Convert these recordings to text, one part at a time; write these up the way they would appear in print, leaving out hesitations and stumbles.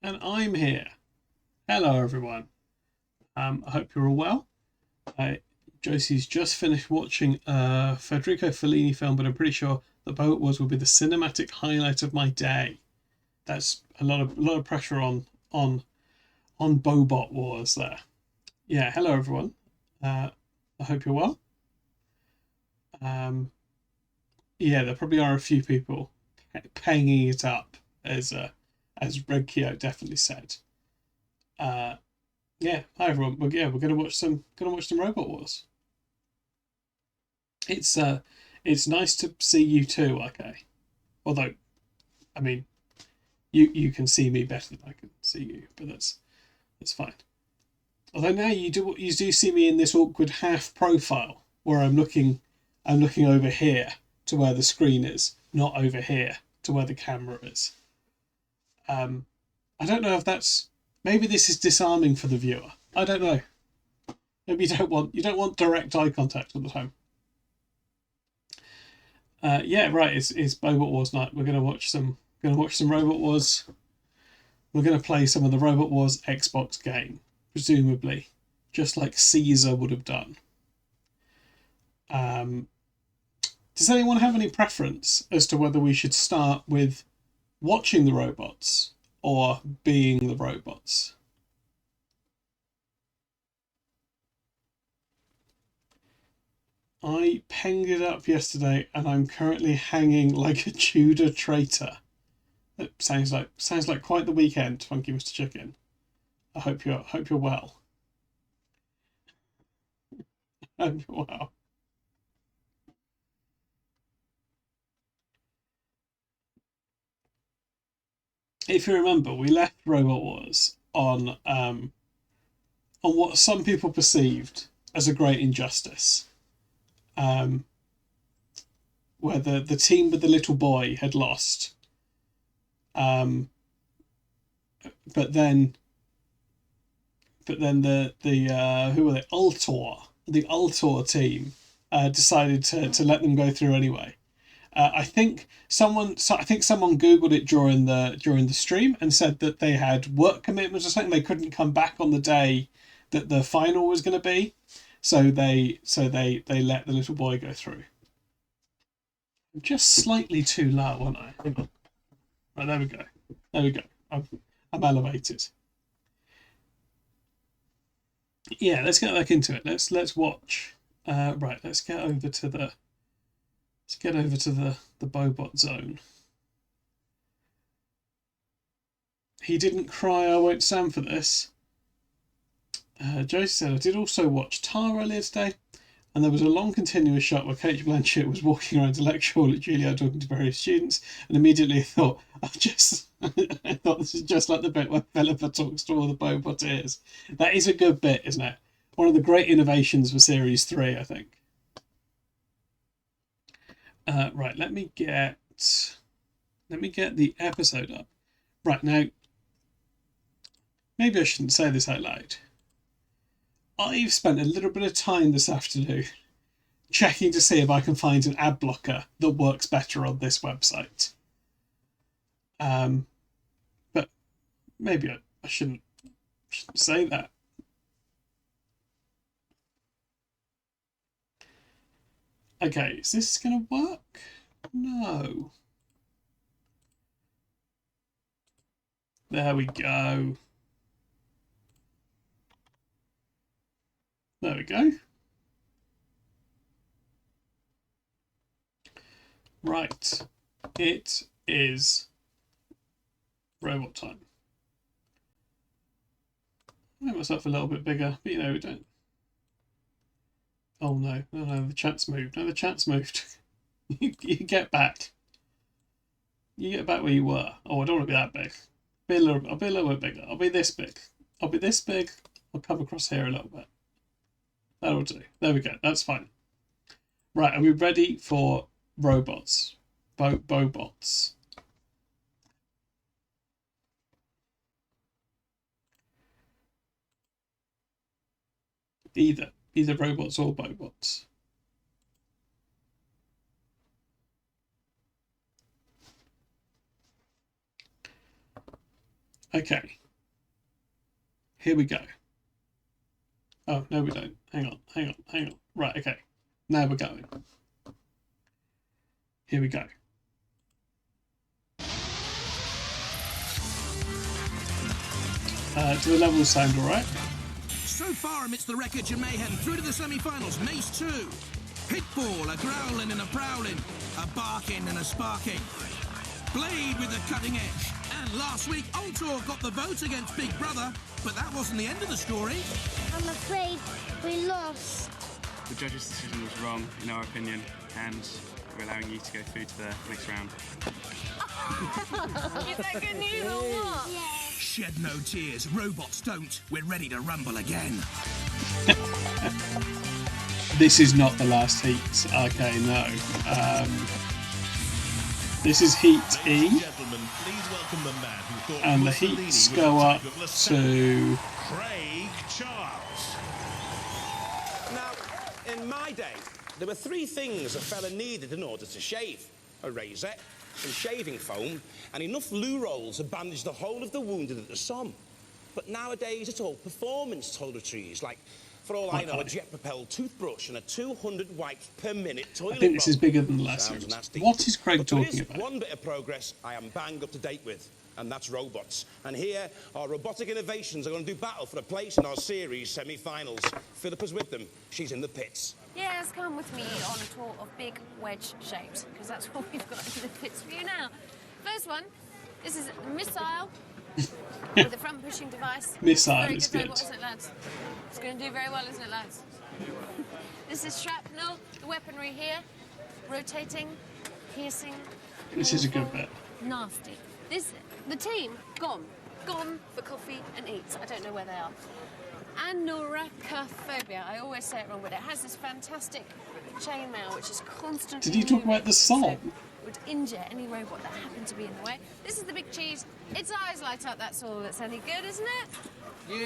And I'm here. Hello, everyone. I hope you're all well. Josie's just finished watching a Federico Fellini film, but I'm pretty sure The Boat Wars will be the cinematic highlight of my day. That's a lot of pressure on Bobot Wars there. Yeah, hello everyone. I hope you're well. Yeah, there probably are a few people paying it up, as Red Kyo definitely said. Yeah, hi everyone. We're gonna watch some Robot Wars. It's nice to see you too, okay. Although, I mean, you can see me better than I can see you, but that's fine. Although now you do see me in this awkward half profile where I'm looking over here to where the screen is, not over here to where the camera is. I don't know if that's, maybe this is disarming for the viewer. I don't know. Maybe you don't want direct eye contact all the time. Yeah, right. It's Robot Wars night. We're gonna watch some Robot Wars. We're gonna play some of the Robot Wars Xbox game, presumably, just like Caesar would have done. Does anyone have any preference as to whether we should start with watching the robots or being the robots? I penged it up yesterday and I'm currently hanging like a Tudor traitor. That sounds like quite the weekend, Funky Mr. Chicken. I hope you're well. Hope you're well. If you remember, we left Robot Wars on what some people perceived as a great injustice, where the team with the little boy had lost, but then the who were they? The Ultor team decided to let them go through anyway. I think someone googled it during the stream and said that they had work commitments or something. They couldn't come back on the day that the final was going to be, so they let the little boy go through. I'm just slightly too low, aren't I? Hang on. Right, there we go. I'm elevated. Yeah, let's get back into it. Let's watch. Right, let's get over to the Bobot zone. He didn't cry, I won't stand for this. Josie said, I did also watch Tar earlier today, and there was a long continuous shot where Kate Blanchett was walking around the lecture hall at Juilliard talking to various students, and immediately thought, I thought this is just like the bit where Philippa talks to all the Boboteers. That is a good bit, isn't it? One of the great innovations for Series 3, I think. Right, let me get the episode up. Right, now, maybe I shouldn't say this out loud. I've spent a little bit of time this afternoon checking to see if I can find an ad blocker that works better on this website. But maybe I shouldn't say that. Okay, is this going to work? No. There we go. There we go. Right. It is robot time. I made myself a little bit bigger, but you know, we don't. Oh no, the chat's moved. No, the chat's moved. you get back. You get back where you were. Oh, I don't want to be that big. I'll be a little bit bigger. I'll be this big. I'll be this big. I'll come across here a little bit. That'll do. There we go. That's fine. Right, are we ready for robots? Bobots. Either robots or Bobots. Okay. Here we go. Oh, no we don't. Hang on. Right, okay. Now we're going. Here we go. Do the levels sound alright? So far amidst the wreckage and mayhem, through to the semi-finals, Mace 2. Pitfall, a growling and a prowling, a barking and a sparking. Blade with a cutting edge. And last week, Ultor got the vote against Big Brother, but that wasn't the end of the story. I'm afraid we lost. The judges' decision was wrong, in our opinion, and we're allowing you to go through to the next round. Is that good news or what? Yeah. Shed no tears, robots don't. We're ready to rumble again. This is not the last heat. Okay, no. This is Heat E. And the heats go up to Craig Charles. Now, in my day, there were three things a fella needed in order to shave. A razor, some shaving foam, and enough loo rolls to bandage the whole of the wounded at the Somme. But nowadays, it's all performance toiletries, like For all I know, a jet-propelled toothbrush and a 200 wipes per minute toilet I think this is roll. bigger than the last Sounds series. nasty. What is Craig But there talking is about? one bit of progress I am bang up to date with, and that's robots. And here, our robotic innovations are going to do battle for a place in our series semi-finals. Philippa's with them. She's in the pits. Yes, come with me on a tour of big wedge shapes, because that's what we've got in the pits for you now. First one, this is a missile with a front pushing device. Missile Very is good good. robot, isn't it, lads? It's going to do very well, isn't it, lads? This is shrapnel, the weaponry here, rotating, piercing. This is a good awful, bit. Nasty. The team, gone for coffee and eats. I don't know where they are. Anorachophobia. I always say it wrong, but it has this fantastic chainmail which is constantly. Did he talk about the song? So it would injure any robot that happened to be in the way. This is the big cheese. Its eyes light up. That's all that's any good, isn't it?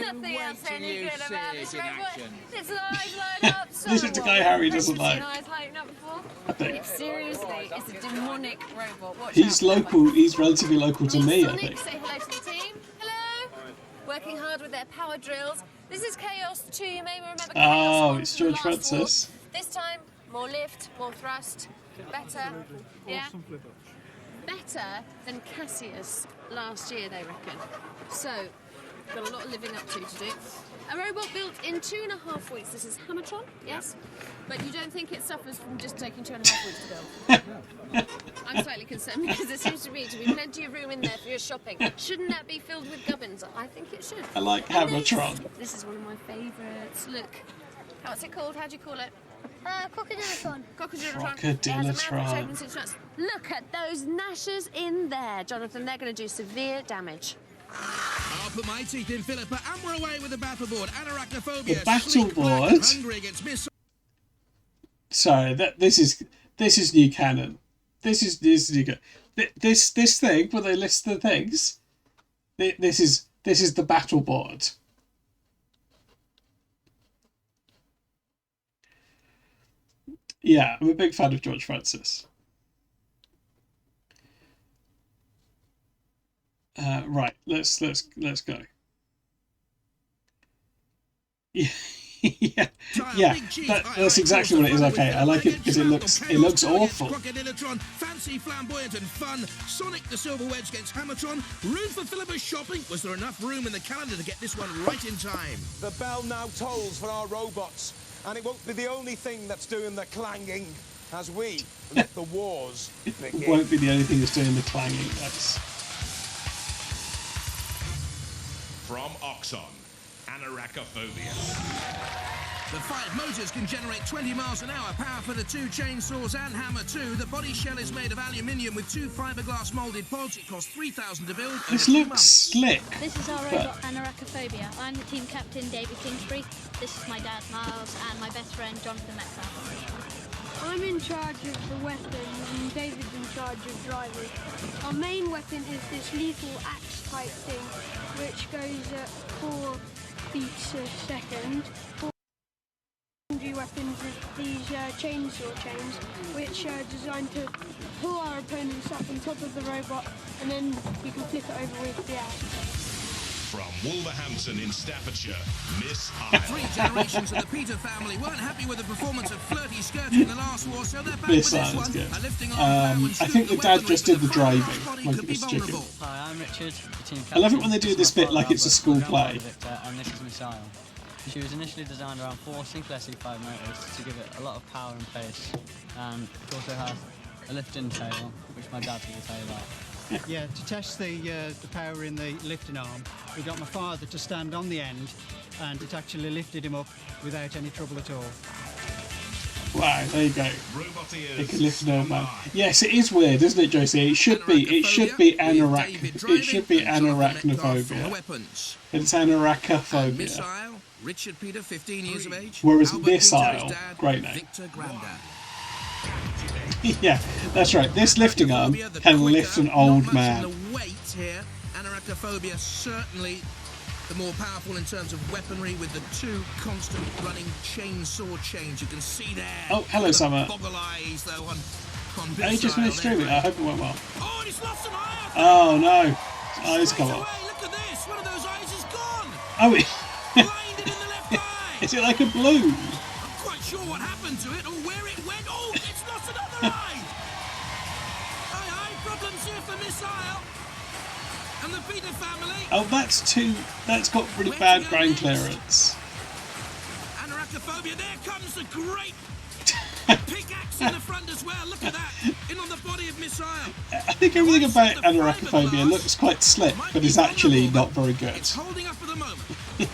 Nothing else any good about this robot. Its eyes light up. So This is the guy Harry doesn't Christmas like. eyes lighting up before. I think. It seriously, it's a demonic robot. Watch He's out. local. He's relatively local to me, I Sonic, think. say hello to the team. Hello. Working hard with their power drills. This is Chaos 2. You may remember Chaos Oh, 1 it's from the George last war. Francis. This time, more lift, more thrust, better. Yeah. Better than Cassius last year, they reckon. So, got a lot of living up to do. A robot built in 2.5 weeks. This is Hammertron, yes? But you don't think it suffers from just taking 2.5 weeks to build? I'm slightly concerned because there seems to be plenty of room in there for your shopping. Shouldn't that be filled with gubbins? I think it should. I like And Hammertron. This is one of my favourites. Look. What's it called? How do you call it? Crocodile. Crocodilotron. It has a mouth Crocodilotron. which opens its nuts. Look at those gnashers in there, Jonathan. They're going to do severe damage. I'll put my teeth in, Philippa, and we're away with the battle board. Anorachophobia. The battle sleek, black, board? and hungry against missiles. Sorry, this is new canon. This is new canon. This thing where they list the things. This is the battle board. Yeah, I'm a big fan of George Francis. Right, let's go. Yeah, yeah, that's exactly what it is. Okay, I like it because it looks awful. Crocodilotron, fancy, flamboyant, and fun. Sonic the Silver Wedge against Hammertron. Room for Philippa's shopping. Was there enough room in the calendar to get this one right in time? The bell now tolls for our robots, and it won't be the only thing that's doing the clanging as we let the wars begin. It won't be the only thing that's doing the clanging. That's From Oxon, Anorachophobia. The 5 motors can generate 20 miles an hour, power for the 2 chainsaws and hammer 2. The body shell is made of aluminium with 2 fiberglass molded pods. It costs $3,000 to build. this over 2 looks months. slick. This is our robot Anorachophobia. I'm the team captain, David Kingsbury. This is my dad, Miles, and my best friend, Jonathan Metcalf. I'm in charge of the weapons and David's in charge of driving. Our main weapon is this lethal axe type thing, which goes at 4 beats a second. Secondary weapons are these chainsaw chains, which are designed to pull our opponents up on top of the robot, and then you can flip it over with the axe. From Wolverhampton in Staffordshire, Miss Isle. 3 generations of the Peter family weren't happy with the performance of Flirty Skirty in the last war, so they're back This with this sounds one. good. A lifting arm I and think scoop the dad weaponry just for did the front driving, half body like could it be was chicken. vulnerable. Hi, I'm Richard, the team I love it captain. when they do This this is my bit like partner, it's a but school my grandfather play. Victor, and this is Missile. She was initially designed around 4 Sinclair C5 motors to give it a lot of power and pace. And it also has a lift-in tail, which my dad's going to tell you about. Yeah, to test the power in the lifting arm, we got my father to stand on the end, and it actually lifted him up without any trouble at all. Wow, there you go. Robot ears. It can lift no from man. Mars. Yes, it is weird, isn't it, Josie? It should be Anorachophobia with David driving and Jonathan Metcalf from the anarachnophobia. weapons. It's And anorachophobia. Missile, Richard Peter, 15 years of age. Whereas Albert Peter, his Missile, dad, great name. Victor Granda. Yeah, that's right. This lifting arm Anorachophobia, the can quicker, lift an not old much man. in the weight here. Anorachophobia certainly the more powerful in terms of weaponry with the 2 constant running chainsaw chains. You can see there. Oh, hello, the Summer. Boggle eyes though on Hey, just Missile. finished streaming. They're I hope it went well. Oh, and it's lost an eye. Oh no, his eyes Straight come away, off. look at this. One of those eyes is gone. Oh, it, Blinded in the left eye. Is it like a balloon? Not quite sure what happened to it or where it went. Oh, it's lost another eye! Aye, problems here for Missile. And the Peter family. Oh, that's got pretty bad ground clearance. Anarachnophobia, there comes the great pickaxe in the front as well. Look at that. In on the body of Missile. I think everything about Anarachnophobia looks quite slick, but is actually not very good. It's holding up for the moment.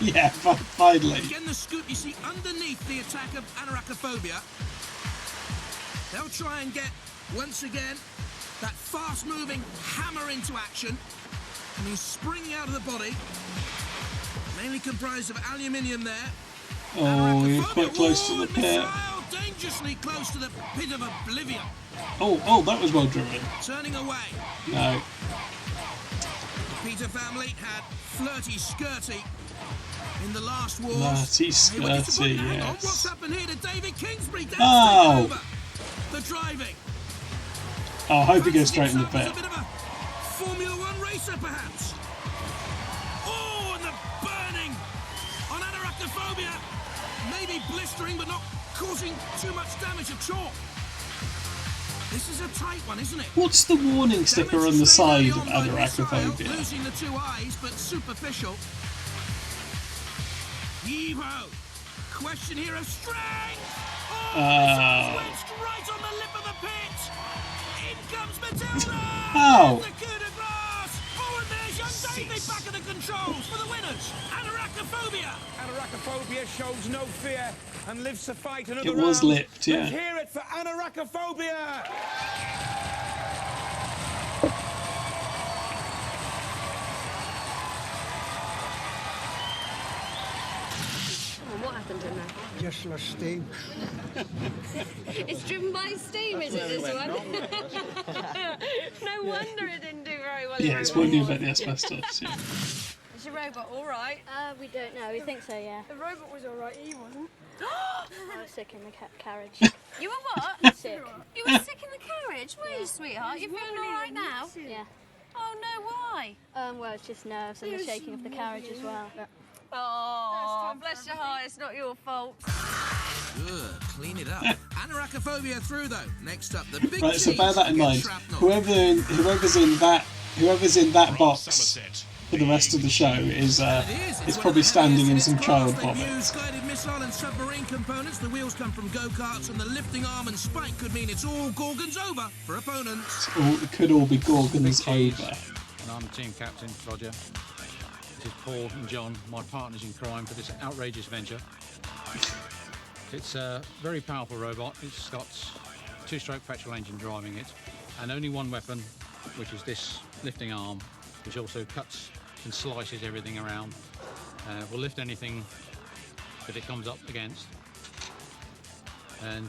Yeah, finally. Again, the scoop you see underneath the attack of Anarachnophobia. They'll try and get, once again, that fast-moving hammer into action. And he's springing out of the body. Mainly comprised of aluminium there. Oh, you're quite close to the pit. Missile, dangerously close to the pit of oblivion. Oh, that was well driven. Turning away. No. The Peter family had flirty-skirty in the last wars. Flirty-skirty, Hang on, yes. what's happened here to David Kingsbury? Dan's Oh. taken over. The driving. Oh, I hope he goes straight in the pit. A bit of a Formula One racer, perhaps. Oh, and the burning on Anarachnophobia. Maybe blistering, but not causing too much damage at all. This is a tight one, isn't it? What's the warning sticker on the side of Anarachnophobia? Losing the two eyes, but superficial. Yeeho! Question here of strength. Oh, wedged right on the lip of the pit. In comes Matilda. How? The coup de grace. Oh, and there's young David back at the controls for the winners. Anarachnophobia. Anarachnophobia shows no fear and lives to fight another It was round. lipped, yeah. Let's hear it for Anarachnophobia. What happened in there? Just lost steam. It's driven by steam, is it, this one? No wonder it didn't do very well. Yeah, it's warning about the asbestos. Yeah. Is your robot all right? We don't know. We think so, yeah. The robot was alright, he wasn't. I was sick in the carriage. You were what? Sick. You were sick in the carriage? Were you, sweetheart? You feeling all right now? Yeah. Oh no, why? Well, it's just nerves and the shaking of the carriage as well. Oh, bless your heart, it's not your fault. Good, clean it up. Anarachnophobia through though. Next up, the big Right, so cheese bear that in mind. against shrapnel. Whoever's in that box Somerset. for the rest of the show is probably standing in some child They vomit. use guided missile and submarine components. The wheels come from go-karts, and the lifting arm and spike could mean it's all Gorgons over for opponents. It could all be Gorgons over. And I'm the team captain, Roger. This is Paul and John, my partners in crime for this outrageous venture. It's a very powerful robot. It's got a two-stroke petrol engine driving it, and only one weapon, which is this lifting arm, which also cuts and slices everything around. Will lift anything that it comes up against. And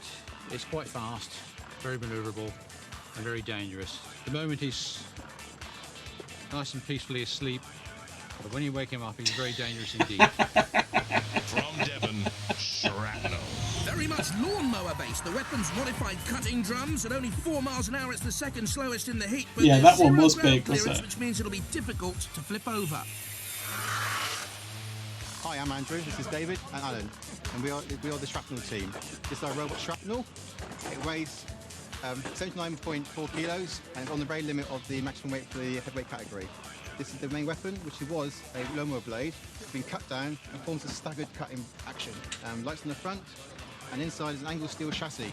it's quite fast, very manoeuvrable, and very dangerous. At the moment he's nice and peacefully asleep, but when you wake him up, he's very dangerous indeed. From Devon, Shrapnel. Very much lawnmower based. The weapon's modified cutting drums at only 4 miles an hour. It's the second slowest in the heat. But Yeah, there's that one zero was ground big, wasn't clearance, it? which means it'll be difficult to flip over. Hi, I'm Andrew, this is David and Alan, and we are the Shrapnel team. This is our robot Shrapnel. It weighs 79.4 kilos and it's on the very limit of the maximum weight for the heavyweight category. This is the main weapon, which was a lawnmower blade. It's been cut down and forms a staggered cutting action. Lights on the front, and inside is an angled steel chassis.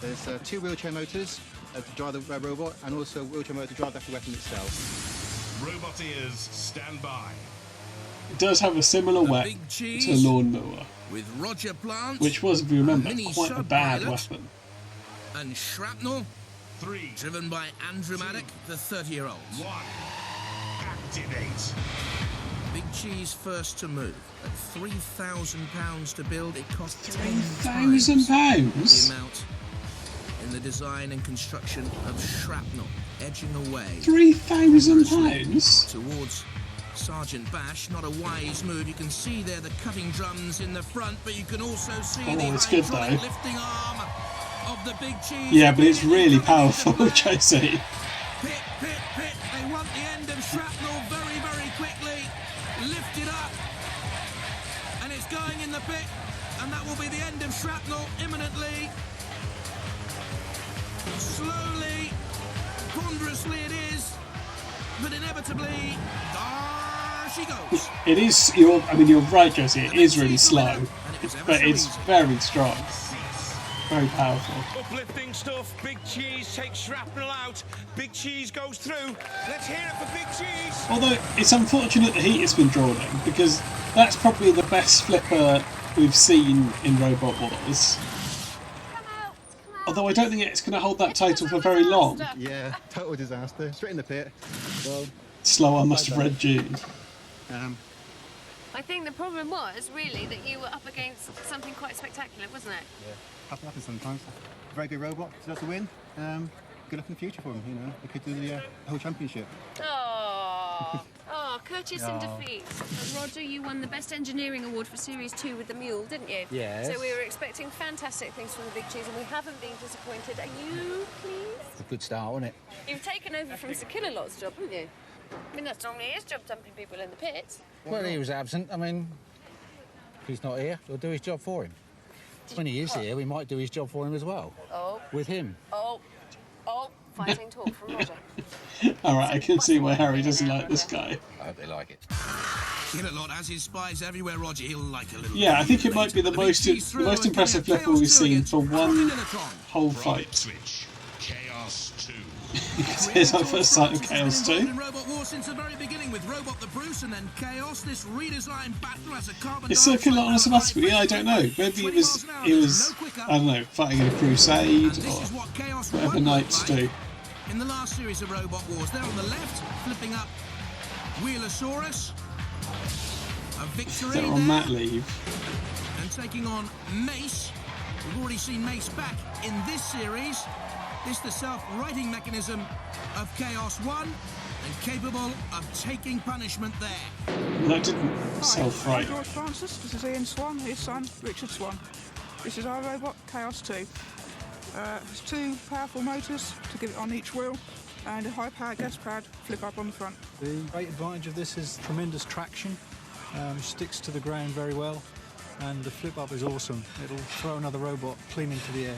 There's 2 wheelchair motors to drive the robot, and also a wheelchair motor to drive the actual weapon itself. Robot ears, stand by. It does have a similar weapon big to cheese a lawnmower, with Roger Plant, which was, if you remember, mini quite a bad sub-pilot. weapon. and Shrapnel, 3, driven by Andrew Maddock, the 30-year-old. 1. Activate. Big Cheese first to move. At £3,000 to build, it cost £3,000? the amount in the design and construction of Shrapnel, edging away £3,000? towards Sergeant Bash. Not a wise move. You can see there the cutting drums in the front, but you can also see Oh, the it's good hydraulic though. lifting arm of the Big Cheese. Yeah, but it's really powerful, Josie. Pit. They want the end of Shrapnel very, very quickly. Lift it up. And it's going in the pit. inevitably, there she goes. It is. You're right, Josie. It is really slow, but it's very strong, very powerful. Uplifting stuff. Big Cheese takes shrapnel out. Big Cheese goes through. Let's hear it for Big Cheese. Although it's unfortunate the heat has been drawn in, because that's probably the best flipper we've seen in Robot Wars. Although I don't think it's going to hold that title for very long. Yeah, total disaster. Straight in the pit. Well, Slower must have read June. I think the problem was really that you were up against something quite spectacular, wasn't it? Yeah, happens sometimes. Very good robot, deserves to win. Good luck in the future for him, you know. They could do the whole championship. Oh, courteous in defeat. Roger, you won the Best Engineering Award for Series 2 with the Mule, didn't you? Yes. So we were expecting fantastic things from the Big Cheese and we haven't been disappointed. Are you pleased? It's a good start, wasn't it? You've taken over from Sir Killalot's job, haven't you? I mean, that's normally his job, dumping people in the pits. Well, he was absent. I mean, if he's not here, we'll do his job for him. When he is here, we might do his job for him as well. Oh. With him. Oh. Fighting talk from Roger. Alright, I can see why Harry doesn't like this guy. I hope they like it. Killalot has his spies everywhere, Roger. He'll like a little. Yeah, I think it might be the most impressive flipper we've seen for one whole fight. Switch. Chaos 2. Here's our first sight of Chaos 2. In Robot Wars since the very beginning with Robot the Bruce and then Chaos. This redesigned battle has a carbon. Is Sir Killalot on a sabbatical? Yeah, I don't know. Maybe he was, I don't know, fighting in a crusade or whatever knights do. In the last series of Robot Wars, there on the left, flipping up Wheelosaurus. A victory They're on mat leave. and taking on Mace. We've already seen Mace back in this series. This the self-righting mechanism of Chaos 1 and capable of taking punishment there. That didn't self-right. I'm George Francis. This is Ian Swan, his son, Richard Swan. This is our robot, Chaos 2. Has two powerful motors to give it on each wheel and a high-power gas pad flip up on the front. The great advantage of this is tremendous traction, sticks to the ground very well, and the flip up is awesome. It'll throw another robot clean into the air.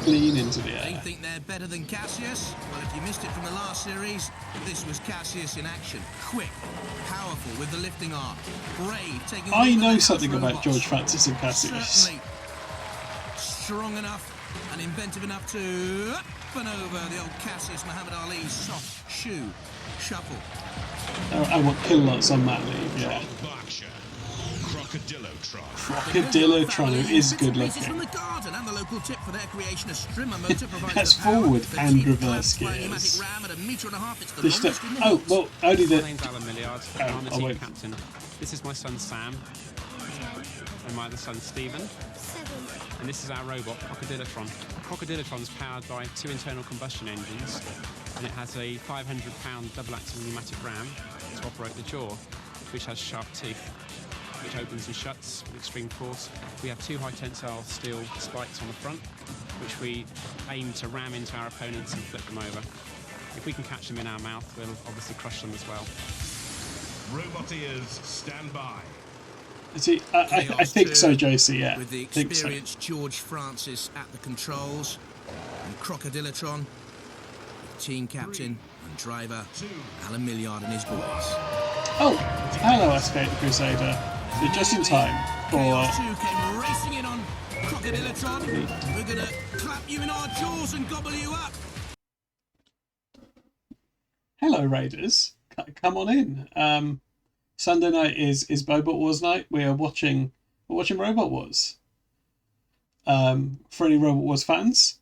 Clean into the They air. think they're better than Cassius? Well, if you missed it from the last series, this was Cassius in action. Quick, powerful with the lifting arm. Brave, taking on I the know house something about robots. George Francis and Cassius. Certainly strong enough and inventive enough to up and over the old Cassius Muhammad Ali's soft shoe shuffle. I want Killalots on mat leave, yeah. Berkshire. Crocodilotron. Crocodilotron, who is good Pieces from looking. the garden and the local tip for their creation, a strimmer motor provides That's the power. forward The and teeth reverse clamps by a gears. pneumatic ram at a metre and a half. It's the This longest stuff. in the Oh, hills. well, only My the. name's Alan Milliard. Oh, I'm the I'll team wait. captain. This is my son Sam. And my other son Stephen. And this is our robot, Crocodilotron. Crocodilotron's powered by two internal combustion engines, and it has a 500-pound double-acting pneumatic ram to operate the jaw, which has sharp teeth, which opens and shuts with extreme force. We have two high-tensile steel spikes on the front, which we aim to ram into our opponents and flip them over. If we can catch them in our mouth, we'll obviously crush them as well. Robot ears, stand by. See, I think so, Josie, yeah. With the I think so. experienced George Francis at the controls and Crocodilotron, team captain and driver Alan Milliard and his boys. Oh, hello, Escape the Crusader. You're just in time for. Chaos 2 came racing in on Crocodilotron. We're gonna clap you in our jaws and gobble you up. Hello, Raiders. Come on in. Sunday night is Robot Wars night. We're watching Robot Wars. For any Robot Wars fans,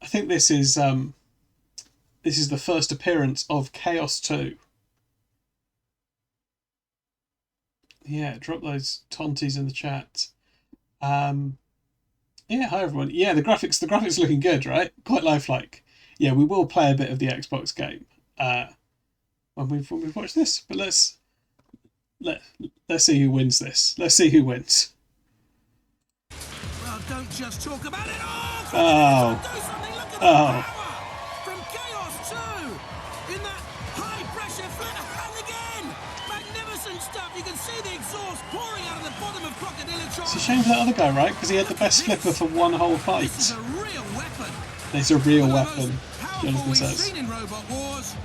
I think this is the first appearance of Chaos 2. Yeah, drop those tonties in the chat. Yeah, hi everyone. Yeah, the graphics looking good, right? Quite lifelike. Yeah, we will play a bit of the Xbox game when we've watched this, but let's see who wins this. Let's see who wins. Well, don't just talk about it. Oh. Do something. Look at the Oh. power from Chaos 2 in that high pressure flip. And again, magnificent stuff. You can see the exhaust pouring out of the bottom of Crocodilotron. It's a shame for that other guy, right? Because he had the best flipper for one whole fight. This is a real weapon. It's a real weapon, Powerful Jonathan we've says. seen in Robot Wars.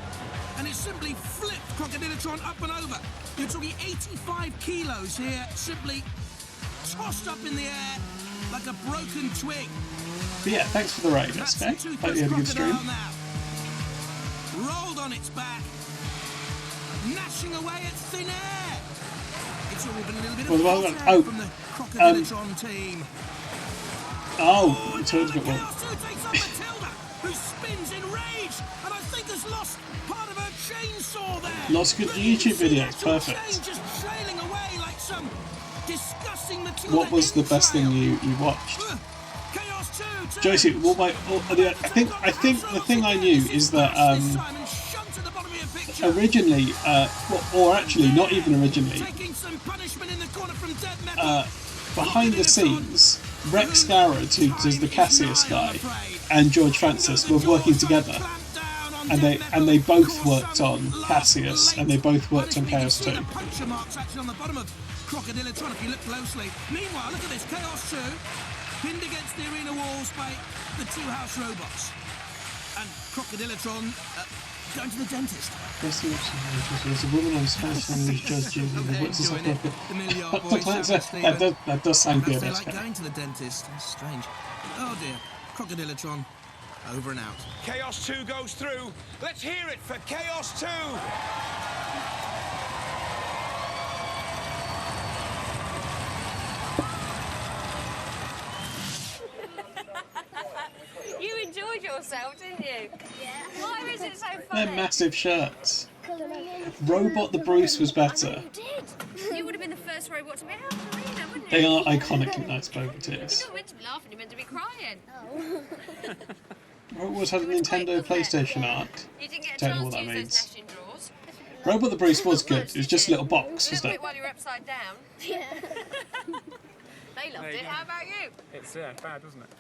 and it simply flipped Crocodilotron up and over. You're talking 85 kilos here, simply tossed up in the air like a broken twig. But yeah, thanks for the raid, SK. Hope you had a good stream. Rolled on its back, gnashing away at thin air. It's all been a little bit of hot air from the Crocodilotron team. Oh, it's always got one. Chaos 2 takes on Matilda, who spins in rage, and I think has lost part of her chainsaw there. Lots of good YouTube videos, perfect. Just trailing away like some disgusting Matilda. What was the best thing you watched? Chaos 2, Josie, what I think the thing I knew is that originally, or actually not even originally, behind the scenes, Rex Garrett, who does the Cassius guy, and George Francis were working together, and they both worked on Cassius, and they both worked on Chaos 2. Puncture marks actually on the bottom of Crocodilotron if you look closely. Meanwhile, look at this, Chaos 2 pinned against the arena walls by the two house robots, and Crocodilotron going to the dentist. There's a woman on Spanish language judging what's this that does sound good. They like going to the dentist. That's strange. Oh dear, Crocodilotron, over and out. Chaos 2 goes through. Let's hear it for Chaos 2. You enjoyed yourself, didn't you? Yeah. Why is it so funny? They're massive shirts. Robot the Bruce was better. You did. You would have been the first robot to be out of the arena, wouldn't you? They are iconically nice boba You're tears. not meant to be laughing, you're meant to be crying. Robot had a Nintendo PlayStation art. You didn't get a Don't know chance what to that use means. those gnashing drawers. Robot the Bruce was good. It was just a little box, A wasn't little it? bit while you're upside down. Yeah. They loved it. How about you? It's bad, doesn't it?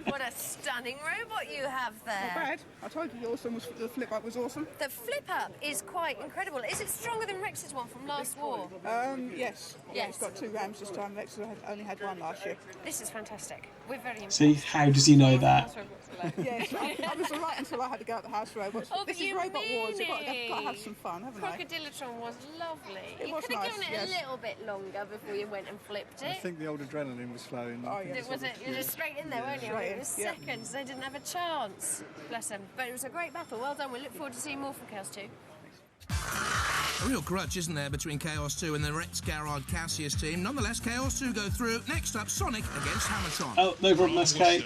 What a stunning robot you have there. Not bad. I told you the flip up was awesome. The flip up is quite incredible. Is it stronger than Rex's one from last war? Yes. Yeah, it's got two rams this time. Rex only had one last year. This is fantastic. We're very impressed. See, how does he know that? Yes, I was alright until I had to go at the house robots. Oh, this but is you Robot Wars. You've got to meanie. have some fun, haven't I? Crocodilotron was lovely. It you was could have nice, given it yes. a little bit longer before you went and flipped it. I think the old adrenaline was flowing. Oh, yeah. It wasn't. You were just straight in there, weren't you? Straight It in, was yeah. seconds. They didn't have a chance. Bless them. But it was a great battle. Well done. We look forward to seeing more from Chaos 2. A real grudge, isn't there, between Chaos 2 and the Rex Garrod Cassius team? Nonetheless, Chaos 2 go through. Next up, Sonic against Hammertron. Oh, no problem, SK.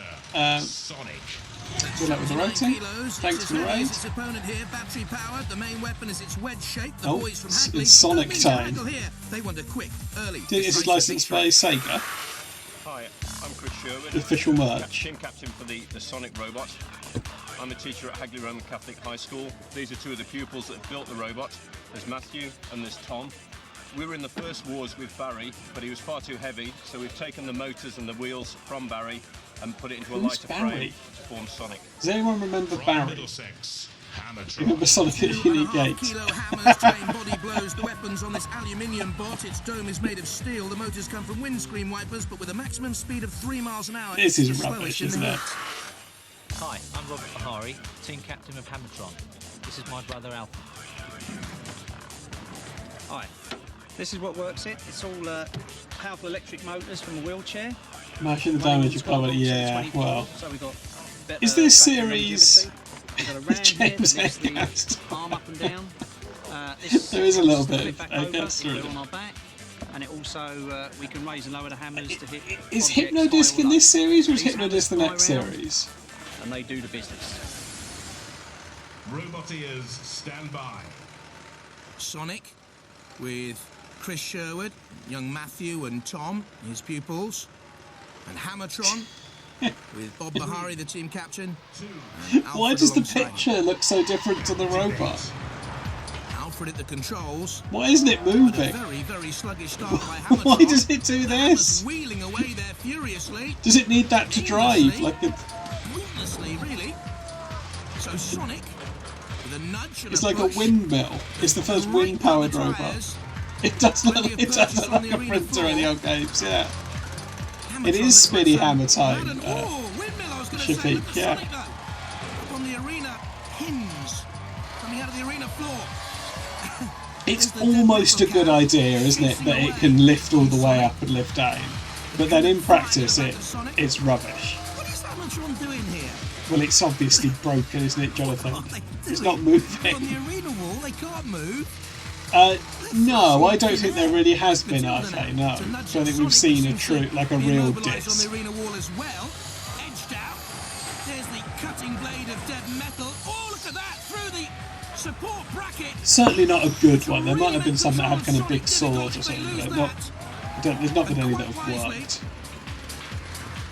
Sonic. Good luck with the rating. Thanks for the raid. Its opponent here, battery powered. The main weapon is its wedge shape. The Oh, boys from it's Hagley Sonic don't mean to time. haggle here. They want a quick, early. Did this is licensed by Sega. Hi, I'm Chris Sherwood. The official merch. Team captain for the Sonic robot. I'm a teacher at Hagley Roman Catholic High School. These are two of the pupils that have built the robot. There's Matthew and there's Tom. We were in the first wars with Barry, but he was far too heavy, so we've taken the motors and the wheels from Barry and put it into a Who's lighter Barry? frame to form Sonic. Does anyone remember Barry? Middlesex, Hammertron. Remember Sonic at Unique Gate? Kilo hammers, train body blows. The weapons on this aluminium bot. Its dome is made of steel. The motors come from windscreen wipers, but with a maximum speed of 3 miles an hour. This it's is the rubbish, slowest in isn't the it? Hi, I'm Robert Bahari, team captain of Hammertron. This is my brother Alfie. Hi, this is what works it. It's all powerful electric motors from a wheelchair. Imagine the damage you covered. Yeah, well. So we got better Is this battery series longevity. We've got a ram here James that lifts the Acast? arm up and down. There is a little flip bit it back of over, Acast put it through on our back, and it also we can raise and lower the hammers to hit. Is objects Hypnodisc high or in low. this series or is These Hypnodisc hammers the fly next around, series? And they do the business. Roboteers, stand by. Sonic with Chris Sherwood, young Matthew and Tom, his pupils, and Hammertron with Bob Bahari, the team captain. and Why Alfred does the alongside him. picture look so different to the robot? Alfred at the controls. Why isn't it moving? Very, very sluggish start by Hammertron. Why does it do this? Wheeling away there furiously. Does it need that to drive? Like the, Pointlessly, really. So Sonic, with a nudge and it's a like a push, windmill. It's the first wind-powered robot. It does look like a printer in the old games, yeah. It is Spinny Hammer time, Shafiq, yeah. on the arena, the arena floor. It's almost a good idea, isn't it, that it can lift all the way up and lift down. But then in practice, it's rubbish. What is Hamilton doing here? Well, it's obviously broken, isn't it, Jonathan? It's not moving. On the arena wall, they can't move. No, I don't think there really has been, RK, no. I don't think we've seen a real disc. On the arena wall as well. Edged out. There's the cutting blade of dead metal. Oh, look at that! Through the support bracket. Certainly not a good one. There might have been some that had kind of big swords or something, but there's not been any that have worked.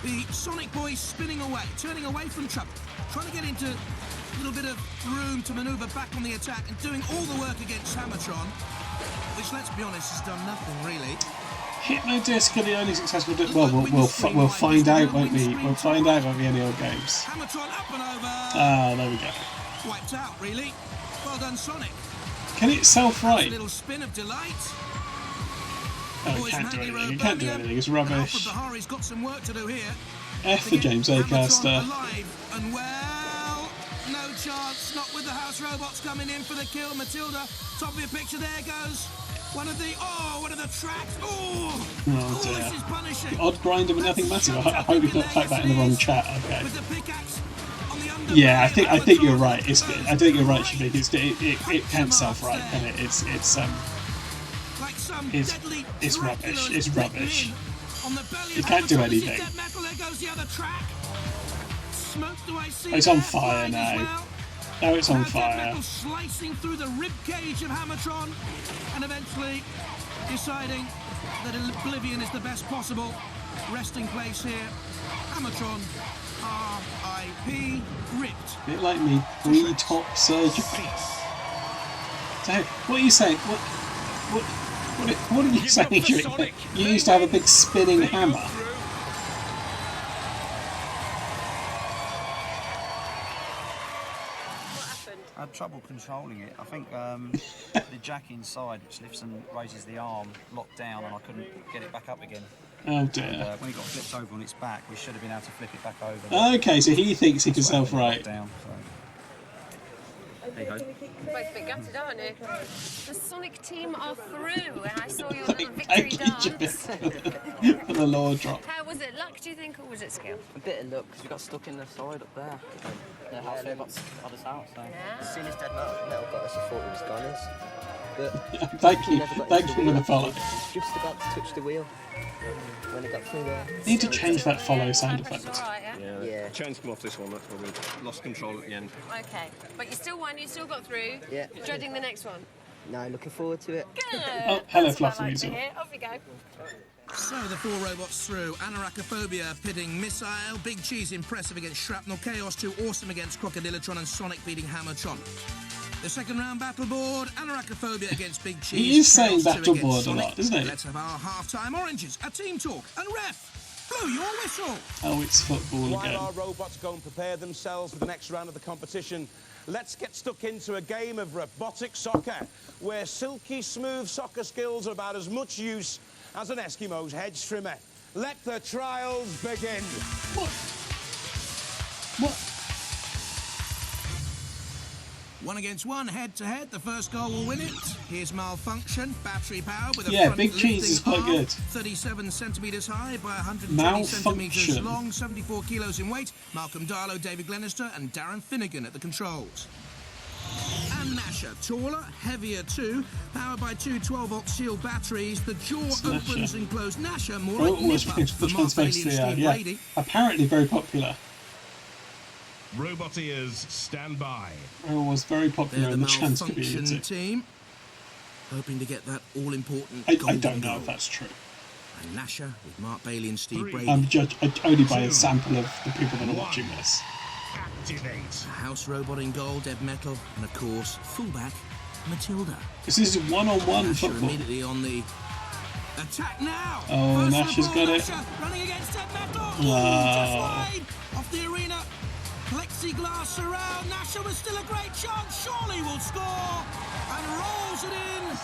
The Sonic boys spinning away, turning away from trouble, trying to get into a little bit of room to manoeuvre back on the attack and doing all the work against Hammertron, which, let's be honest, has done nothing really. Hypnodisc are the only successful. Well, we'll find out, won't we? We'll find out, won't we, any old games? Hammertron up and over. Ah, there we go. Wiped out, really. Well done, Sonic. Can it self-right? A little spin of delight. Oh, it can't do anything. It can't do anything. It's rubbish. Bahari's got some work to do here. F for James Acaster. And well, no chance. Not with the house robots coming in for the kill. Matilda, top of your picture. There goes one of the tracks. Oh, dear. This is punishing. The odd grinder with nothing massive. I hope you don't type that in the wrong chat. Okay. With the pickaxe on the under. Yeah, I think you're right. I think you're right, Shabik. It can't self-right, can it? It's rubbish. It's rubbish. It can't do anything. It's on fire now. Now it's on fire. Slicing through the rib cage of Hammertron, and eventually deciding that Oblivion is the best possible resting place here. Hammertron, R.I.P. ripped. A bit like me pre-top surgery. So, what are you saying? What are you saying, Jake? You used to have a big spinning hammer. I had trouble controlling it. I think the jack inside, which lifts and raises the arm, locked down, and I couldn't get it back up again. Oh dear. And, when it got flipped over on its back, we should have been able to flip it back over. Okay, so he thinks he can self-right. Down, so. There you go. You're both a bit gutted, aren't you? The Sonic team are through, and I saw your little victory dance. The law drop. How was it? Luck, do you think, or was it skill? A bit of luck, because we got stuck in the side up there. The house robots got us out, so... As soon as Dead Metal got us, I thought it was goners. But thank you for the follow. Just about to touch the wheel when it got through there. Need to change that follow sound effect. Right, Yeah. Chains come off this one, that's why we lost control at the end. Okay, but you still won, you still got through. Yeah. Dreading the next one. No, looking forward to it. Good. Oh, hello, That's what Fluffy I like to Weasel. hear. Off you go. So the four robots through. Anarachophobia pitting Missile. Big Cheese impressive against Shrapnel. Chaos 2 awesome against Crocodilotron, and Sonic beating Hammertron. The second round battle board. Anarachophobia against Big Cheese. He is saying Chaos 2 battle against board a Sonic. lot, isn't he? Let's have our half-time oranges. A team talk. And ref, blow your whistle. Oh, it's football While again. our robots go and prepare themselves for the next round of the competition, let's get stuck into a game of robotic soccer, where silky smooth soccer skills are about as much use as an Eskimo's hedge trimmer. Let the trials begin. What? 1 against 1, head-to-head. The first goal will win it. Here's Malfunction, battery power with a Yeah, front Big Cheese is quite lifting arm, good. 37 centimetres high by 120 centimetres Malfunction. long, 74 kilos in weight. Malcolm Darlow, David Glenister and Darren Finnegan at the controls. And Nasher, taller, heavier too, powered by two 12-volt sealed batteries. The jaw opens and closes. Nasher, more like nip-ups for Mark Bailey and Steve Brady. Apparently very popular. Roboteers, stand by. It was very popular They're in the the chance Malfunction community. team, hoping to get that all-important I golden don't know goal. if that's true. And Nasher with Mark Bailey and Steve Brady. I'm judged only by a sample of the people that are watching this. A house robot in goal, Dead Metal, and of course, fullback Matilda. This is one-on-one Nasher football. immediately on the attack now. Oh, First Nash the has ball, got it. Nasher running against Dead Metal. Wow. Just wide off the arena. Plexiglass surround. Nasher was still a great chance. Surely will score and rolls it in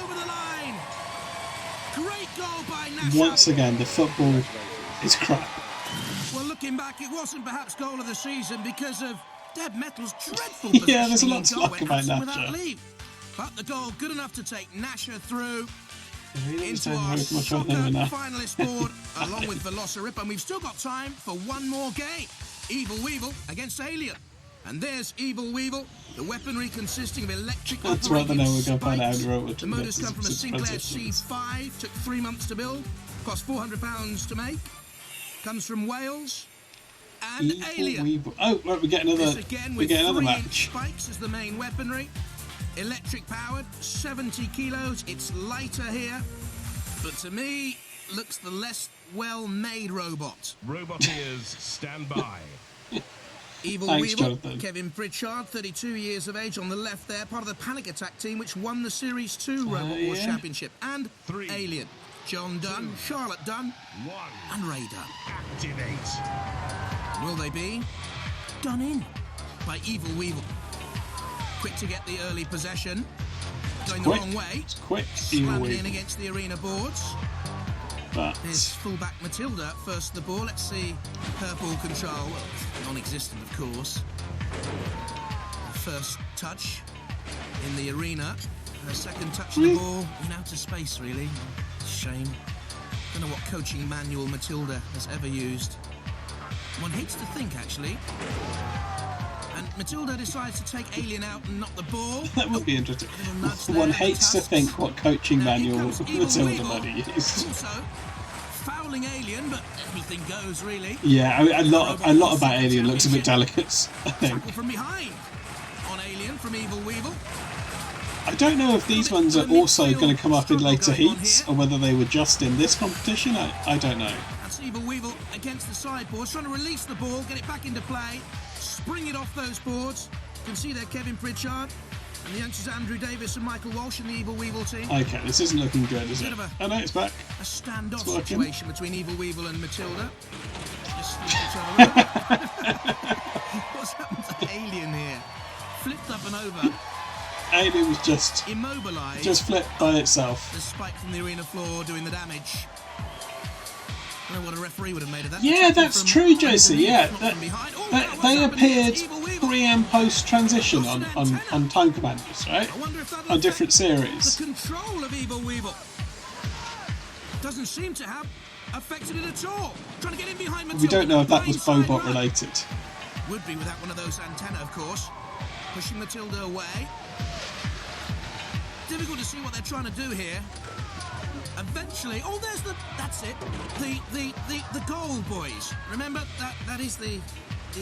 over the line. Great goal by Nasher. Once again, the football is crap. Well, looking back, it wasn't perhaps goal of the season because of Deb Metal's dreadful Yeah, there's a positioning lot in to goal like went about absent without Nasha. leave. But the goal good enough to take Nasha through Really into don't our know much soccer other than that. finalist board along with Velocirip, and we've still got time for one more game. Evil Weevil against Alien. And there's Evil Weevil, the weaponry consisting of electric That's right, operated then we're going to find out spikes. robot. The motors come from a Sinclair Transitions. C5, took 3 months to build, cost £400 to make, comes from Wales, and Evil Alien. Weevil. Oh, right, we get another. This again We with get another 3-inch match. spikes as the main weaponry. Electric powered, 70 kilos. It's lighter here, but to me, looks the less well-made robot. Roboteers, stand by. Evil Thanks, Weevil, Jonathan. Kevin Pritchard, 32 years of age on the left there, part of the Panic Attack team which won the Series 2 Robot Wars yeah. Championship. And Alien, John Dunn, Charlotte Dunn, and Ray Dunn. Activate. Will they be done in by Evil Weevil? Quick to get the early possession. Going the quick. wrong way. It's quick, Evil Slamming in Weevil. against the arena boards. But There's fullback Matilda first the ball. Let's see her ball control. Well, non-existent, of course. First touch in the arena. Her second touch of the ball in outer space, really. Shame. Don't know what coaching manual Matilda has ever used. One hates to think, actually. And Matilda decides to take Alien out and knock the ball. that would be interesting. nudge there One at the hates to tusks. think what coaching manual comes Evil Matilda Weevil. might have used. Also, fouling Alien, but anything goes, really. Yeah, a lot about Alien looks a bit delicate, I think. Tackle from behind on Alien from Evil Weevil. I don't know if these ones are also going to come up in later heats, or whether they were just in this competition. I don't know. That's Evil Weevil against the sideboards, trying to release the ball, get it back into play, spring it off those boards. You can see there Kevin Pritchard and the youngsters Andrew Davis and Michael Walsh in the Evil Weevil team. Okay, this isn't looking good, is it? Bit of Oh no, it's back. A standoff It's working. situation between Evil Weevil and Matilda. Just look at each other. What's happened to Alien here? Flipped up and over. Alien was just Immobilised. flipped by itself. The spike from the arena floor doing the damage. I don't know what a referee would have made of that. Yeah, that's true, JC. Yeah, Oh, they appeared pre and post transition on Time Commanders, right? On different series. The control of Evil Weevil doesn't seem to have affected it at all. Trying to get in behind Matilda. We don't know if that was Blindside Bobot run. related. Would be without one of those antennae, of course. Pushing Matilda away. Difficult to see what they're trying to do here. Eventually, oh, there's that's it. The goal, boys. Remember that is the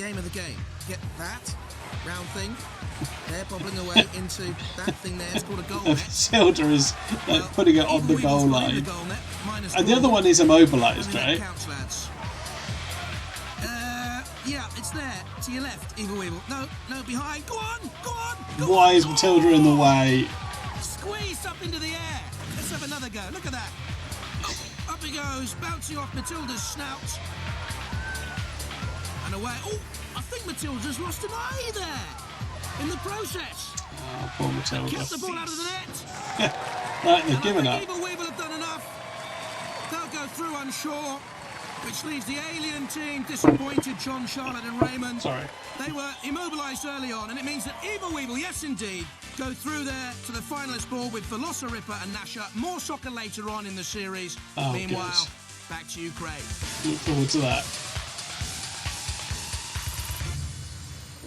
aim of the game. Get that round thing. They're bobbling away into that thing there. It's called a goal net. Silder is putting it on the goal line. Minus And the other four. one is immobilised, That right? counts, lads. Yeah, it's there. To your left, Evil Weevil. No, behind. Go on. Why is Matilda in the way? Squeezed up into the air. Let's have another go. Look at that. Up he goes, bouncing off Matilda's snout. And away. Oh, I think Matilda's lost an eye there in the process. Oh, poor Matilda. Kept the ball out of the net. Right, they've given up. Evil Weevil have done enough. They'll go through, I'm sure. Which leaves the Alien team disappointed. John, Charlotte and Raymond. Sorry. They were immobilised early on, and it means that Evil Weevil, yes indeed, go through there to the finalist ball with Velociripper and Nasha. More soccer later on in the series. Oh, Meanwhile, goodness. back to you, Craig. Look forward to that.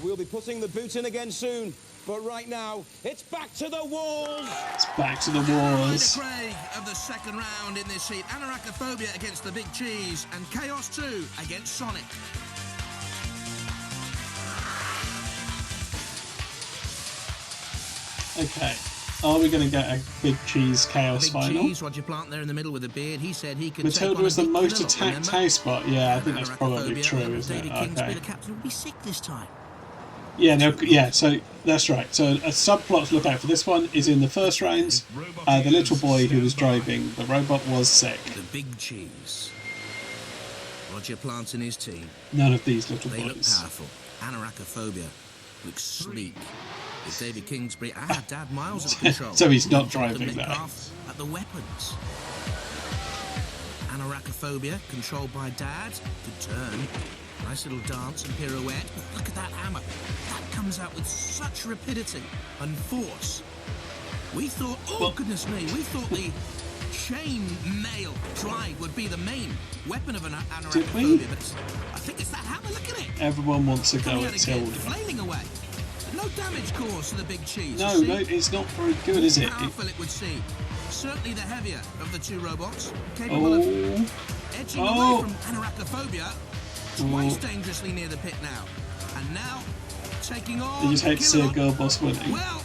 We'll be putting the boot in again soon, but right now, it's back to the walls! It's back to the Ryder wars. Craig of the second round in this heat. Anarachophobia against the Big Cheese and Chaos 2 against Sonic. Okay. Are we going to get a Big Cheese Chaos Big final? Cheese, Roger Plant there in the middle with a beard. He said he could Matilda take on was the a big most killer, attacked remember? house spot. Yeah, I think that's probably Anarachophobia, true, and isn't it? David Kingsbury, Okay. the captain, will be sick this time. Yeah, no, yeah, so that's right. So a subplot to look out for this one is in the first rounds. The little boy who was driving the robot was sick. The Big Cheese. Roger Plant and his team. None of these little They look boys. powerful. Anarachophobia looks sleek. With David Kingsbury, Dad Miles at the control. So he's not Jonathan driving now. Metcalf at the weapons. Anarachophobia, controlled by Dad. Good turn. Nice little dance and pirouette. But look at that hammer. That comes out with such rapidity and force. We thought, oh goodness me, we thought the chain mail drive would be the main weapon of an Anarachophobia, but I think it's that hammer. Look at it. Everyone wants to go Coming at out again, Tilda. flailing away. No damage caused to the big cheese. No, you see? no, it's not very good, is it? Powerful it would seem. Certainly the heavier of the two robots, capable of edging away from Anarachophobia, twice dangerously near the pit now, and now taking on. You just hate to see a Killalot. girl boss winning. Well,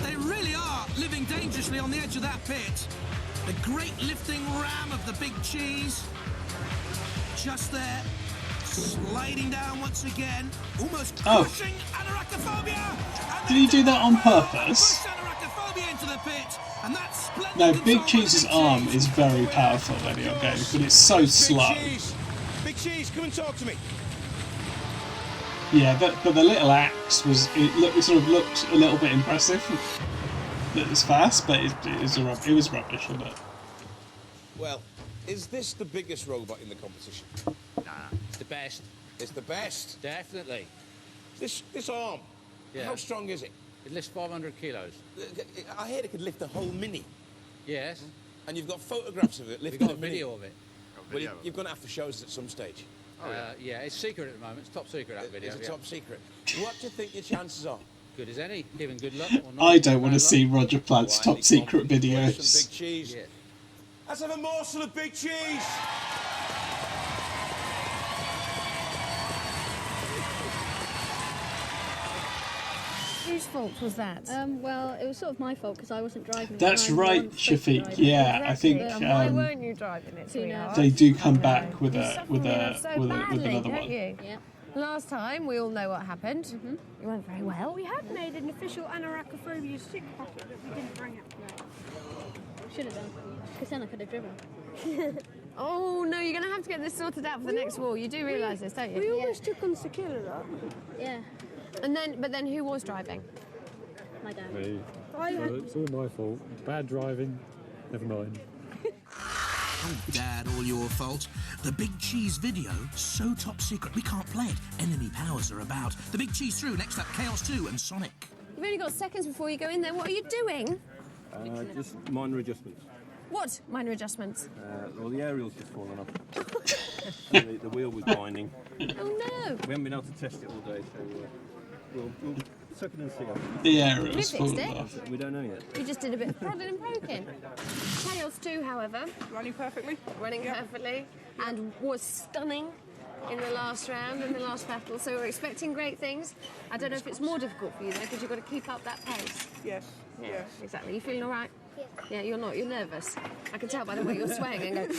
they really are living dangerously on the edge of that pit. The great lifting ram of the big cheese, just there, sliding down once again, almost crushing Anarachophobia. Did he do that on purpose? Anarachophobia into the pit, and that's splendid. No, control Big by Cheese's Big arm Cheese. is very powerful in your game, but it's so slow. Big Cheese, come and talk to me. Yeah, but the little axe it sort of looked a little bit impressive. That it's fast, but it was rubbish, wasn't it? Well, is this the biggest robot in the competition? Nah, it's the best. It's the best? Definitely. This arm, Yeah. how strong is it? It lifts 500 kilos. I heard it could lift a whole Mini. Yes. And you've got photographs of it We've lifting got a Mini. video of it. Well, you're going to have to show us at some stage. Yeah, it's secret at the moment. It's top secret, that video. It's a top secret. What do you think your chances are? Good as any, given good luck or not. I don't want to No see luck. Roger Plant's top secret Some videos. big cheese. Yeah. Let's have a morsel of big cheese. Whose fault was that? Well, it was sort of my fault because I wasn't driving. That's and I right, wasn't supposed to Shafiq. drive it. Yeah, I think Why weren't you driving it, sweetheart? they do come back with You're a suffering so badly, another don't one. you? Yeah. Last time, we all know what happened. You weren't very well. We had made an official Anarachophobia stick pocket that we didn't bring up today. Should have done, because then I could have driven. Oh no, you're going to have to get this sorted out for the next war. You do realise this, don't you? We almost took on Sekilla. Yeah. But then who was driving? My dad. Me. So it's all my fault. Bad driving. Never mind. Oh, Dad, all your fault. The Big Cheese video, so top secret, we can't play it. Enemy powers are about. The Big Cheese through, next up, Chaos 2 and Sonic. You've only got seconds before you go in there. What are you doing? Just minor adjustments. What minor adjustments? Well, the aerial's just fallen off. And the wheel was binding. Oh no! We haven't been able to test it all day, so we'll suck it and see. The aerial's We fixed fallen it. off. We don't know yet. You just did a bit of prodding and poking. Chaos 2, however, Running perfectly. running perfectly and was stunning in the last round, in the last battle. So we're expecting great things. I don't know if it's more difficult for you though, because you've got to keep up that pace. Yes. Yeah, exactly. You feeling all right? Yeah, you're not. You're nervous. I can tell by the way you're swaying and going.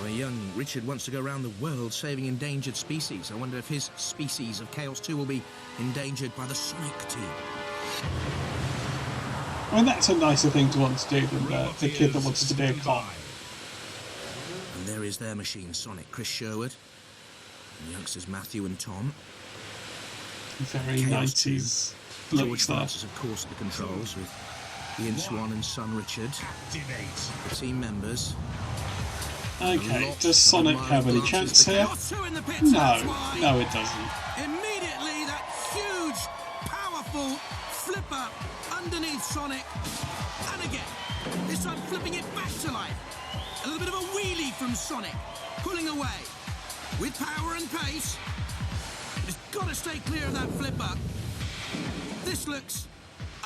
Well, young Richard wants to go around the world saving endangered species. I wonder if his species of Chaos 2 will be endangered by the Sonic team. I mean, that's a nicer thing to want to do than the kid that wanted to be a cop. And there is their machine, Sonic, Chris Sherwood, and the youngsters Matthew and Tom. Very Chaos 90s 2. George looks there. Francis, of course, at the controls with Ian Swan and son Richard. The team members. Okay, does Sonic have any chance here? No, it doesn't. Immediately, that huge, powerful flipper underneath Sonic. And again, this time flipping it back to life. A little bit of a wheelie from Sonic, pulling away. With power and pace. He's got to stay clear of that flipper. This looks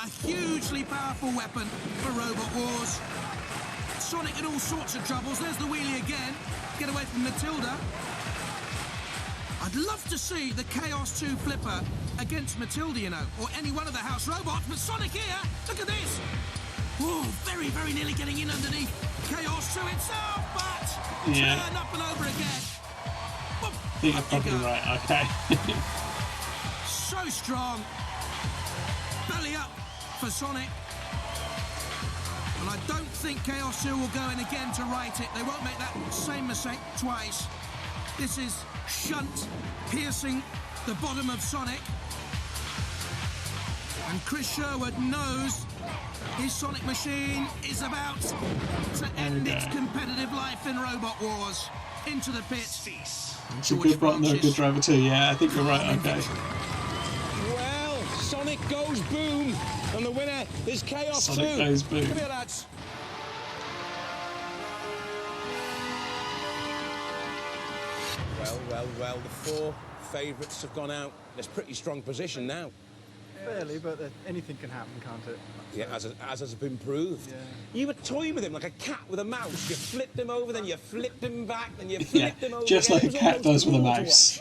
a hugely powerful weapon for Robot Wars. Sonic in all sorts of troubles. There's the wheelie again. Get away from Matilda. I'd love to see the Chaos 2 flipper against Matilda, you know, or any one of the house robots, but Sonic here, look at this. Whoa, very, very nearly getting in underneath Chaos 2 itself, but Yeah. turn up and over again. I think you're probably right, okay. So strong. Belly up for Sonic. And I don't think Chaos 2 will go in again to right it. They won't make that same mistake twice. This is shunt piercing the bottom of Sonic. And Chris Sherwood knows his Sonic machine is about to end its competitive life in Robot Wars. into the pit. It's a good bot and they're a good driver too. Yeah, I think you're right. Okay. Well, Sonic goes boom, and the winner is Chaos 2. Sonic goes boom. Come here, lads. Well, the 4 favourites have gone out. There's pretty strong position now. Fairly, but anything can happen, can't it? Yeah, as has been proved. Yeah. You were toying with him like a cat with a mouse. You flipped him over, then you flipped him back, then you flipped him over just again. like a cat does with a mouse.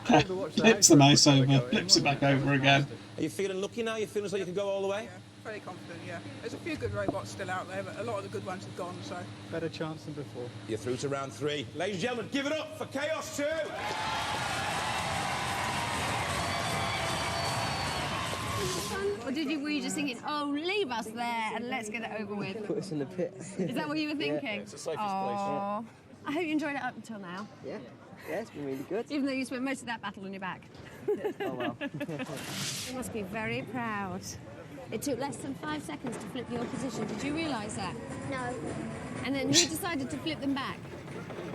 Cat flips the mouse over, flips it back over again. Are you feeling lucky now? You feeling as though you can go all the way? Yeah, very confident, yeah. There's a few good robots still out there, but a lot of the good ones have gone, so... Better chance than before. You're through to round 3. Ladies and gentlemen, give it up for Chaos 2! Or were you just thinking, oh, leave us there and let's get it over with? Put us in the pit. Is that what you were thinking? Yeah, it's the safest place. Yeah. I hope you enjoyed it up until now. Yeah, it's been really good. Even though you spent most of that battle on your back. Oh, well. You must be very proud. It took less than 5 seconds to flip your position. Did you realise that? No. And then who decided to flip them back?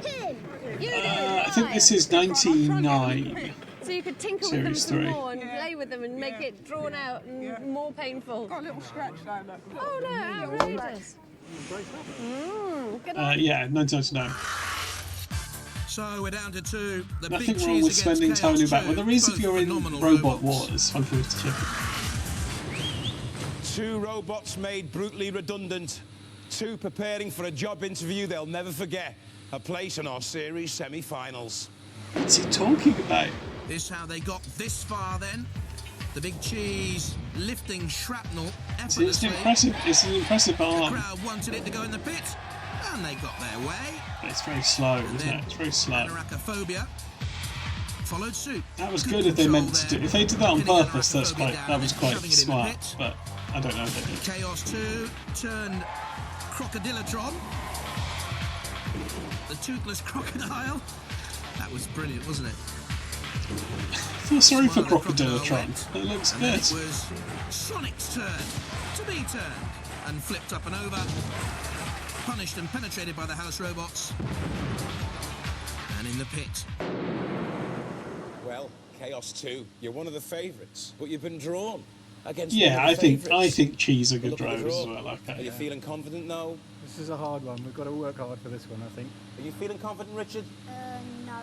Him! You did! I think this is 99. So you could tinker with them some more and play with them and make it drawn out and more painful. Got a little scratch down there. Oh no, outrageous. Yeah, 1999. So we're down to 2. The Nothing big wrong cheese with against spending Chaos time on your back. 2. Well, there is if you're in Phenomenal Robot robots. Wars. 150 chip. 2 robots made brutally redundant. 2 preparing for a job interview they'll never forget. A place in our series semi-finals. What's he talking about? This is how they got this far then. The big cheese lifting shrapnel effortlessly. It's an impressive The arm. crowd wanted it to go in the pit, and they got their way. It's very slow, isn't it? It's very slow. Anarachophobia followed suit. That was good if they meant to do. If they did that on purpose, that was quite smart. But I don't know if they did. Chaos 2 turned Crocodilotron. The toothless crocodile. That was brilliant, wasn't it? I feel sorry for Crocodilotron. It looks And good. then it was Sonic's turn to be turned and flipped up and over, punished and penetrated by the house robots, and in the pit. Well, Chaos 2, you're one of the favourites, but you've been drawn against Yeah, one of the I favourites. think Cheese are good Look at the drivers as draw. well. Okay. Are you feeling confident now? This is a hard one. We've got to work hard for this one, I think. Are you feeling confident, Richard? No.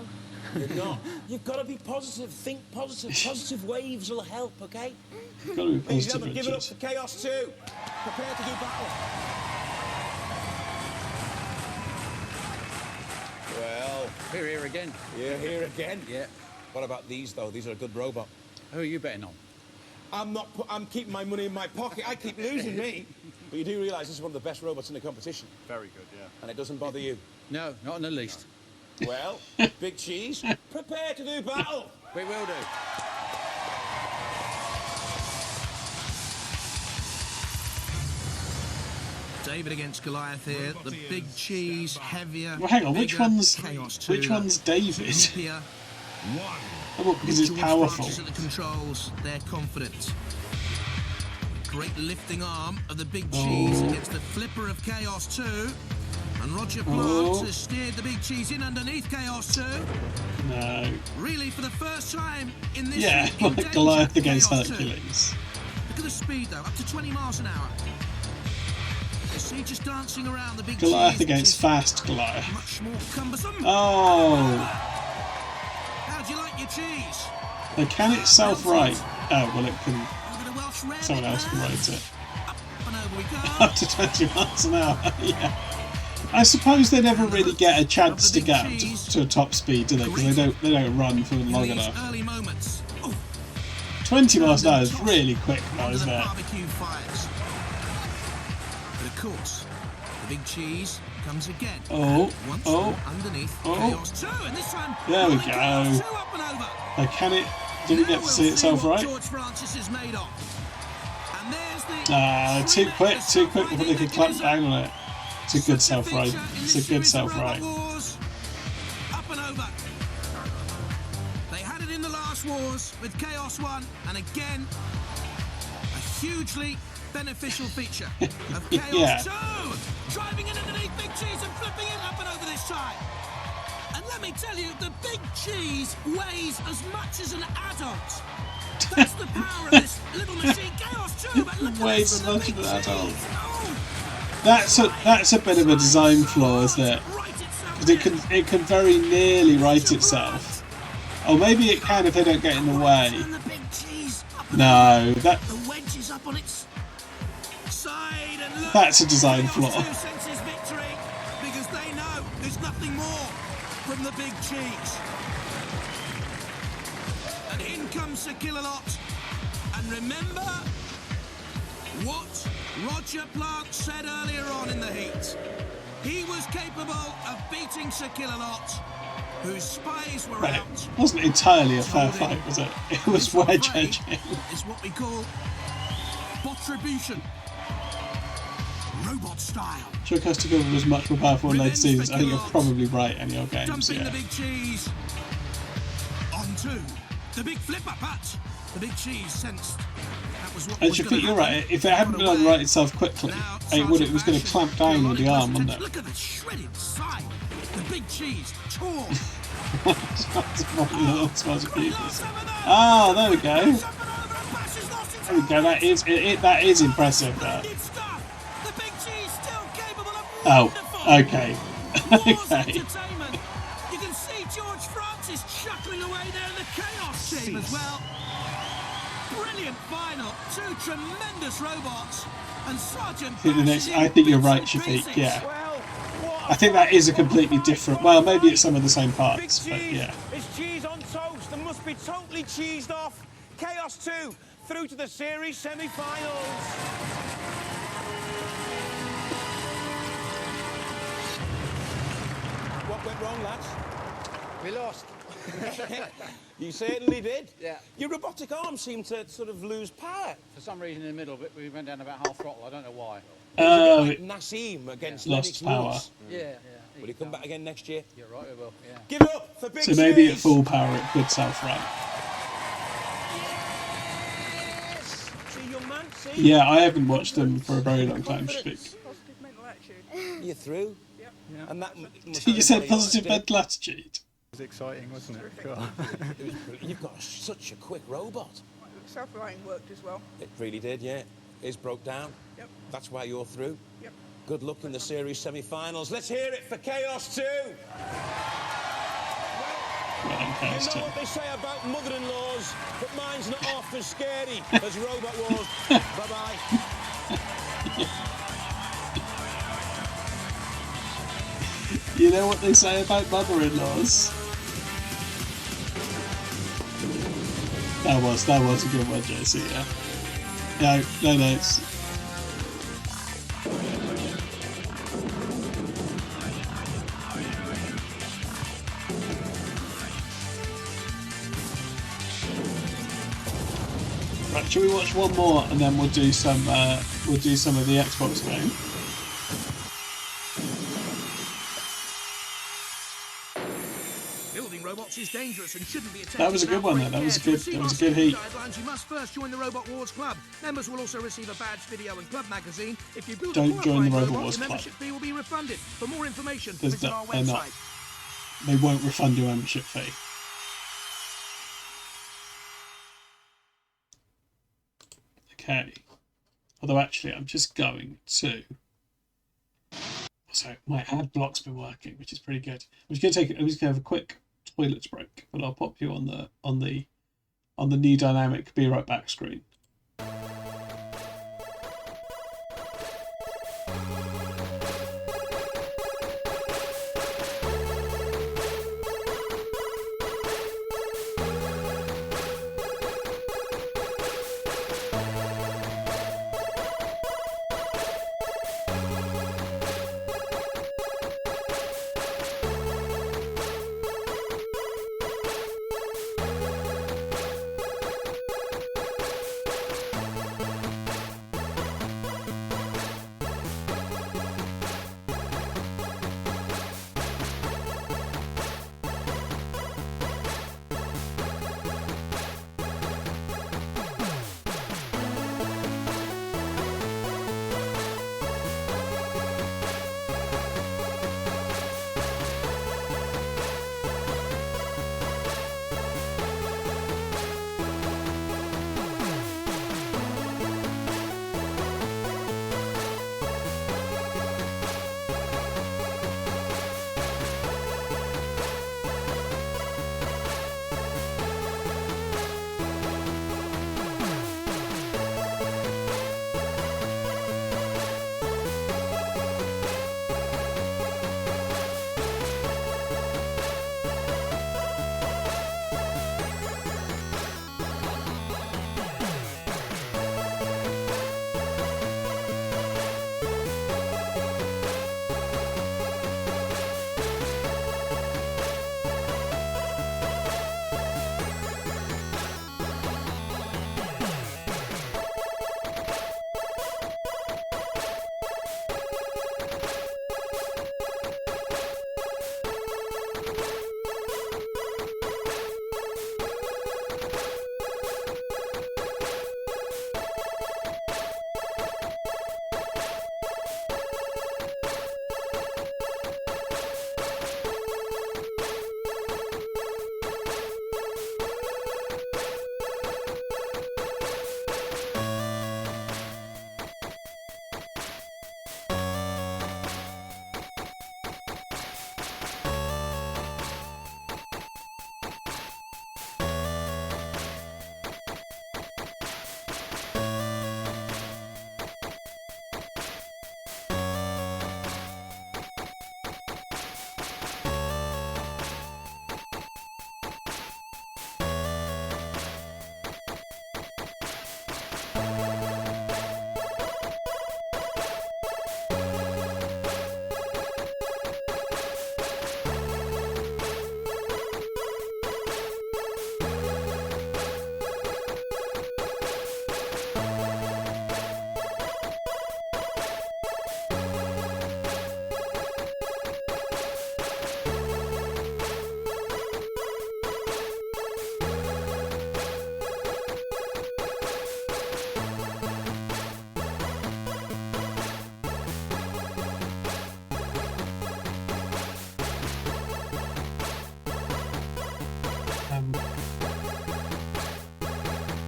You're not. You've got to be positive. Think positive. Positive waves will help, okay? You've got to be Ladies and positive, gentlemen, give it up Richard. for Chaos 2. Prepare to do battle. Well, We're here again. you're here again. Yeah. What about these, though? These are a good robot. Who are you betting on? I'm keeping my money in my pocket. I keep losing me. But you do realise this is one of the best robots in the competition. Very good, yeah. And it doesn't bother you. No, not in the least. Well, Big Cheese, prepare to do battle. We will do. David against Goliath here. The big cheese, heavier. Well, hang on. Which bigger, one's Chaos 2, David? lumpier. Oh, because it's George powerful. Francis at the controls. They're confident. Great lifting arm of the big cheese against the flipper of Chaos 2. And Roger Plant has steered the big cheese in underneath Chaos 2. No. Really, for the first time in this Yeah, in like danger, Goliath against Chaos 2. Hercules. Look at the speed, though, up to 20 miles an hour. You see, just dancing around the big Goliath cheese, against fast Goliath. much more cumbersome. Oh, How'd you like your cheese? they can itself write. Oh, well, it can. A bit of Welsh rarebit Someone else can there. write it. And over we go. Up to 20 miles an hour. Yeah. I suppose they never really get a chance to get up to a top speed, do they? Because they don't run for long enough. Early moments. 20 miles an hour is really quick, though, isn't it? Barbecue fires. But of course, the big cheese comes again. Once more underneath Chaos 2, and this time There we Chaos go. 2 up and over. They can it. Didn't get to see itself right. George Francis is made of. And there's the Too quick before they could clamp down on it. It's a good self-ride. It's a good self-ride. Wars. Up and over. They had it in the last wars with Chaos 1, and again, a hugely beneficial feature of Chaos Yeah. 2. Driving in underneath Big Cheese and flipping it up and over this time. And Let me tell you, the big cheese weighs as much as an adult. That's the power of this little machine. Chaos 2, but look at Weighs this as for the much big as an adult. cheese. Oh, That's a bit of a design flaw, isn't it? Because it can very nearly right itself. Or maybe it can if they don't get in the way. No, the wedge is up on its side, and look, that's a design flaw. Chaos 2 senses victory because they know there's nothing more from the big cheese. And in comes Sir Kill-A-Lot. And remember what Roger Plant said earlier on in the heat. He was capable of beating Sir Kill-A-Lot, whose spies were Right, out. it wasn't entirely a fair fight, was it? It was wedge edging. It's what we call Botribution. Robot style. Joe Castiglione was much more powerful in later seasons. I think you're probably right in your games, Dumping yeah. the big cheese. On to the big flipper, but the big cheese sensed that was what And was you gonna think you're happen. right, if it hadn't been unright itself quickly, it was going to clamp down with the arm, wouldn't it? Look at the shredded side. The big cheese torn. Oh, there we go. There we go. That is impressive. That. Oh, okay. Okay. You can see George Francis chuckling away there in the chaos team as well. Brilliant final. Two tremendous robots. And Sergeant I think you're right, Shafiq, yeah. I think that is a completely different... Well, maybe it's some of the same parts, but yeah. It's cheese on toast and must be totally cheesed off. Chaos 2 through to the series semi-finals. What went wrong, lads? We lost. You certainly did. Yeah. Your robotic arm seemed to sort of lose power. For some reason in the middle, but we went down about half throttle. I don't know why. It was a bit like Nassim against lost Lennox power. Lewis. Yeah. Will he come back again next year? You're right, we will. Yeah. Give it up for Big So maybe at Cheese. full power it could self-run. See, young man, see? Yeah, I haven't watched them for a very long time, Shafiq. You're through. Yep. And that You said positive mental attitude. It was exciting, wasn't it? Cool. You've got such a quick robot. Self-aligned worked as well. It really did, yeah. It's broke down. Yep. That's why you're through. Yep. Good luck in the series semi-finals. Let's hear it for Chaos 2. You know what they say about mother-in-laws, but mine's not half as scary as Robot Wars. Bye-bye. You know what they say about mother-in-laws? That was a good one, JC, yeah. No notes. Right, shall we watch one more and then we'll do some of the Xbox game? Building robots is dangerous and shouldn't be attempted. That was a good one, though. That was a good heat. Guidelines, you must first join the Robot Wars Club. Members will also receive a badge, video, and club magazine. If you build Don't a join the qualifying Robot robot, Wars your Club. membership fee will be refunded. For more information, There's visit our they're not. website. They won't refund your membership fee. Okay. Although actually, I'm just going to. So my ad block's been working, which is pretty good. I'm just going to have a quick toilet break, but I'll pop you on the Knee Dynamic Be Right Back screen.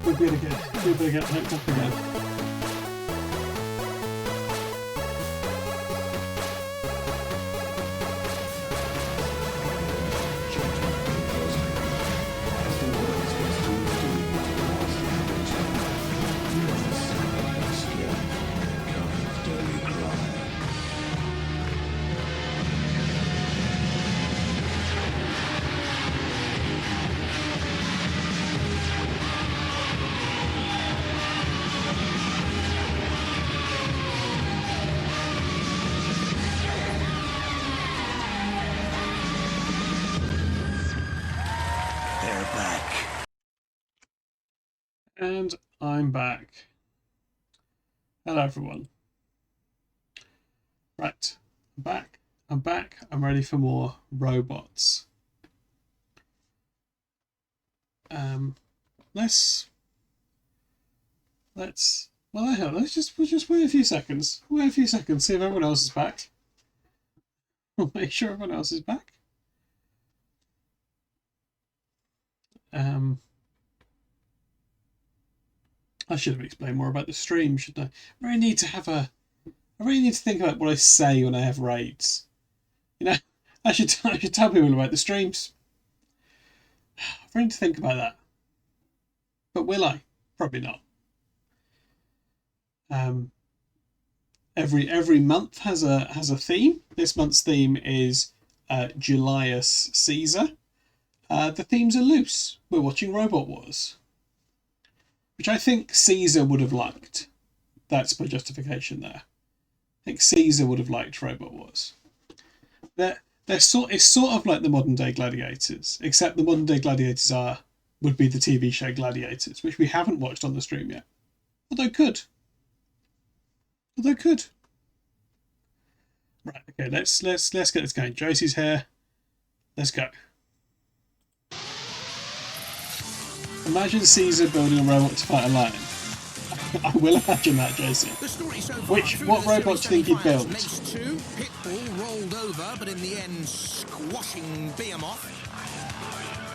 We're good again. We're going to get hooked up again. And I'm back. Hello everyone. Right, I'm back. I'm ready for more robots. We'll just wait a few seconds. Wait a few seconds, see if everyone else is back. We'll make sure everyone else is back. I should have explained more about the stream, shouldn't I? I really need to think about what I say when I have raids. You know, I should tell people about the streams. I really need to think about that. But will I? Probably not. Every month has a theme. This month's theme is Julius Caesar. The themes are loose. We're watching Robot Wars, which I think Caesar would have liked. That's my justification there. I think Caesar would have liked Robot Wars. It's sort of like the modern day Gladiators, except the modern day Gladiators would be the TV show Gladiators, which we haven't watched on the stream yet. Although could. Right, okay, let's get this going. Josie's here. Let's go. Imagine Caesar building a robot to fight a lion. I will imagine that, Josie. What robot do you think he'd build? Mace 2, Pitbull rolled over, but in the end squashing Behemoth.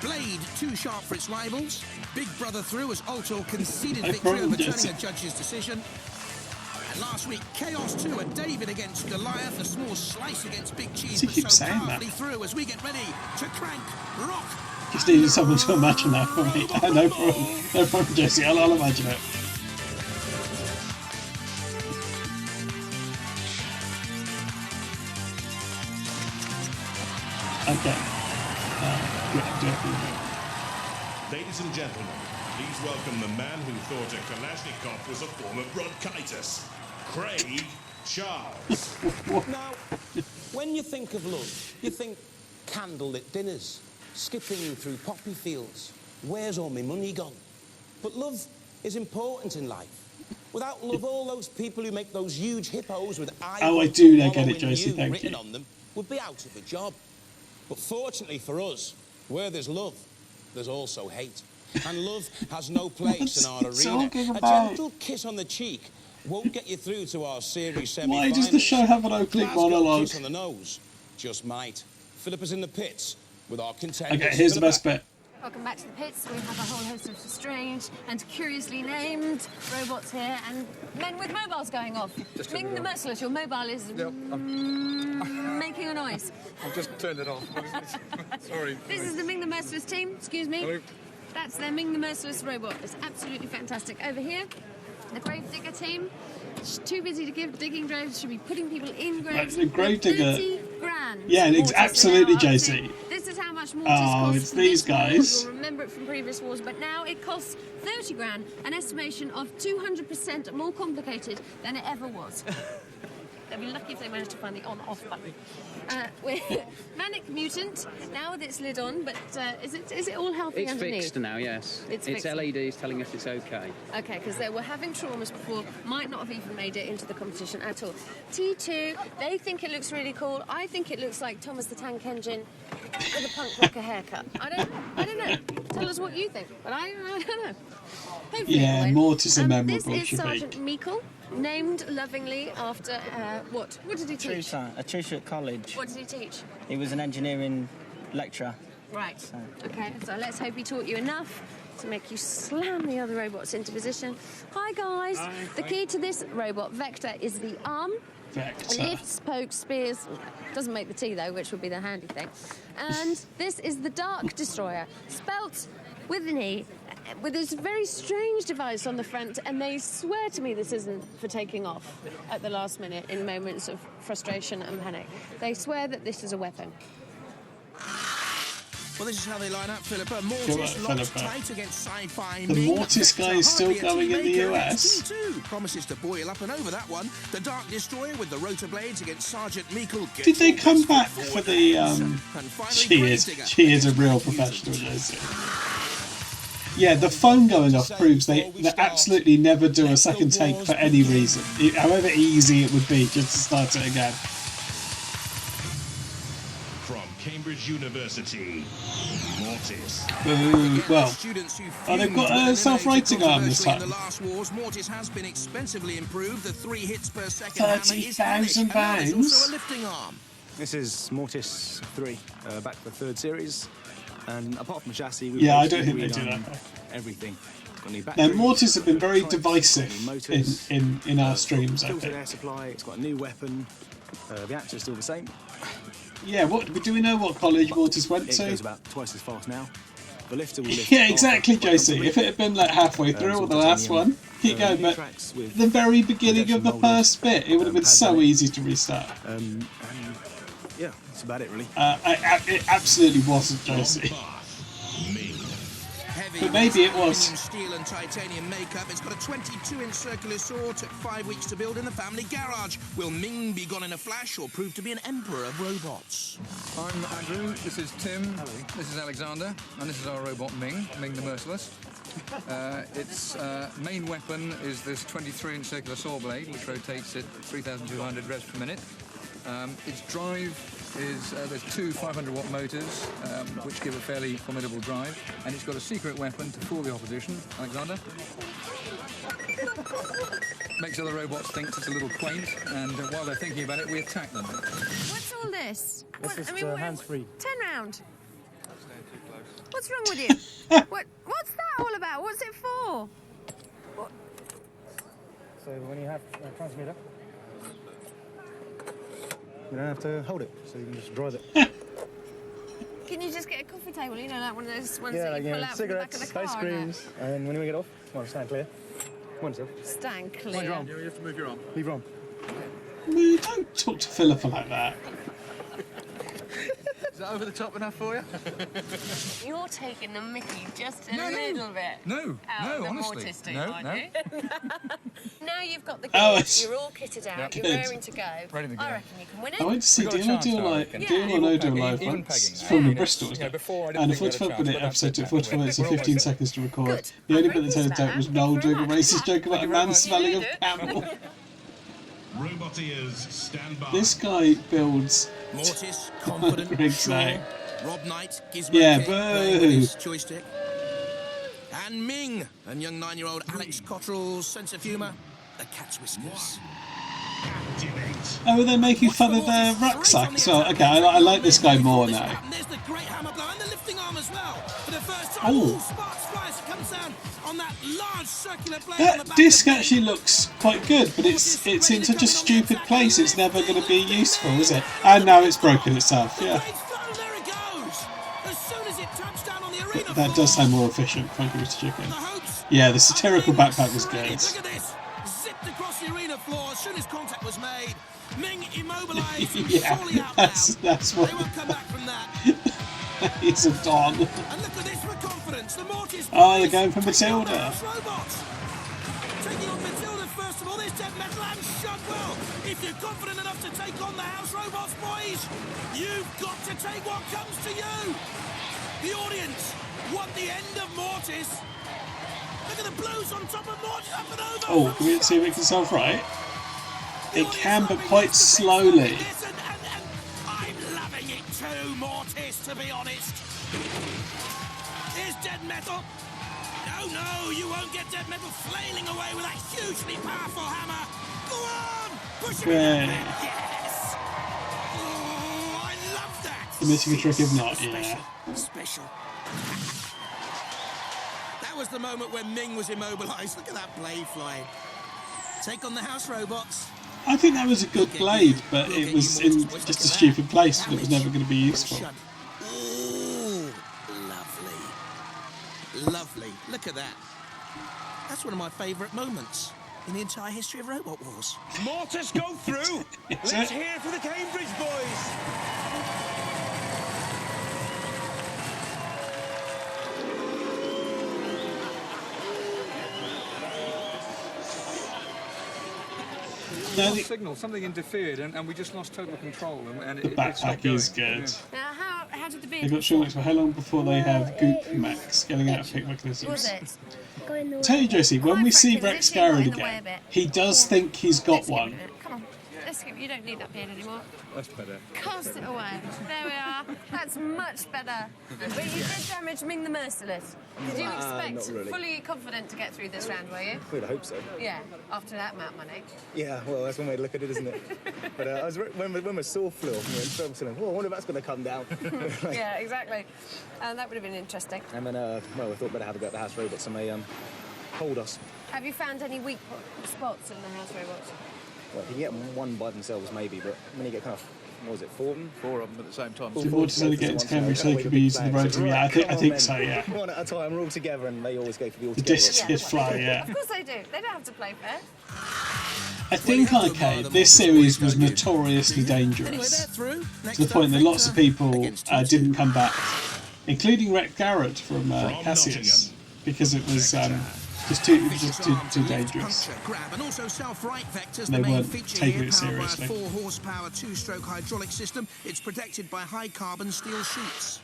Blade too sharp for its rivals. Big Brother through as Ultor conceded victory overturning a judge's decision. And last week, Chaos 2 and David against Goliath, a small slice against Big Cheese, but so powerfully through as we get ready to crank rock. Just needed someone to imagine that for me. No problem, Jesse. I'll imagine it. Okay. Ladies and gentlemen, please welcome the man who thought a Kalashnikov was a form of bronchitis, Craig Charles. Now, when you think of love, you think candlelit dinners, skipping through poppy fields. Where's all my money gone? But love is important in life. Without love, all those people who make those huge hippos with I do get it, Josie, thank written you. on them would be out of a job. But fortunately for us, where there's love, there's also hate. And love has no place in our arena. A gentle kiss on the cheek won't get you through to our series semi-finals. Why does the show have an opening monologue? Kiss on the nose just might. Philippa's in the pits with our contenders. Okay, here's the best bit. Welcome back to the pits. We have a whole host of strange and curiously named robots here and men with mobiles going off. Ming the Merciless, your mobile is making a noise. I've just turned it off. Sorry. This is the Ming the Merciless team. Excuse me. Hello. That's their Ming the Merciless robot. It's absolutely fantastic. Over here, the Gravedigger team. It's too busy to give digging graves. Should be putting people in graves. The Gravedigger. 30 grand. Yeah, it's absolutely, JC. This is how much mortars cost. It's these guys. You'll remember it from previous wars, but now it costs 30 grand, an estimation of 200% more complicated than it ever was. They'll be lucky if they manage to find the on-off button. With Manic Mutant, now with its lid on, but is it all healthy It's underneath? fixed now, yes. It's It's fixed. LEDs telling us it's okay. Okay, because they were having traumas before, might not have even made it into the competition at all. T2, they think it looks really cool. I think it looks like Thomas the Tank Engine with a punk rocker haircut. I don't know. Tell us what you think, but I don't know. Hopefully Yeah, anyway. Mortis and memorable This is should be. Sergeant Meikle, named lovingly after what? What did he teach? A tutor at college. What did he teach? He was an engineering lecturer. Right. Okay, so let's hope he taught you enough to make you slam the other robots into position. Hi guys. The key to this robot, Vector, is the arm. Vector. Lifts, pokes, spears. Doesn't make the T though, which would be the handy thing. And this is the Dark Destroyer, spelt with an E, with this very strange device on the front, and they swear to me this isn't for taking off at the last minute in moments of frustration and panic. They swear that this is a weapon. Well, this is how they line up, Philippa. Mortis Go on, locked Philippa. tight against sci-fi. The Mortis guy is still going in the US. T2 promises to boil up and over that one. The Dark Destroyer with the rotor blades against Sergeant Meikle. Did they come back for the She is a real professional, Josie. Yeah, the phone going off proves they absolutely never do a second take for any reason, however easy it would be just to start it again. From Cambridge University, Mortis. Ooh, well, they've got a self-righting arm this time. In the last wars, Mortis has been expensively improved. The 3 hits per second 30,000 pounds. also a lifting arm. This is Mortis 3, back for the 3rd series. And apart from chassis, Yeah, I don't think they do that. Everything. Now, Mortis have been very divisive in our streams, I Filtered think. air supply, it's got a new weapon. The actor's still the same. Yeah, do we know what college Mortis went It to? goes about twice as fast now. The lifter will lift Yeah, off exactly, quite Josie. comfortably. If it had been like halfway through or the last titanium, one, keep going, new but tracks with the very beginning of the injection first bit, it would have been pads so on it. easy to restart. And yeah, that's about it really. It absolutely wasn't, Josie. But maybe it was. Premium steel and titanium makeup. It's got a 22-inch circular saw. Took 5 weeks to build in the family garage. Will Ming be gone in a flash or prove to be an emperor of robots? I'm Andrew, this is Tim, this is Alexander, and this is our robot Ming the Merciless. Its main weapon is this 23-inch circular saw blade, which rotates at 3,200 revs per minute. Its drive is, there's 2 500-watt motors, which give a fairly formidable drive, and it's got a secret weapon to fool the opposition. Alexander? Makes other robots think it's a little quaint, and while they're thinking about it, we attack them. What's all this? This is hands-free. Turn round. What's wrong with you? What's that all about? What's it for? So when you have a transmitter, You don't have to hold it, so you can just drive it. Can you just get a coffee table? You know, like one of those ones Yeah, that like, you pull out from the back cigarettes, of the car. ice creams, and when we get off, come on, stand clear. Come on, Sil. Stand Mind your clear. arm. You have to move your arm. Leave your arm. We don't talk to Philippa like that. Is that over the top enough for you? You're taking the mickey just a little bit. No, out of the honestly. Mortis team, No, aren't no. you? Now you've got the Oh, goods, it's- you're all kitted out, Good. you're raring to go. Ready to go. I reckon you can win it. I went to see We've got a Deal or chance Deal now, I Like reckon. Deal or No Deal Even Live pegging, once. It's yeah. filmed in Yeah. Bristol, You wasn't know, it? before I didn't And the think we had a 45 minute chance, but episode took that's 45 minutes and we're 15 almost there. seconds to record. Good. The only I'm bit that very turned pleased out was about Noel that. doing a Thank you very racist much. joke about a man smelling of camel. Roboteers, stand by. This guy builds Mortis, confident, rigs sure. now. Rob Knight, Gizmo Yeah, King, playing with boo. his joystick. And Ming, and young 9-year-old Alex Cottrell's sense of humour, the cat's whiskers. Oh, they're making fun of their rucksack as well. Okay, I like this guy more now. And there's the great hammer blow and the lifting arm as well. For the first time, Oh. sparks flies. It comes down on that large circular blade on the That back disc of actually looks quite good, but it's in such a stupid place. It's never going to be useful, is it? And now it's broken itself. Yeah, There it goes. As soon as it taps down on the arena that does sound more efficient. Thank you, Mr. Chicken. hopes. Yeah, the satirical backpack was good. Look at this. Zipped across the arena floor as soon as contact was made. Ming immobilised and Yeah, surely out now. that's what. They won't come back from that. He's a don. And look at this for confidence. The Mortis Oh, they're going for Matilda. robots. Taking on Matilda first of all. There's Dead Metal and Shudwell. If you're confident enough to take on the house robots, boys, you've got to take what comes to you. The audience want the end of Mortis. Look at the blows on top of Mortis, up and over. Oh, can we see if it can self right? It can, but quite slowly. I'm loving it too, Mortis, to be honest. Here's Dead Metal. No, you won't get Dead Metal flailing away with that hugely powerful hammer. Go on, push him in. Okay. Yes. Oh, I love that. The missing a trick if not, yeah. Special. That was the moment when Ming was immobilised. Look at that blade flying. Take on the house robots. I think that was a good blade, but it was in just a stupid place and it was never going to be useful. Ooh, lovely. Lovely. Look at that. That's one of my favourite moments in the entire history of Robot Wars. Mortis go through. Let's hear it for the Cambridge boys. Signal, something interfered, and we just lost total control. And The backpack is good. Now, how did the They beard got shortcuts for how long before they have Goop Max getting out of pick mechanisms? was it? Tell you, Josie, when we see Frankly, Rex this year got Garrett in the way again, a bit. he does think he's got one. Come on, let's give. You don't need that beard anymore. That's better. Cast it away. There we are. That's much better. But you did damage Ming the Merciless. Did you expect not really. fully confident to get through this round, were you? We'd hope so. Yeah, after that amount of money. Yeah, well, that's one way to look at it, isn't it? But I was when my saw flew off, I wonder if that's going to come down. Yeah, exactly. That would have been interesting. And then, well, we thought better have a go at the house robots and they hold us. Have you found any weak spots in the house robots? Well, you can get one by themselves, maybe, but when you get kind of, what was it, four of them? Four of them at the same time. Did Mortis only get into Cambridge so they could be using the road to I think so, yeah. One at a time, we're all together, and they always go for the all The together. discs did fly, yeah. Of course they do. They don't have to play fair. I think Arcade, this series was notoriously dangerous to the point that lots of people didn't come back, including Rex Garrett from Cassius, because it was just too dangerous. Grab and also self-right vectors. They The main weren't feature taking here, it powered by a seriously. 4-horsepower, 2-stroke hydraulic system. It's protected by high-carbon steel sheets.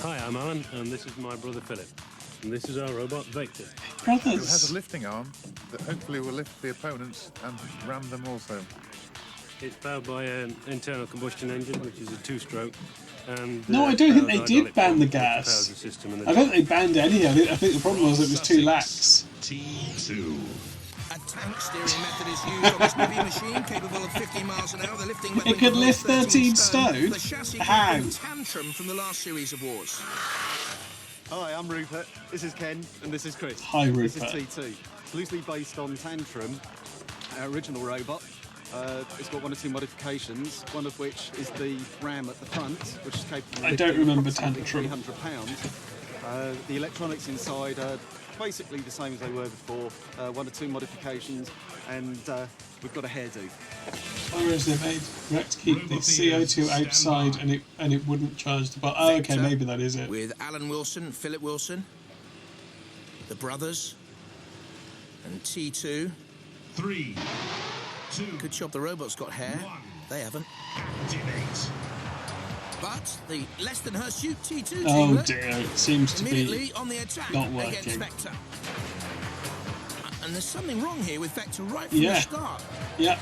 Hi, I'm Alan, and this is my brother Philip. And this is our robot Vector. Brothers. It has a lifting arm that hopefully will lift the opponents and ram them also. It's powered by an internal combustion engine, which is a 2-stroke. And No, I don't think they did ban the gas. I don't think they banned any. I think the problem was it was too lax. T2. A tank steering method is used on this heavy machine, capable of 50 miles an hour. The lifting weapon It could lift 13 stone. The stone? chassis How? came from Tantrum from the last series of wars. Hi, I'm Rupert. This is Ken, and this is Chris. Hi, This Rupert. is T2. It's loosely based on Tantrum, our original robot. It's got one or two modifications, one of which is the ram at the front, which is capable of I don't lifting remember approximately Tantrum. 300 pounds. The electronics inside are basically the same as they were before, one or two modifications, and we've got a hairdo. Whereas they made Rex keep the CO2 outside and it wouldn't charge the Oh, okay, Vector maybe that is it. With Alan Wilson, Philip Wilson, the brothers, and T2. 3, 2. Good job the robot's got hair. They haven't. Activate. But the less than her suit T2 team Oh look, dear, it seems to immediately be on the attack not against working. Vector. And there's something wrong here with Vector right from the Yeah. start. Yeah.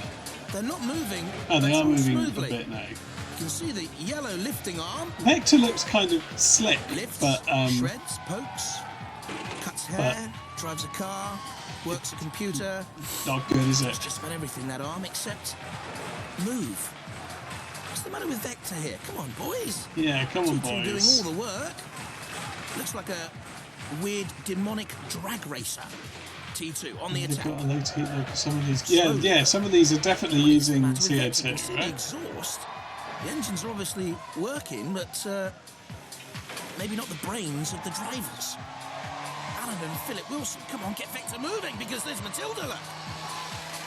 They're not moving. Oh, they at are all moving smoothly. a bit now. You can see the yellow lifting arm. Vector looks kind of slick, Lifts, but shreds, pokes, cuts hair, drives a car, works a computer. not good, is it? It's just about everything, that arm, except move. What's the matter with Vector here? Come on, boys. Yeah, come on, T2 doing boys. all the work. Looks like a weird demonic drag racer. T2 on the They've attack. got a low heat look. Some of these, yeah, some of these are definitely using CO2, The right? exhaust. The engines are obviously working, but maybe not the brains of the drivers. Alan and Philip Wilson, come on, get Vector moving, because there's Matilda. Look.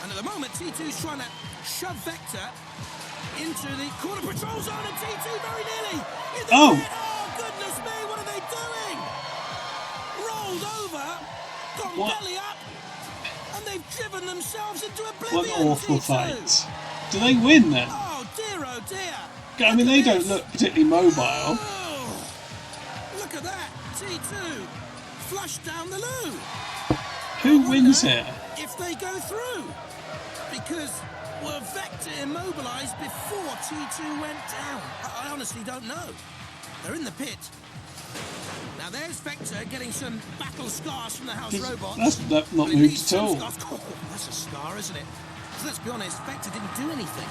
And at the moment, T2's trying to shove Vector into the corner patrol zone, and T2 very nearly in the Oh. pit. Oh, goodness me, what are they doing? Rolled over, gone What? belly up, and they've driven themselves into What oblivion. an awful T2. fight. Do they win then? Oh dear, oh dear. I mean, they don't look particularly mobile. Look at that, T2 flushed down the loo. Who wins here? If they go through, because were Vector immobilised before T2 went down? I honestly don't know. They're in the pit. Now there's Vector getting some battle scars from the house robots. That's not But it moved needs at some all. scars. Oh, that's a scar, isn't it? So let's be honest, Vector didn't do anything.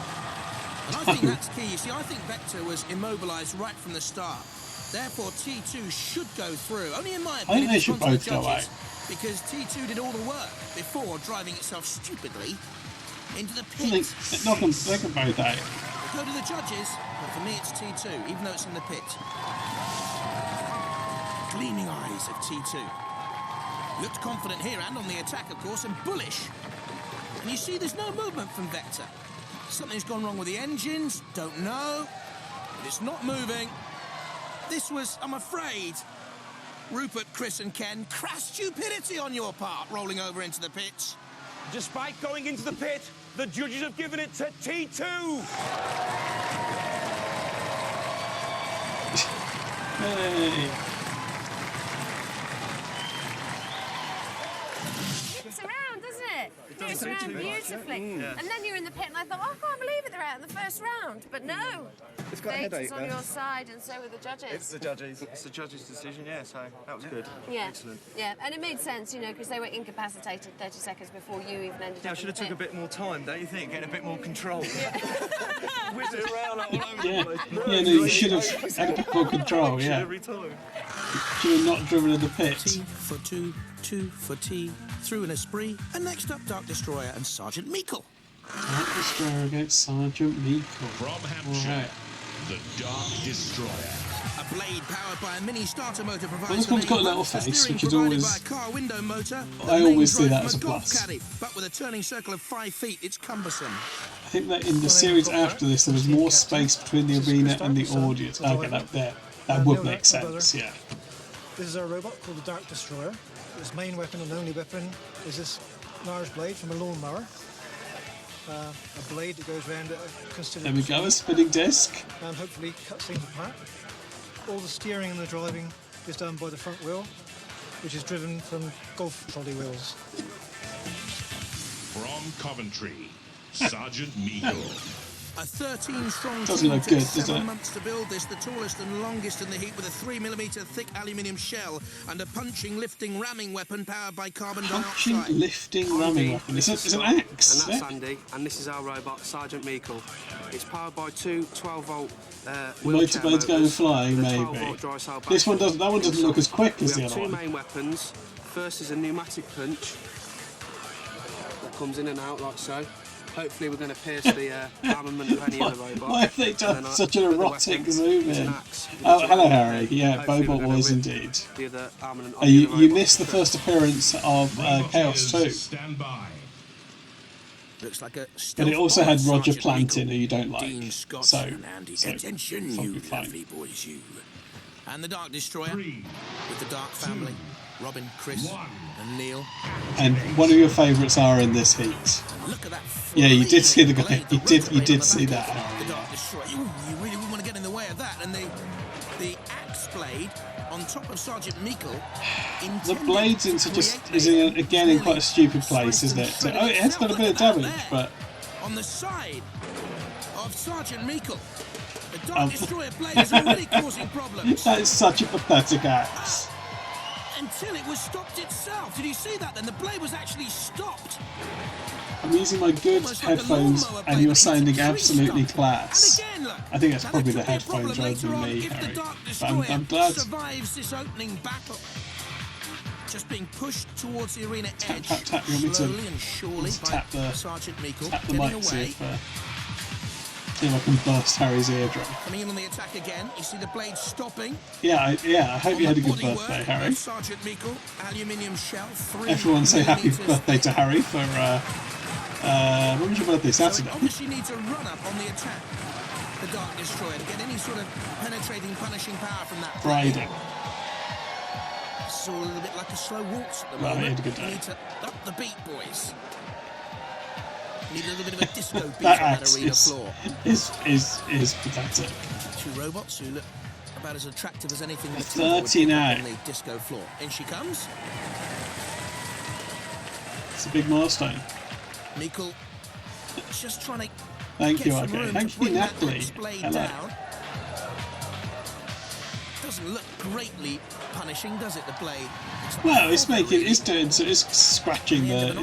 And I think that's key. You see, I think Vector was immobilised right from the start. Therefore, T2 should go through. Only in my I think opinion, they it's should gone to both the go judges, out. because T2 did all the work before driving itself stupidly into the I pit. think they can both out. Go to the judges, but for me it's T2, even though it's in the pit. Gleaming eyes of T2. Looked confident here and on the attack, of course, and bullish. And you see there's no movement from Vector. Something's gone wrong with the engines, don't know. But it's not moving. This was, I'm afraid, Rupert, Chris and Ken, crass stupidity on your part, rolling over into the pits. Despite going into the pit, the judges have given it to T2. Hey. It's around, doesn't it? It's around beautifully. And then you're in the pit, and I thought, oh, I can't believe it, they're out in the first round. But no, It's got a Fate headache is on there. your side, and so were the judges. It's the judges' decision, yeah, so that was good. Yeah, Excellent. yeah, and it made sense, you know, because they were incapacitated 30 seconds before you even ended Yeah, I up should in have the took a pit. bit more time, don't you think? Getting a bit more control. Whiz it around all over Yeah, the place. yeah, no, you should have had a bit more control, yeah. Every time. Should have not driven in the pit. T for 2, 2 for T, through an Esprit, and next up Dark Destroyer and Sergeant Meikle. Dark Destroyer against Sergeant Meikle. From Hampshire, Right. the Dark Destroyer. A blade powered by a mini starter motor Well, provides this the one's got a main little boost, the face, steering which is provided always- by a car window motor. I The main always see drive that from as a golf plus. caddy, but with a turning circle of 5 feet, it's cumbersome. I think that in the series after this, there was more space between the arena and the audience. Okay, that would make sense, yeah. This is our robot called the Dark Destroyer. Its main weapon and only weapon is this large blade from a lawnmower. A blade that goes around a considerable There we go, a speed spinning disc. and hopefully cuts things apart. All the steering and the driving is done by the front wheel, which is driven from golf trolley wheels. From Coventry, Sergeant Meikle. A 13-strong Doesn't team look took good, does 7 it? months to build this, the tallest and longest in the heat, with a 3mm thick aluminium shell and a punching, lifting, ramming weapon powered by carbon Punching, dioxide. lifting, ramming weapon. It's an axe. And that's yeah? Andy, and this is our robot, Sergeant Meikle. It's powered by two 12-volt The motorblades going flying, maybe. This one doesn't. That one doesn't look as quick as We the have other two one. main weapons. First is a pneumatic punch that comes in and out like so. Hopefully we're going to pierce the armament of any other robot. Why have they done And then such an the other erotic weapon zoom is an in? axe. Oh, hello, Harry. Yeah, Hopefully we're Bobot gonna was rip indeed. The other armament Oh, on the you other robot. missed the first appearance of Chaos 2. Stand by. Looks like a But it also had stealth Roger Sergeant Plantin, Meikle, who you don't like. Dean Scott So, and Andy. Attention, fucking you fine. lovely boys, you. And the Dark Destroyer with the Dark family, Robin, Chris, and Neil. And one of your favourites are in this heat. Look at that. Yeah, you did see the guy. blade, You rotor did blade on the see back that. of Harry. The Dark Destroyer. Ooh, you really wouldn't want to get in the way of that. And the axe blade on top of Sergeant Meikle. The blades into again in quite a stupid place, isn't it? So, oh, it has got a bit of damage, but On the side of Sergeant Meikle. The Dark Um, Destroyer blade is already causing problems. that is such a pathetic axe. Until it was stopped itself. Did you see that then? The blade was actually stopped. I'm using my good headphones, and you're sounding absolutely class. I think that's probably the headphones rather than me, Harry. But I'm glad. Survives this opening battle. Just being pushed towards the arena edge. Tap, tap. You want me slowly to and surely by tap the Sergeant Meikle. tap the Getting mic, see away. if I can burst Harry's eardrum. Coming in on the attack again. You see the blade stopping. Yeah, I hope you had a good Bodywork birthday, of Harry. Sergeant Meikle. Aluminium shell. 3 Everyone say happy millimeters birthday to Harry for when was your birthday? So it Saturday. obviously needs a run-up on the attack. The Dark Destroyer to get any sort of penetrating, punishing power from that. Friday. It's all a little bit like a slow waltz at the Right, moment. he had a good You day. need to up the beat, boys. Need a little bit of a disco beat That on that axe arena floor. is pathetic. Two robots who look about as attractive as anything the 30 now. on the disco floor. In she comes. It's a big milestone. Meikle just trying to Thank get you, some okay. room Thank to you, bring that Natalie. axe blade Hello. down. Doesn't look greatly punishing, does it? The blade. Well, it's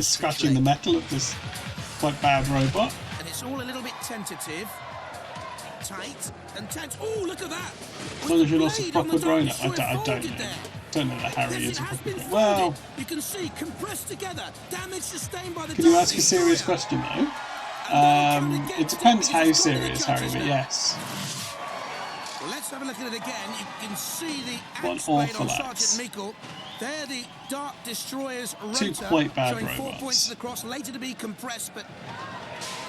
scratching the metal of this quite bad robot. And it's all a little bit tentative, tight, and tense. Oh, look at that! As long as you're not a proper grown up. I don't know. Don't know that Harry is a proper grown up. Well, you can see compressed together, damage sustained by the. can you ask a serious question though? It depends how serious, Harry, but yes. Well, let's have a look at it again. You can see the One axe blade awful on axe. Sergeant Meikle. There, the Dark Destroyer's Two rotor quite bad showing 4 robots. points to the cross, later to be compressed, but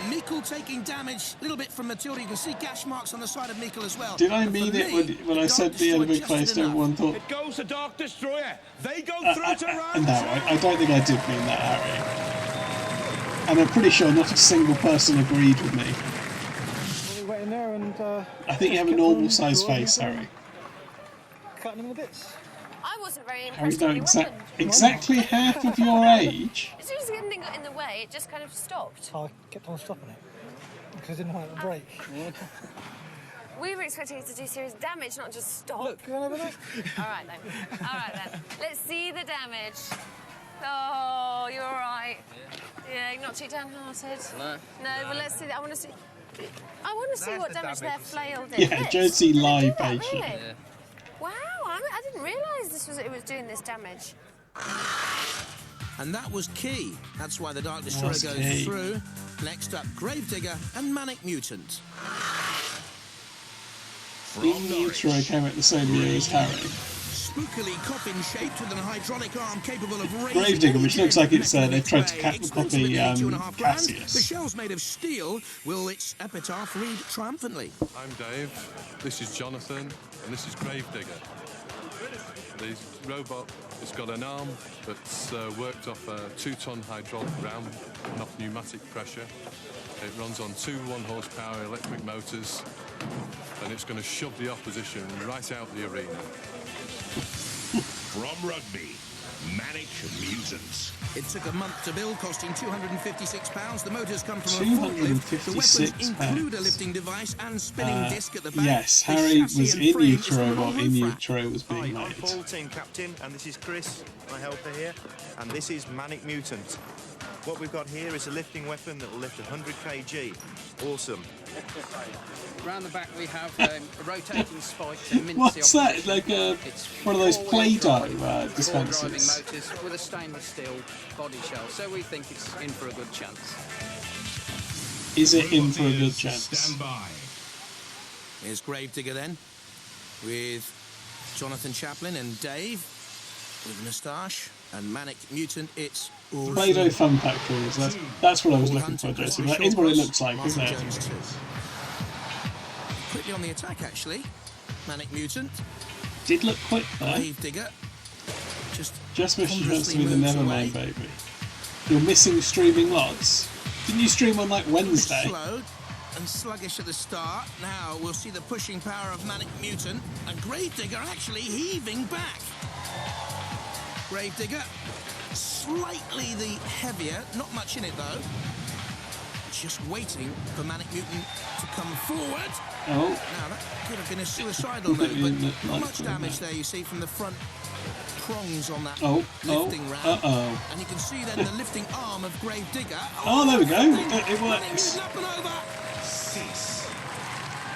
Meikle taking damage a little bit from Matilda. You can see gash marks on the side of Meikle as well. Did I But for mean it me, when I said the enemy placed? Everyone thought. It goes to Dark Destroyer. They go through to round No, I don't think I did mean that, Harry. And I'm pretty sure not a single person agreed with me. We went in there and. I think you have a normal sized face, Harry. Cutting them to bits. I wasn't very Harry, impressed no, with your weapon. exactly half of your age. As soon as anything got in the way, it just kind of stopped. I kept on stopping it because I didn't want it to break. We were expecting it to do serious damage, not just stop. Look, you want to have a look? All right then. Let's see the damage. Oh, you're all right. Yeah, you're not too downhearted. No. No, well, let's see that. I want to see what damage their flail did. Yeah, This? Jersey Did it do lie that, bait. really? Wow, I didn't realise it was doing this damage. And that was key. That's why the Dark Destroyer Was goes key. through. Next up, Gravedigger and Manic Mutant. In Utero came out the same year as Harry. Spookily coffin-shaped with an hydraulic arm capable of Gravedigger, which looks like it's they've tried to copy $2.5 grand. Cassius. The shell's made of steel. Will its epitaph read triumphantly? I'm Dave, this is Jonathan, and this is Gravedigger. The robot has got an arm that's worked off a 2-ton hydraulic ram and off pneumatic pressure. It runs on 2 1-horsepower electric motors, and it's going to shove the opposition right out the arena. From Rugby, Manic Mutants. It took a month to build, costing £256. The motors come from a forklift. The weapons include a lifting device and spinning disc at the back. Yes, The Harry chassis was and in frame is Utero from a while roof In rack. Utero was being Hi, I'm made. Paul, team captain, and this is Chris, my helper here, and this is Manic Mutant. What we've got here is a lifting weapon that will lift 100 kg. Awesome. Round the back we have a rotating spike to mince What's the that? opposition. Like It's one of those four-wheel Play-Doh drive, four-driving dispensers. motors with a stainless steel body shell, so we think it's in for a good chance. Is it in for a good chance? Stand by. Here's Gravedigger then, with Jonathan Chaplin and Dave, with Moustache, and Manic Mutant. It's Play-Doh Fun Factories. That's what I was looking for, Joseph. That is what it looks like, isn't it? Jones too. Quickly on the attack, actually. Manic Mutant. Did look quick there. Gravedigger. Just Just wish you to ponderously be the moves Nevermind away. baby. You're missing streaming lots. Didn't you stream on like Wednesday? Slow and sluggish at the start. Now we'll see the pushing power of Manic Mutant and Gravedigger actually heaving back. Gravedigger, slightly the heavier, not much in it though. Just waiting for Manic Mutant to come forward. Oh. Now that could have been a suicidal move, but not much damage there you see from the front prongs on that lifting ram. Uh-oh. And you can see then the lifting arm of Gravedigger. Oh, there we go. Manic It works. Mutant up and over. Cease.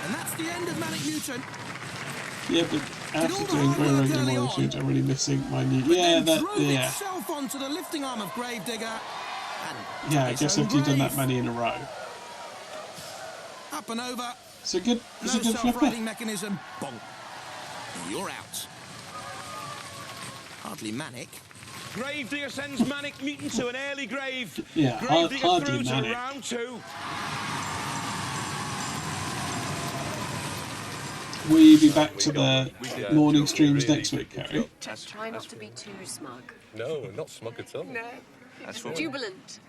And that's the end of Manic Mutant. Yeah, but after doing very regular model shoots, I'm really missing my new. Yeah, that. Drove Yeah. itself onto the lifting arm of Gravedigger. And Yeah, I took its guess own if you've done that grave. many in a row. Up and over. It's a good. It's No a good flipper. self-righting mechanism. Bonk. You're out. Hardly manic. Gravedigger sends Manic Mutant to an early grave. Yeah, Gravedigger hardly through to Manic. round 2. Will you be back to the morning streams next week, Kerry? Try not to be too smug. No, not smug at all. No. That's what Jubilant.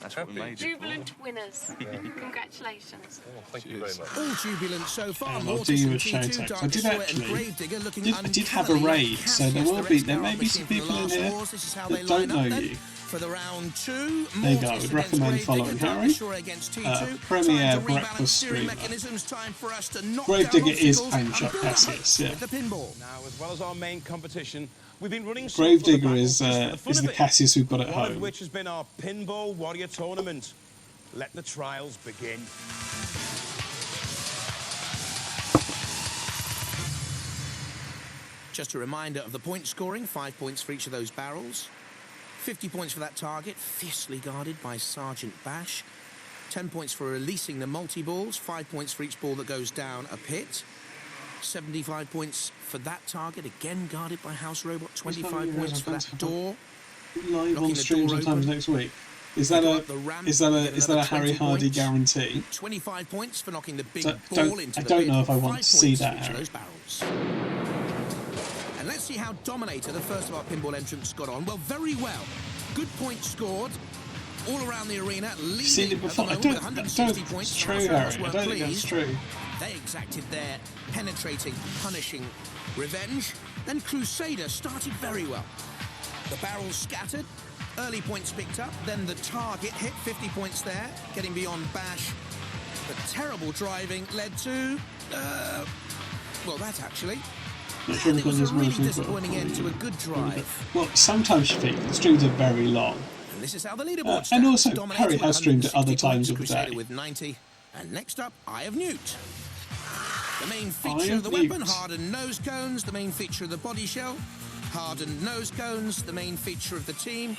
That's what we made it for. Jubilant winners. Congratulations. Thank you very much. All jubilant so far. I'll Mortis do you a and shout T2, out. Dark I did Destroyer and actually. Gravedigger looking I did have a uncannily raid, so there Cassius, will the be. rest There now may be some machine for the people in last here wars. This is how that they don't line up know then. you. For the round 2, There you go. I Mortis would against recommend Gravedigger, following Dark Harry. Destroyer against T2. Premier Time to rebalance breakfast steering streamer. mechanisms. Time for us to knock Gravedigger down is obstacles Pan and Shot build up Cassius, hopes yeah. with the pinball. Now, as well as our main competition, we've been running Gravedigger is the Cassius we've got at one of home. which has been our Pinball Warrior Tournament. Let the trials begin. Just a reminder of the point scoring, 5 points for each of those barrels. 50 points for that target, fiercely guarded by Sergeant Bash. 10 points for releasing the multi-balls, 5 points for each ball that goes down a pit. 75 points for that target, again guarded by House Robot. 25 points for that door. Live on stream sometimes next week. Is that a Harry Hardy guarantee? 25 points for knocking the big So, ball into I the don't pit. know if I 5 want to see points that, for each of Harry. those barrels. And let's see how Dominator, the first of our pinball entrants, got on. Well, very well. Good points scored all around the arena, leading I've seen it at the before. I moment don't, with 160 I don't, points. it's true, House Harry. Robots I weren't don't think that's pleased. true. They exacted their penetrating, punishing revenge. Then Crusader started very well. The barrels scattered, early points picked up, then the target hit, 50 points there, getting beyond Bash. But terrible driving led to, well, that actually. Not sure And if it was a there's really more people. disappointing end to a good drive. Well, sometimes, Shafiq, the streams are very long. And this is how the leaderboard stands. And also, Dominator Harry with has streamed at other 160 times points, of the Crusader day. with 90. And next up, Eye of Newt. The main Eye feature of of the weapon, Newt. hardened nose cones. The main feature of the body shell, hardened nose cones. The main feature of the team,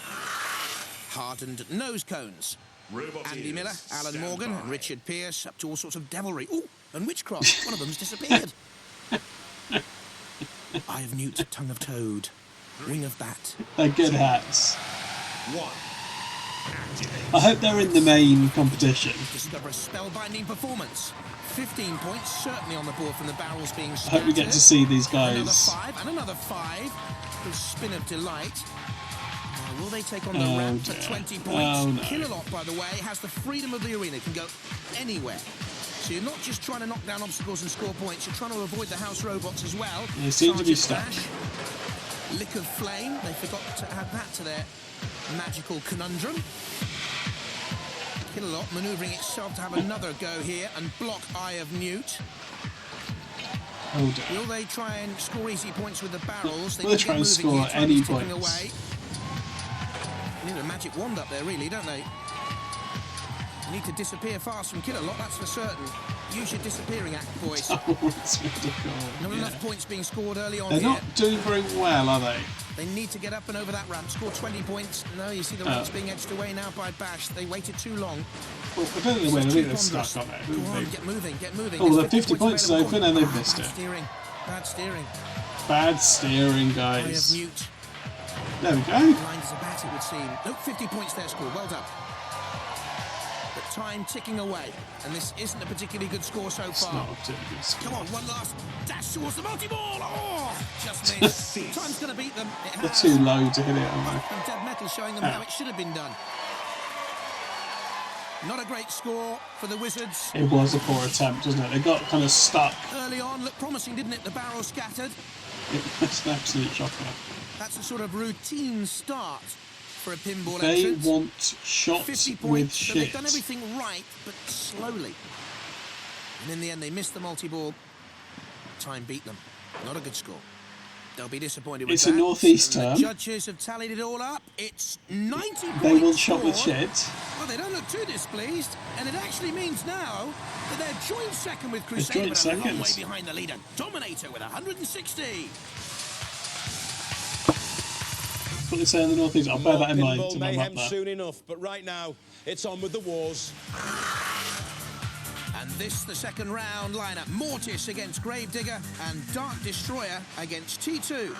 hardened nose cones. Andy Miller, Alan Morgan, and Richard Pierce, up to all sorts of devilry. Ooh, and witchcraft. One of them's disappeared. Eye of Newt, tongue of toad, wing of bat. They're good hats. I hope they're in the main competition. Discover a spellbinding performance. 15 points certainly on the board from the barrels being I scattered. hope we get to see these Another guys. 5 and another 5. The spin of delight. Now, will they take on the Oh, ramp dear. at 20 points? Oh, no. Killalot, by the way, has the freedom of the arena, can go anywhere. So you're not just trying to knock down obstacles and score points, you're trying to avoid the House Robots as well. They seem to be Sergeant stuck. Bash, Lick of Flame, they forgot to add that to their magical conundrum. Killalot manoeuvring itself to have another go here and block Eye of Newt. Oh dear. Will they try and score easy points with the barrels? They Will need they to try get and moving score here. Time any is ticking points? away. They need a magic wand up there, really, don't they? They need to disappear fast from Killalot, that's for certain. Use your disappearing act, boys. Oh, it's ridiculous. Not Yeah. enough points being scored early on They're here. not doing very well, are they? They need to get up and over that ramp, score 20 points. No, you see the Oh. ramps being edged away now by Bash. They waited too long. Well, I don't know where Too they're ponderous. stuck on it. Go on, get moving, get moving. Oh, There's the 50 points is available. open and they've missed Bad it. steering, bad steering. Bad steering, Eye of guys. Newt. There we go. Blind as a bat, it would seem. Nope, 50 points there scored. Well done. But time ticking away, and this isn't a particularly good score so It's far. not a particularly good score. Come on, one last dash towards the multi-ball. Oh, just missed. Time's going to beat them. It They're has. too low to hit it, aren't And Dead Metal showing them how it should have been done. Not a great score for the Wizards. they? It was a poor attempt, wasn't it? They got kind of stuck. Early on, looked promising, didn't it? The barrel scattered. It was an absolute shocker. That's a sort of routine start for a pinball They entrance. want shots 50 with points, so they've shit. done everything right, but slowly. And in the end, they missed the multi-ball. Time beat them. Not a good score. They'll be disappointed with It's that. a northeast And term. the judges have tallied it all up. It's 90 They points want shot with scored. shit. Well, they don't look too displeased, and it actually means now that they're joint second with They're Crusader, joint but a long seconds. way behind the leader. Dominator with 160. What they say in the northeast, I'll bear that in mind Pinball till I'm up mayhem there. soon enough, but right now, it's on with the wars. And this, the second round lineup. Mortis against Gravedigger and Dark Destroyer against T2.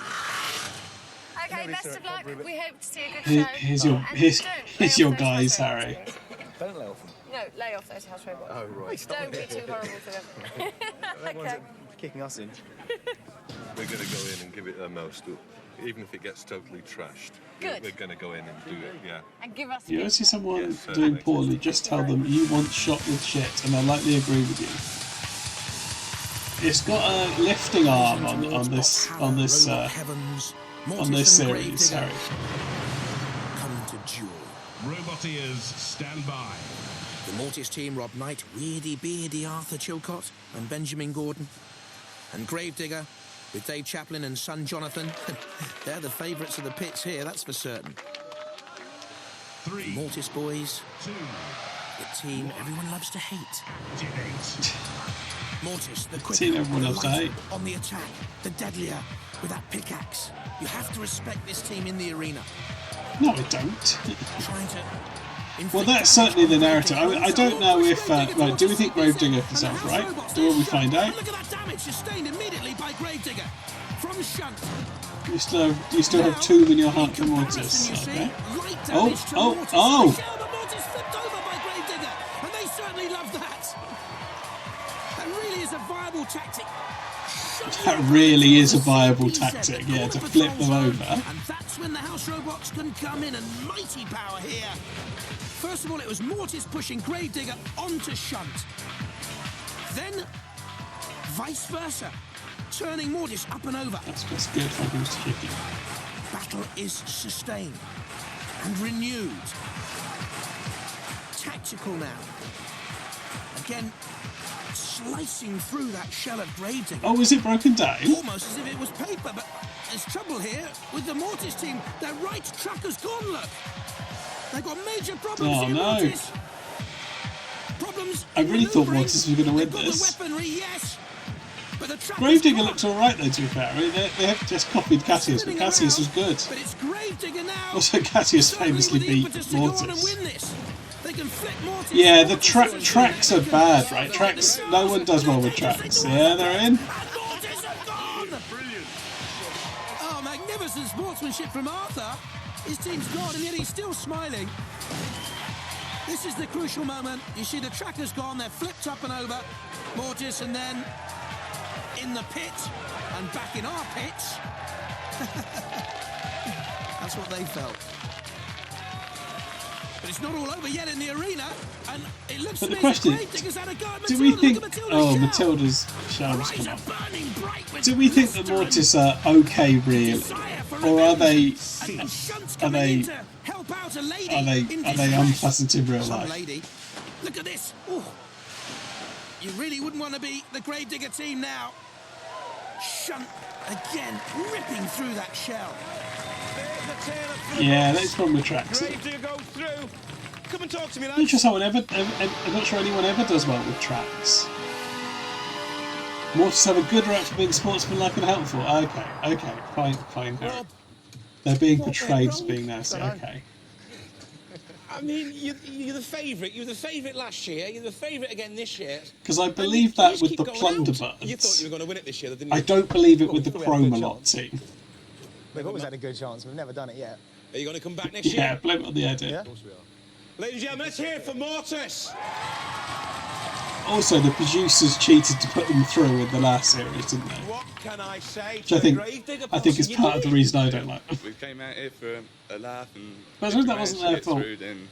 Okay, best of luck. We hope to see a good Here- show. Here's your, And here's, don't lay here's off your those guys, house robots, Harry. please. Don't let off them. No, lay off those house robots. Oh, right. Don't be too horrible to them. Okay. Kicking us in. We're going to go in and give it our most, even if it gets totally trashed. Good. We're going to go in and do it, yeah. And give us You ever see someone Yes, doing certainly. poorly, just tell them you want shot with shit, and they'll likely agree with you. It's got a lifting arm on this Robot Heavens, on this Mortis and series, Gravedigger Harry. come to duel. Roboteers, stand by. The Mortis team, Rob Knight, Weirdy Beardy Arthur Chilcott and Benjamin Gordon. And Gravedigger with Dave Chaplin and son Jonathan. They're the favourites of the pits here, that's for certain. The Mortis boys, the team everyone loves to hate. Mortis, the quicker, Team everyone the loves to lighter, hate. on the attack, the deadlier, with that pickaxe. You have to respect this team in the arena. No, I don't. Trying to Well, that's certainly the narrative. I don't know if... right, do we think Gravedigger can self right? Do we find out? Look at that damage sustained immediately by Gravedigger from Shunt. You still have 2 in your heart for Mortis. Okay. Oh! Mortis flipped over by Gravedigger, and they certainly love that. That really is a viable tactic. That really is a viable tactic, yeah, to flip them over. And that's when the house robots can come in, and mighty power here. First of all, it was Mortis pushing Gravedigger onto Shunt. Then, vice versa, turning Mortis up and over. That's good for him to kick it. Battle is sustained and renewed. Tactical now. Again, slicing through that shell of Gravedigger. Oh, is it broken down? Almost as if it was paper, but there's trouble here with the Mortis team. Their right trucker's gone, look. They've got major problems Oh, here, no. Mortis. Problems. I really thought Mortis was going to win The this. weaponry, yes. But the trucker's Gravedigger gone. looks alright though, to be fair. I mean, they have just copied Cassius, but Cassius was good. But it's Gravedigger now. Also, Cassius famously beat Impetus to go on and Mortis. win this. They can flip Mortis. Yeah, the tracks are bad, right? Tracks, no one does well with tracks. Yeah, they're in. Oh, magnificent sportsmanship from Arthur. His team's gone, and yet he's still smiling. This is the crucial moment. You see the tracker's gone. They're flipped up and over. Mortis, and then in the pit, and back in our pits. That's what they felt. But it's not all over yet in the arena, and it looks But to the me question as Gravedigger's had a go at do we Matilda. think... Look at Oh, Matilda's shell. Matilda's shell's come up. Do we think that Mortis are okay, really? Or are they unpleasant in real Some life? lady. Look at this. Ooh. You really wouldn't want to be the Gravedigger team now. Shunt again, ripping through that shell. Yeah, that's from the tracks. Gravedigger goes through. Come and talk to me, I'm lads. not sure anyone ever does well with tracks. Mortis have a good rep for being sportsmanlike and helpful. Okay, fine. Harry. They're being portrayed as being nasty. Okay. I mean, you're the favourite. You were the favourite last year. You're the favourite again this year. Because I believe that with the Plunderbirds. You thought you were going to win it this year, didn't you? I don't believe it with the Chromalot team. We've always had a good chance. We've never done it yet. Are you going to come back next Yeah, year? blame it on the edit. Yeah? Of course we are. Ladies and gentlemen, let's hear it for Mortis. Also, the producers cheated to put them through in the last series, didn't they? What can I say Which to I think Gravedigger? is part of the reason I don't like them. We came out here for a laugh and... But I suppose that wasn't their fault. Then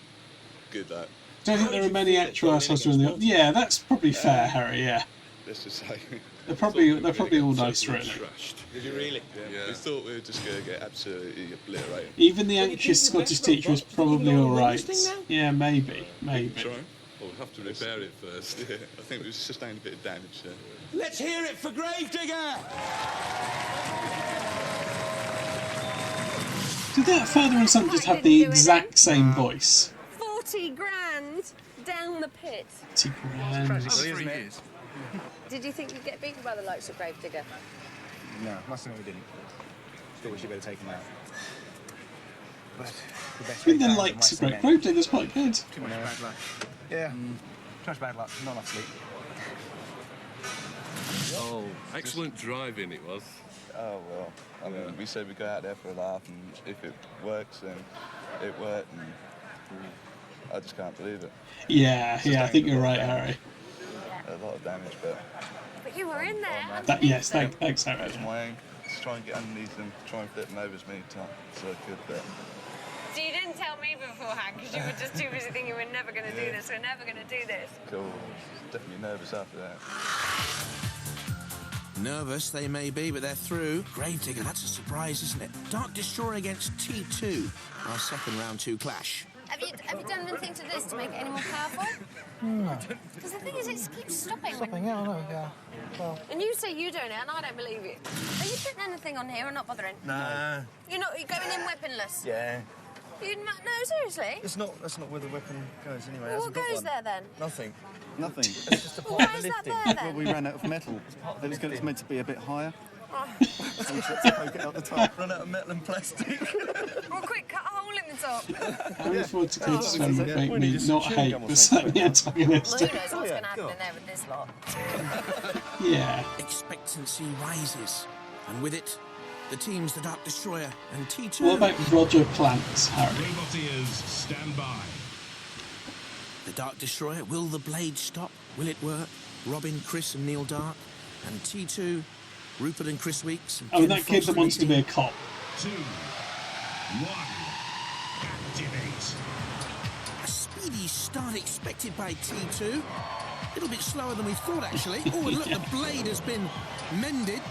good luck. Don't think there are many actual assholes doing the... Yeah, that's probably fair, Harry, yeah. Let's just say... They're probably all nice, really. Did you really? Yeah. We thought we were just going to get absolutely obliterated. Even the anxious Scottish teacher was probably alright. Yeah, maybe. Sorry? Well, we'll have to repair it first. Yeah. I think we've sustained a bit of damage there. Let's hear it for Gravedigger. Did that father and son just have the exact same voice? 40 grand down the pit. 40 grand. 3 years. Did you think you'd get beaten by the likes of Gravedigger? No, must admit we didn't. Thought we should better take him out. But the best I think way the down likes of from my Gravedigger's quite good. Too much bad luck. Yeah, too much bad luck. Not enough sleep. Oh, excellent driving it was. Oh, well, I mean, we said we'd go out there for a laugh, and if it works, then it worked, and I just can't believe it. Yeah, I think you're right, Harry. A lot of damage, but... But you were in there. Yes, thanks, Harry. It was my aim to try and get underneath them, try and flip them over as many times as I could, but... So you didn't tell me beforehand because you were just too busy thinking we're never going to do this, we're never going to do this. Cool. Definitely nervous after that. Nervous they may be, but they're through. Gravedigger, that's a surprise, isn't it? Dark Destroyer against T2, our second round 2 clash. Have you done anything to this to make it any more powerful? No. Because the thing is, it keeps stopping. Stopping, yeah, I know, yeah. Well, And you say you doing it, and I don't believe you. Are you putting anything on here or not bothering? Nah. You're going in weaponless? Yeah. No, seriously? That's not where the weapon goes anyway. Well, what goes there then? Nothing. Nothing. It's just a Well, part why of is the that lifting. there then? Well, we ran out of metal. It was meant to be a bit higher. Some trips to poke it out the top. Run out of metal and plastic. Well, quick, cut a hole in the top. Having forward to Kate's film would make me not hate, but certainly antagonistic. Who knows what's going to happen in there with this lot? Yeah. Expectancy rises, and with it, the teams the Dark Destroyer and T2. What about Roger Plants, Harry? Roboteers, stand by. The Dark Destroyer, will the blade stop? Will it work? Robin, Chris and Neil Dark, and T2, Rupert and Chris Weeks. And Oh, Ken that kid Frost that wants to be a cop. 2, 1, activate. A speedy start expected by T2. A little bit slower than we thought, actually. Oh, and look, the blade has been mended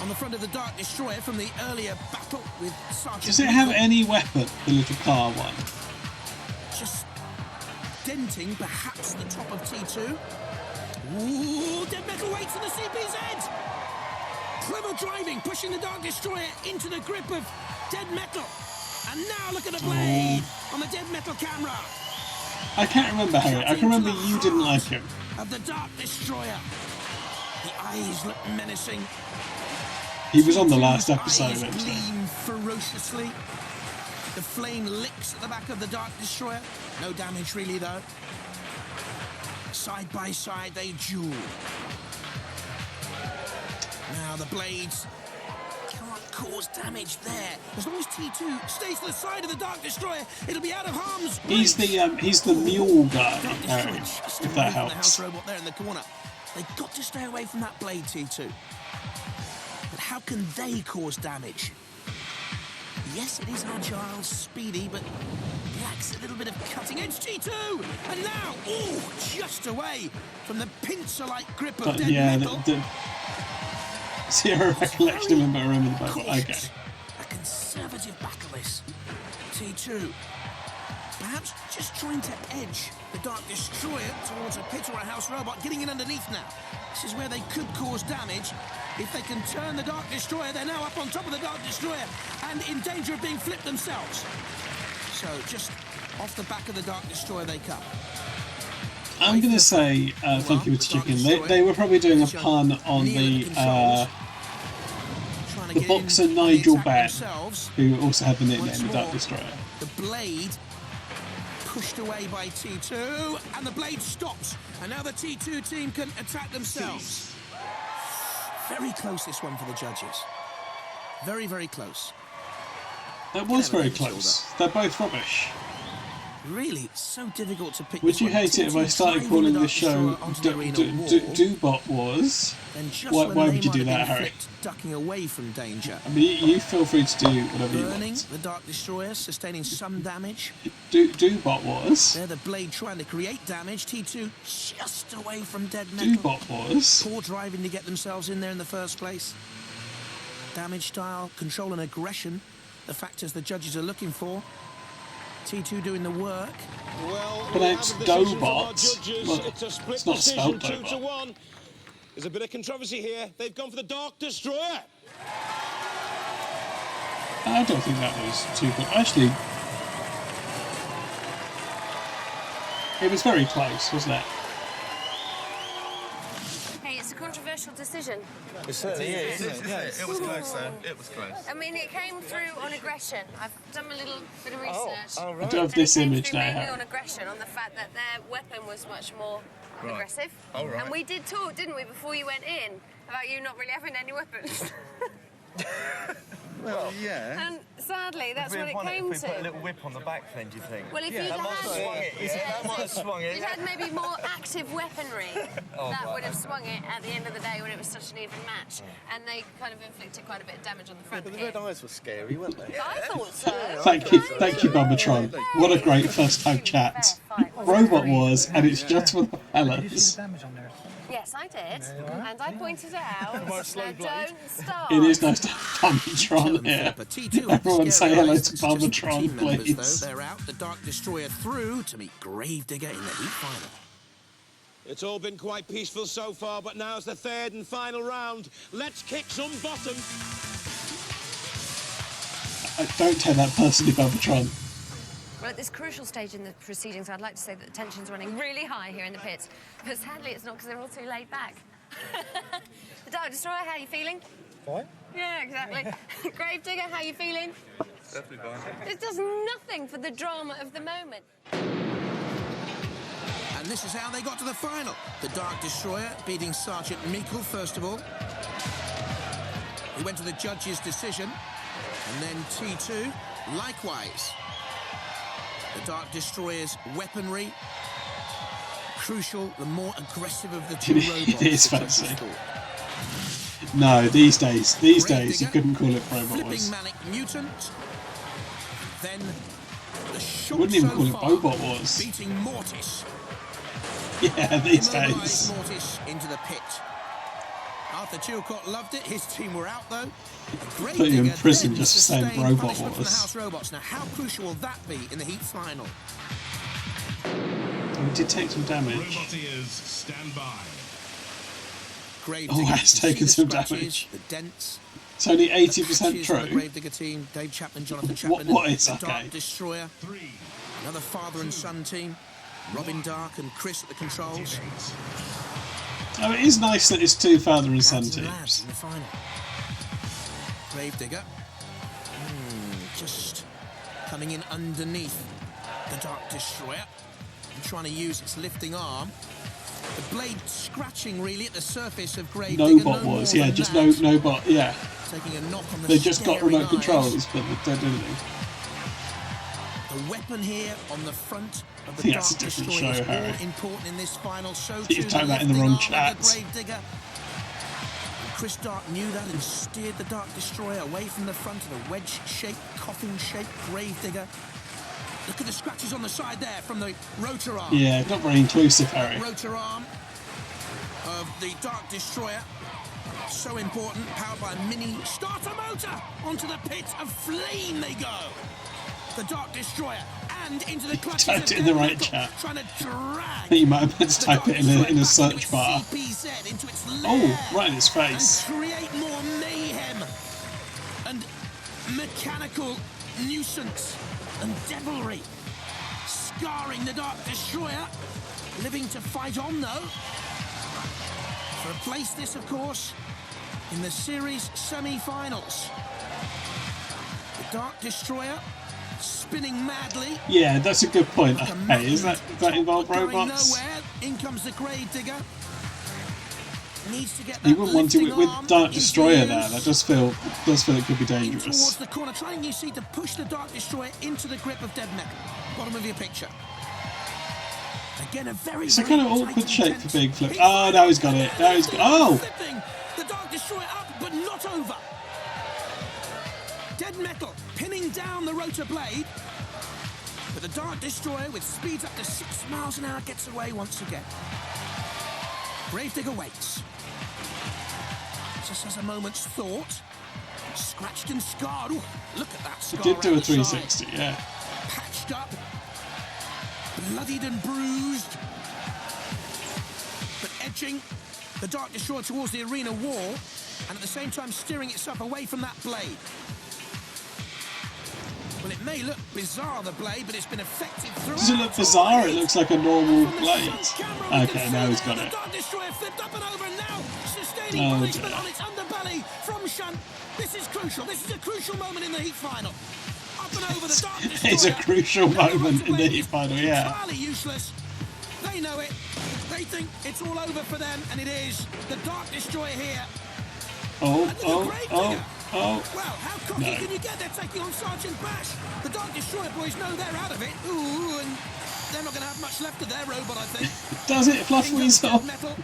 on the front of the Dark Destroyer from the earlier battle with Sergeant. Does it have any weapon, the little car one? Just denting perhaps the top of T2. Ooh, Dead Metal waits for the CPZ! Clever driving, pushing the Dark Destroyer into the grip of Dead Metal. And now look at the blade on the Dead Metal camera. I can't remember, Harry. I can remember you didn't like him. Of the Dark Destroyer. The eyes look menacing. He was on the last episode, Eyes actually. gleam ferociously. The flame licks at the back of the Dark Destroyer. No damage really, though. Side by side, they duel. Now the blades can't cause damage there. As long as T2 stays to the side of the Dark Destroyer, it'll be out of harm's He's the mule guy, Harry, if that The helps. house robot there in the corner. They've got to stay away from that blade, T2. But how can they cause damage? Yes, it is agile, speedy, but lacks a little bit of cutting-edge T2! And now, oh, just away from the pincer-like grip of But Dead yeah, Metal. Zero recollection of him, but I remember the battle. Okay. A conservative battle this. T2. Perhaps just trying to edge the Dark Destroyer towards a pit or a house robot, getting in underneath now. This is where they could cause damage. If they can turn the Dark Destroyer, they're now up on top of the Dark Destroyer and in danger of being flipped themselves. So just off the back of the Dark Destroyer they come. I'm going to say thank you to Chicken. They were probably doing a pun on the boxer Nigel Benn, who also had the nickname the Dark Destroyer. The blade pushed away by T2, and the blade stops. And now the T2 team can attack themselves. Very close, this one for the judges. Very, very close. That was very close. They're both rubbish. Really, it's so difficult to pick. Would you hate it if I started calling the show Doobot Wars? Why would you do that, Harry? Ducking away from danger. I mean, you feel free to do whatever you Burning want. the Dark Destroyer, sustaining some damage. Doobot Wars. They're the blade trying to create damage. T2 just away from Dead Metal. Doobot Wars. Poor driving to get themselves in there in the first place. Damage style, control and aggression, the factors the judges are looking for. T2 doing the work. Well, But it's Dobot. Well, it's a split it's not decision, spelled 2-1. There's a bit of controversy here. They've gone for the Dark Destroyer. I don't think that was too good. Actually, it was very close, wasn't it? Hey, it's a controversial decision. It certainly is. It was close, though. It was close. I mean, it came through on aggression. I've done a little bit of research. I do have this And it came image through now, mainly Harry. on aggression, on the fact that their weapon was much more Right. aggressive. Oh, right. And we did talk, didn't we, before you went in, about you not really having any weapons. Well, yeah. And sadly, that's what it If came we put a to. little whip on the back then, do you think? Well, if you'd that might have swung had, it. That might have swung it. you'd had maybe more active weaponry, Oh, that right. would have swung it at the end of the day when it was such an even match. And they kind of inflicted quite a bit of damage on the front But the here. red eyes were scary, weren't they? I thought so. Thank you, Bubbatron. What a great first time chat. Robot Wars, and it's just for the fellas. Yes, I did. And I pointed out that don't start. It is nice to have Bubbatron here. Everyone say hello to Bubbatron, Team members, please. though, they're out. The Dark Destroyer through to meet Gravedigger in the heat final. It's all been quite peaceful so far, but now's the third and final round. Let's kick some bottom. Don't take that personally, Bubbatron. Well, at this crucial stage in the proceedings, I'd like to say that the tension's running really high here in the pits. But sadly, it's not because they're all too laid back. The Dark Destroyer, how are you feeling? Fine. Yeah, exactly. Gravedigger, how you feeling? Definitely fine. This does nothing for the drama of the moment. And this is how they got to the final. The Dark Destroyer beating Sergeant Meikle, first of all. He went to the judge's decision. And then T2, likewise. The Dark Destroyer's weaponry. Crucial, the more aggressive of the two robots. It is fancy. No, these days you couldn't call it Robot Wars. Manic Mutant. Then the You wouldn't even call it Robot Wars. beating Mortis. Yeah, these Immobilised days. Mortis into the pit. Arthur Chilcott loved it. His team were out though. Put you in prison just for saying Sustained Robot punishment from the Wars. House Robots. Now, how crucial will that be in the Heat final? We did take some damage. Roboteers, stand by. Oh, that's taken some damage. The dents. It's only 80% Patches on the true. Gravedigger team, Dave Chapman, Jonathan Chapman. What is the okay? Dark Destroyer. Another father and son team. Robin Dark and Chris at the controls. Oh, it is nice that it's two father and son Lads and lads teams. in the final. Gravedigger. Just coming in underneath the Dark Destroyer and trying to use its lifting arm. The blade scratching really at the surface of Gravedigger. No bot wars, yeah, just no bot, yeah. Taking a knock on the They just got staring remote eyes. controls, but they don't do anything. The weapon here on the front of the think Dark that's a different Destroyer show, is Harry. all important in this final. So think you're too talking about in the lifting wrong arm of chat. the Gravedigger. And Chris Dark knew that and steered the Dark Destroyer away from the front of the wedge-shaped, coffin-shaped Gravedigger. Look at the scratches on the side there from the rotor arm. Yeah, not very inclusive, Harry. Rotor arm of the Dark Destroyer. So important, powered by a mini starter motor. Onto the pit of flame they go. The Dark Destroyer and into the clutches of Typed it in the Death right Metal, chat. trying to drag I think you might have meant to type it in a search bar. CPZ into its Oh, lair right in his face. and create more mayhem and mechanical nuisance and devilry, scarring the Dark Destroyer, living to fight on though. To replace this, of course, in the series semi-finals. The Dark Destroyer spinning madly. Yeah, that's a good point. Hey, does that involve Going robots? nowhere. In comes the Gravedigger. Needs to get You that wouldn't want to lifting with arm Dark into Destroyer use. there. That does feel it could be In dangerous. towards the corner, trying, you see, to push the Dark Destroyer into the grip of Dead Metal. Bottom of your picture. Again, a very, It's a very kind of tight awkward and shape for tense. Big Flip. Oh, now he's got it. Now he's got. Oh! Flipping the Dark Destroyer up, but not over. Dead Metal pinning down the rotor blade. But the Dark Destroyer, with speeds up to 6 miles an hour, gets away once again. Gravedigger waits. Just has a moment's thought. Scratched and scarred. Ooh, look at that He scar. did do a around the side. 360, yeah. Patched up. Bloodied and bruised. But edging the Dark Destroyer towards the arena wall, and at the same time steering itself away from that blade. Well, it may look bizarre, the blade, but it's been effective throughout. Does it look bizarre? It looks like a normal blade. Okay, now he's got The it. Dark Destroyer flipped up and over, and now sustaining Oh, punishment dear. on its underbelly from Shunt. This is crucial. This is a crucial moment in the Heat final. Up and over the Dark Destroyer. It's a crucial moment in the Heat final, yeah. Entirely useless. They know it. They think it's all over for them, and it is. The Dark Destroyer here. Oh, oh, oh. Well, how cocky No. can you get? They're taking on Sergeant Bash. The Dark Destroyer boys know they're out of it. Ooh, and they're not going to have much left of their robot, I think. Does it, Fluff In goes Weasel? Dead Metal,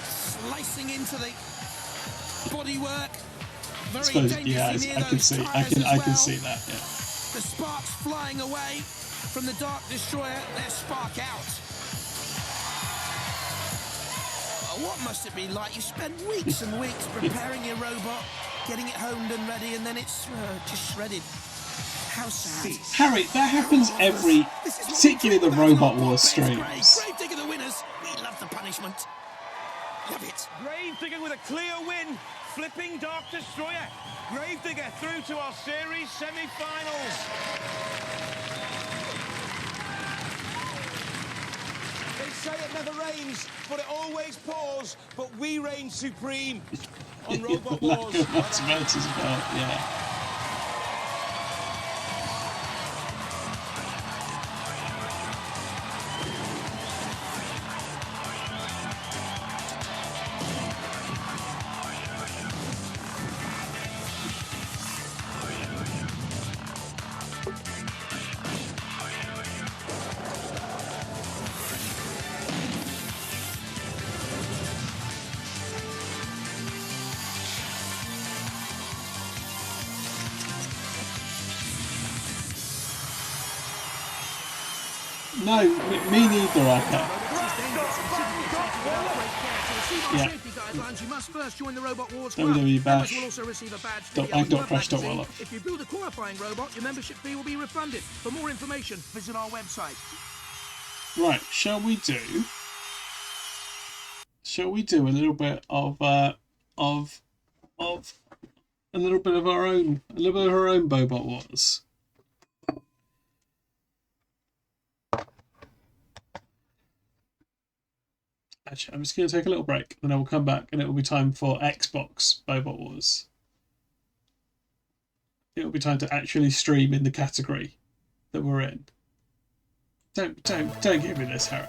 slicing into the bodywork. I Very suppose, dangerously yeah, near I can those see. tyres I as can well. see that. Yeah. The sparks flying away from the Dark Destroyer. Their spark out. Oh, what must it be like? You spent weeks and weeks preparing your robot, getting it homed and ready, and then it's just shredded. How sad. Harry, that happens every, particularly the Robot Wars streams. Gravedigger the winners. We love the punishment. Love it. Gravedigger with a clear win, flipping Dark Destroyer. Gravedigger through to our series semi-finals. They say it never rains, but it always pours. But we reign supreme. on Robot Lack Wars. of automatons as well, yeah. No, me neither, okay. Yeah. You must first join the Robot Wars WWE Club. Bash. Members will also receive a badge Dot- video with dot club crash dot magazine. wallet. If you build a qualifying robot, your membership fee will be refunded. For more information, visit our website. Right, shall we do a little bit of a little bit of our own Bobot Wars? Actually, I'm just going to take a little break, and then we'll come back, and it will be time for Xbox Bobot Wars. It will be time to actually stream in the category that we're in. Don't give me this, Harry.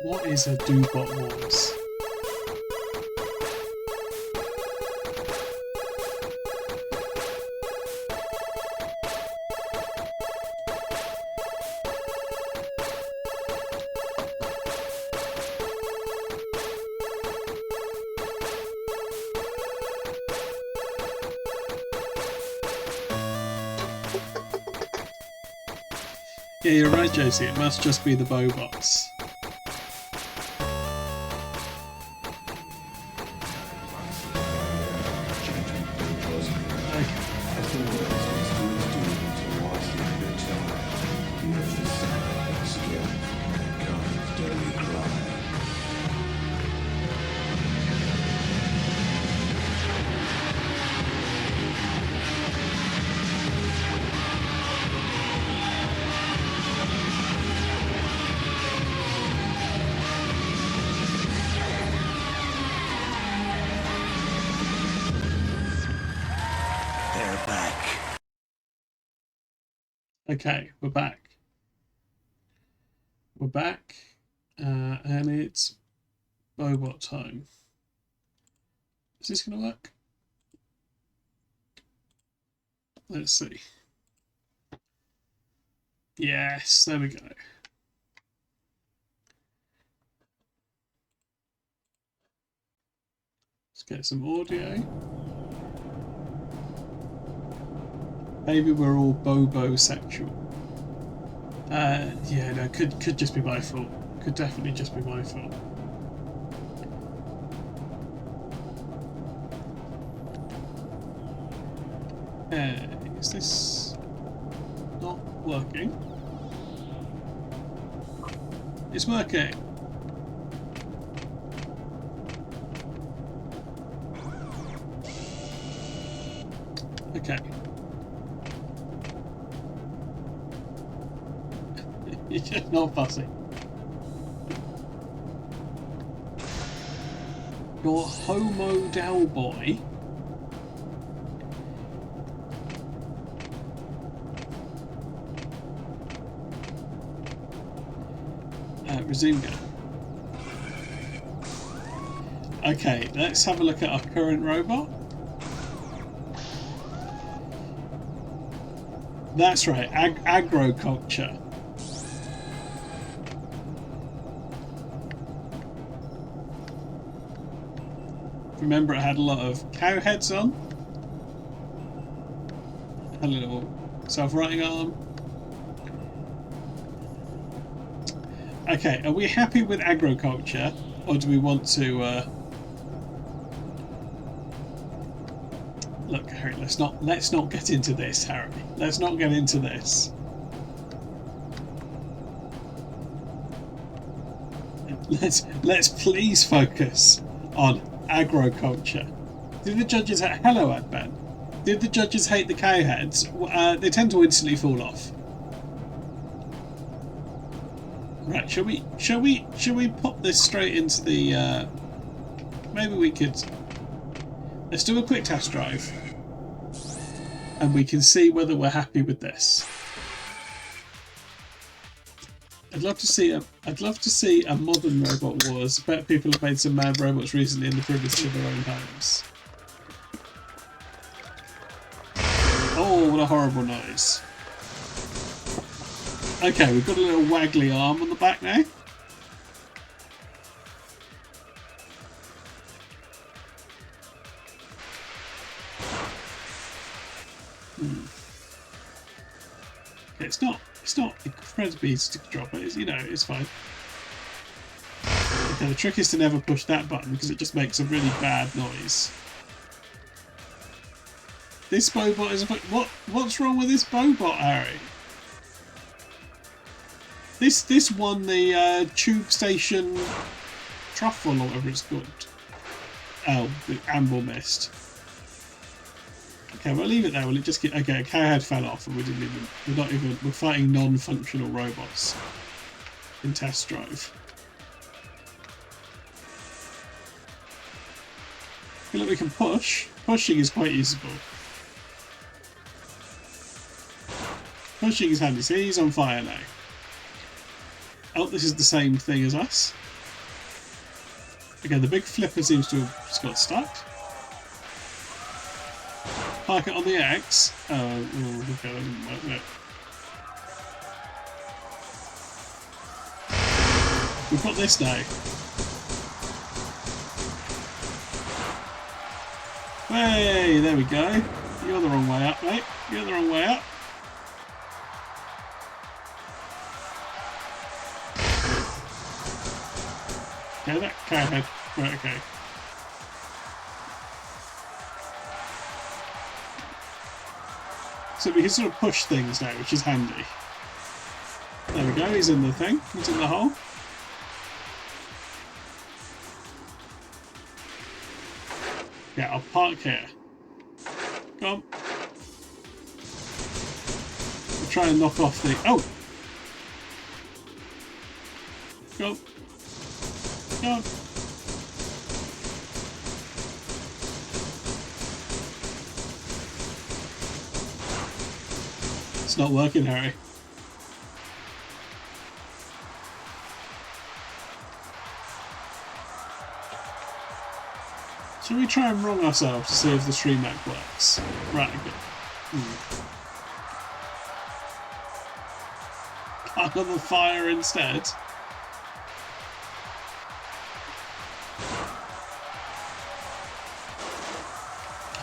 What is a Doobot Wars? Yeah, you're right, Josie. It must just be the Bobots. Okay, we're back. We're back, and it's Bobot time. Is this going to work? Let's see. Yes, there we go. Let's get some audio. Maybe we're all Bobo sexual. Yeah, no, could just be my fault. could definitely just be my fault. Is this not working? It's working. Okay. You're just not fussy. Your Homo Del Boy. Resume go. Okay, let's have a look at our current robot. That's right, agriculture. Remember, it had a lot of cow heads on. Had a little self-writing arm. Okay, are we happy with agriculture, or do we want to? Look, Harry, let's not get into this, Harry. Let's not get into this. Let's please focus on agriculture. Did the judges hello, Adban? Did the judges hate the cow heads? They tend to instantly fall off. Right, shall we pop this straight into the maybe we could let's do a quick test drive and we can see whether we're happy with this. I'd love to see a modern Robot Wars. I bet people have made some mad robots recently in the privacy of their own homes. Oh, what a horrible noise. Okay, we've got a little waggly arm on the back now. Okay, it's not incredibly easy to drop, but it's, you know, it's fine. Okay, the trick is to never push that button because it just makes a really bad noise. This Bobot is what's wrong with this Bobot, Harry? This won the Tube Station Truffle or whatever it's called. Oh, the Amble Mist. Okay, we'll leave it there. Will it just get okay? A cowhead fell off, and we're fighting non-functional robots in test drive. I feel like we can push. Pushing is quite useful. Pushing is handy. See, he's on fire now. Oh, this is the same thing as us. Again, the big flipper seems to have just got stuck. Park it on the X. Oh, okay, that didn't work, no. We've got this now. Hey, there we go. You're the wrong way up, mate. You're the wrong way up. Okay, that cowhead. Right, okay. So we can sort of push things now, which is handy. There we go, he's in the thing. He's in the hole. Yeah, I'll park here. Come on. We'll try and knock off the... Oh! Go. Go. It's not working, Harry. Should we try and wrong ourselves to see if the stream map works? Right, okay. Park on the fire instead.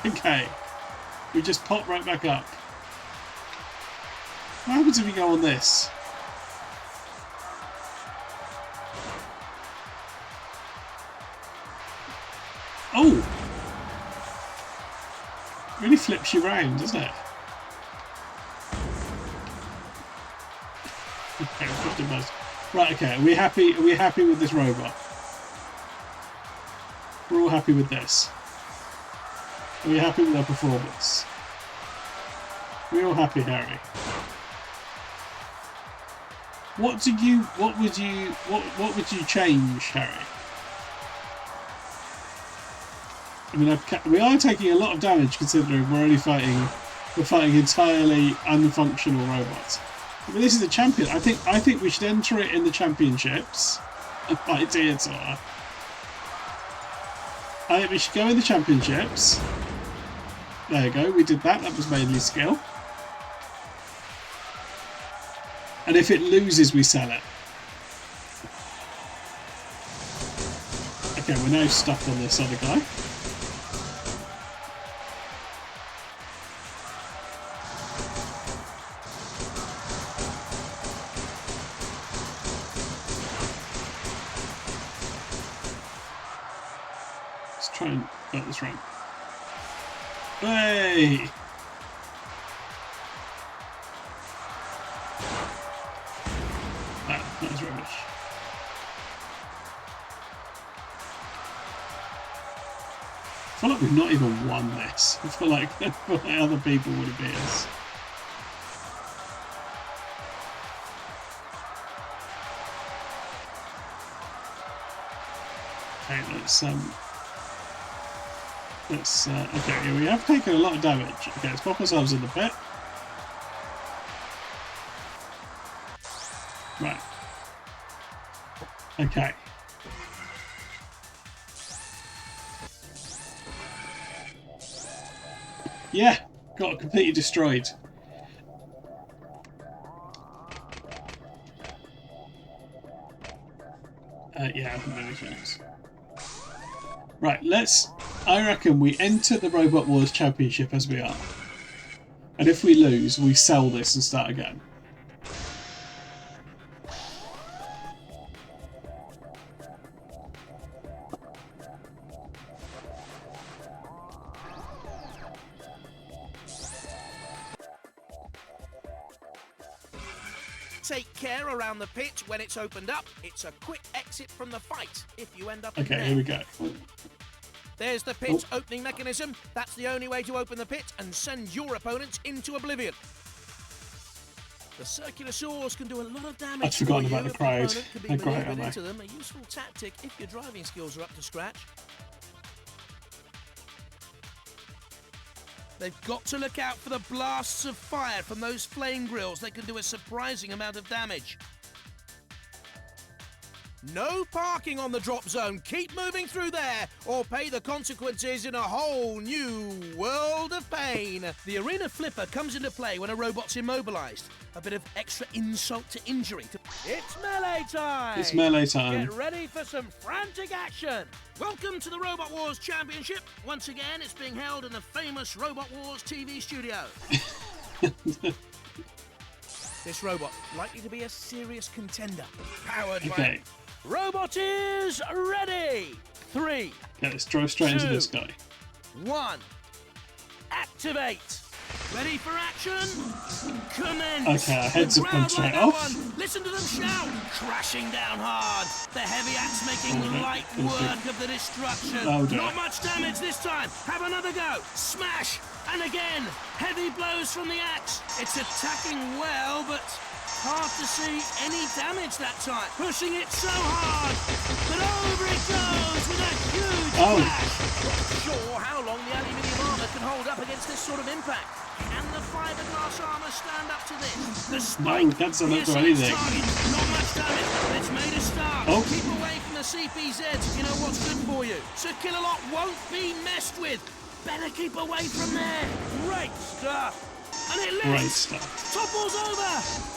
Okay. We just pop right back up. What happens if we go on this? Oh! Really flips you round, doesn't it? Okay, 50 miles. Right, okay, are we happy with this robot? We're all happy with this. Are we happy with our performance? We're all happy, Harry. What would you change, Harry? I mean, we are taking a lot of damage considering we're fighting entirely unfunctional robots. I mean, this is the champion. I think we should enter it in the championships. Idea tour. I think we should go in the championships. There you go. We did that. That was mainly skill. And if it loses, we sell it. Okay, we're now stuck on this other guy. Let's try and get this right. Hey! That was rubbish. I feel like we've not even won this. I feel like other people would have beat us. Okay, okay, yeah, we have taken a lot of damage. Okay, let's pop ourselves in the pit. Right. Okay. Yeah, got completely destroyed. Yeah, I haven't done anything else. Right, I reckon we enter the Robot Wars Championship as we are. And if we lose, we sell this and start again. Take care around the pitch when it's opened up. It's a quick exit from the fight if you end up in Okay, there. here we go. There's the pitch opening mechanism. That's the only way to open the pit and send your opponents into oblivion. The circular saws can do a lot of damage. I'd forgotten about the crowd. They're great, aren't they? Into them, a useful tactic if your driving skills are up to scratch. They've got to look out for the blasts of fire from those flame grills. They can do a surprising amount of damage. No parking on the drop zone. Keep moving through there or pay the consequences in a whole new world of pain. The arena flipper comes into play when a robot's immobilized. A bit of extra insult to injury. It's melee time! It's melee time. Get ready for some frantic action. Welcome to the Robot Wars Championship. Once again, it's being held in the famous Robot Wars TV studio. This robot, likely to be a serious contender. Powered by... Robot is ready! 3. Okay, let's drive straight into this guy. 1. Activate! Ready for action? Commence! Okay, our heads have come straight off. Listen to them shout! Crashing down hard. The heavy axe making light work of the destruction. Oh, dear. Not much damage this time. Have another go. Smash! And again. Heavy blows from the axe. It's attacking well, but hard to see any damage that time. Pushing it so hard. But over it goes with a huge crash. Not sure how long the aluminium armour can hold up against this sort of impact. Can the fiberglass armour stand up to this? The spike that's not for anything. Not much damage, but it's made a start. Oh. Keep away from the CPZs if you know what's good for you. Sir Killalot won't be messed with. Better keep away from there. Great stuff. And it lifts. Great stuff. Topples over.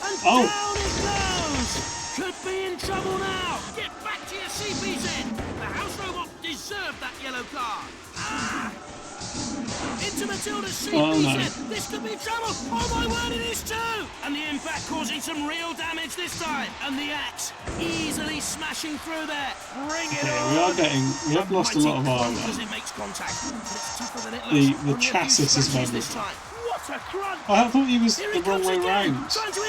And down it goes. Could be in trouble now. Get back to your CPZ. The house robot deserved that yellow card. Into into Matilda's CPZ. Oh, no. This could be trouble. Oh my word, it is too. And the impact causing some real damage this time. And the axe easily smashing through there. Bring it on. We have lost a lot of armor. As it makes contact, but it's tougher than it looks. The chassis is memorable. What a crunch! I thought he was the wrong way round.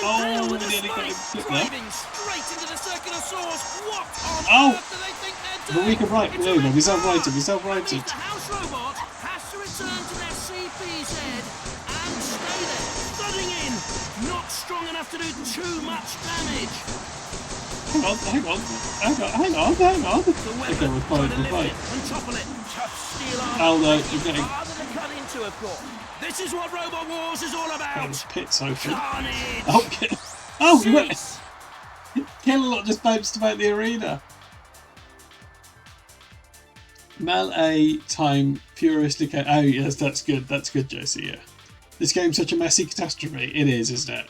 Oh, with nearly got him flipped there. Driving straight into the circular source. What on earth do they think they're But doing? we can right, no, no, he's outrighted, he's That outrighted. means the house robot has to return to their CPZ and stay there, thudding in. Not strong enough to do too much damage. Hang on. The Okay, weapon we're trying to fine. lift it and topple it. Tough steel armor. Oh no, making you're getting... harder to cut into, of course. This is what Robot Wars is all about. The pit's open. Carnage. Oh, you went... Kill-A-Lot just bounced about the arena. Melee time furiously... Oh yes, that's good, Josie, yeah. This game's such a messy catastrophe. It is, isn't it?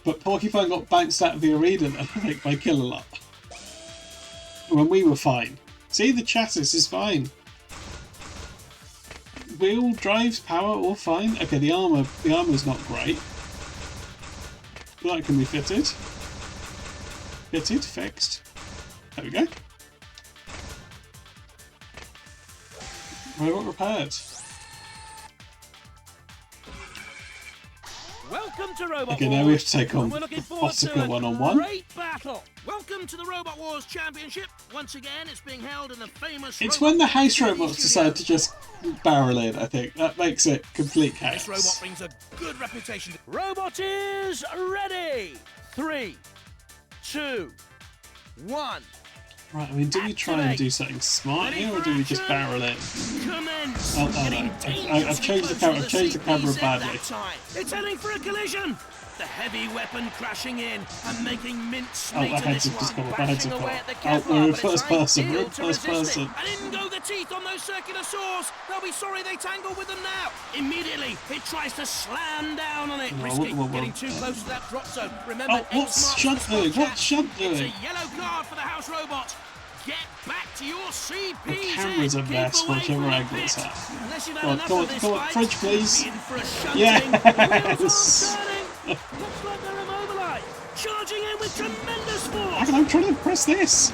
But Porcupine got bounced out of the arena, I think, by Kill-A-Lot. When we were fine. See, the chassis is fine. Wheel, drives, power, all fine. Okay, the armor's not great. That can be fitted. Fixed. There we go. Robot repaired. Welcome to Robot Okay, Wars. now we have to take on We're looking the forward to Fossica a one-on-one. great battle. Welcome to the Robot Wars Championship. Once again, it's being held in the famous. It's Robot when the Wars house TV robots studio. decide to just barrel in, I think. That makes it complete This robot chaos. brings a good reputation. Robot is ready. 3, 2, 1. Right, I mean, do we try and do something smart here, or do we just barrel in? Commence. Oh, no. I've changed the camera. I've changed the camera badly. It's heading for a collision. The heavy weapon crashing in and making mince Oh, meat my of heads this have just one, gone off. My heads bashing have away gone at the off. Kevlar, Oh, we're in but it's first person. We're in ideal to first resist it. person. And in go the teeth on those circular saws. They'll be sorry they tangled with them now. Immediately, it tries to slam down on it, Whoa, risky whoa, whoa. getting too close to that drop zone. Remember, Oh, what's X Shunt marks the doing? spot What's Shunt It's doing? a yellow card for the house robot. Get back to your CPZ. The camera's a mess, Keep away whichever from the angle it's pit. at. Unless you've Go had on, enough go of on, this go on, fight, French, please. be in for a shunting. Yes! Wheels are turning. Looks like they're immobilized. Charging in with tremendous force. I'm trying to press this.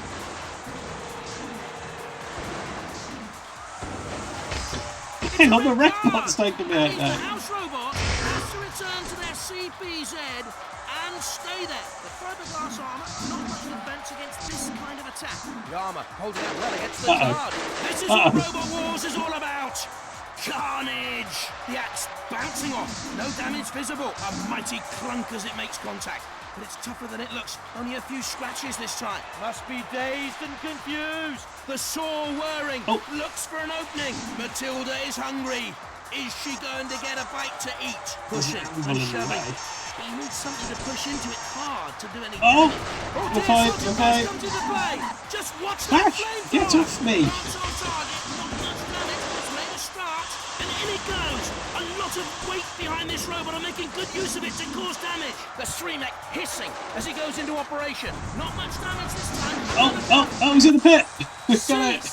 Hang on, the robot's taking me out The there. house robot has to return to their CPZ and stay there. The fiberglass armor, not much defense against this kind of attack. The armor holding up well against the guard. This is what Robot Wars is all about. Carnage! The axe bouncing off. No damage visible. A mighty clunk as it makes contact. But it's tougher than it looks. Only a few scratches this time. Must be dazed and confused. The saw whirring. Looks for an opening. Matilda is hungry. Is she going to get a bite to eat? Pushing and shoving. But you need something to push into it hard to do any Oh! damage. The fight, Deer the Sausage fight. comes into play. Just watch that Ash, flamethrower. get off me. Bounce on target. Not much damage, but it's made a start. And in it goes. A lot of weight behind this robot and making good use of it to cause damage. The Streamec hissing as he goes into operation. Not much damage this time. Oh, he's in the pit. We've got it.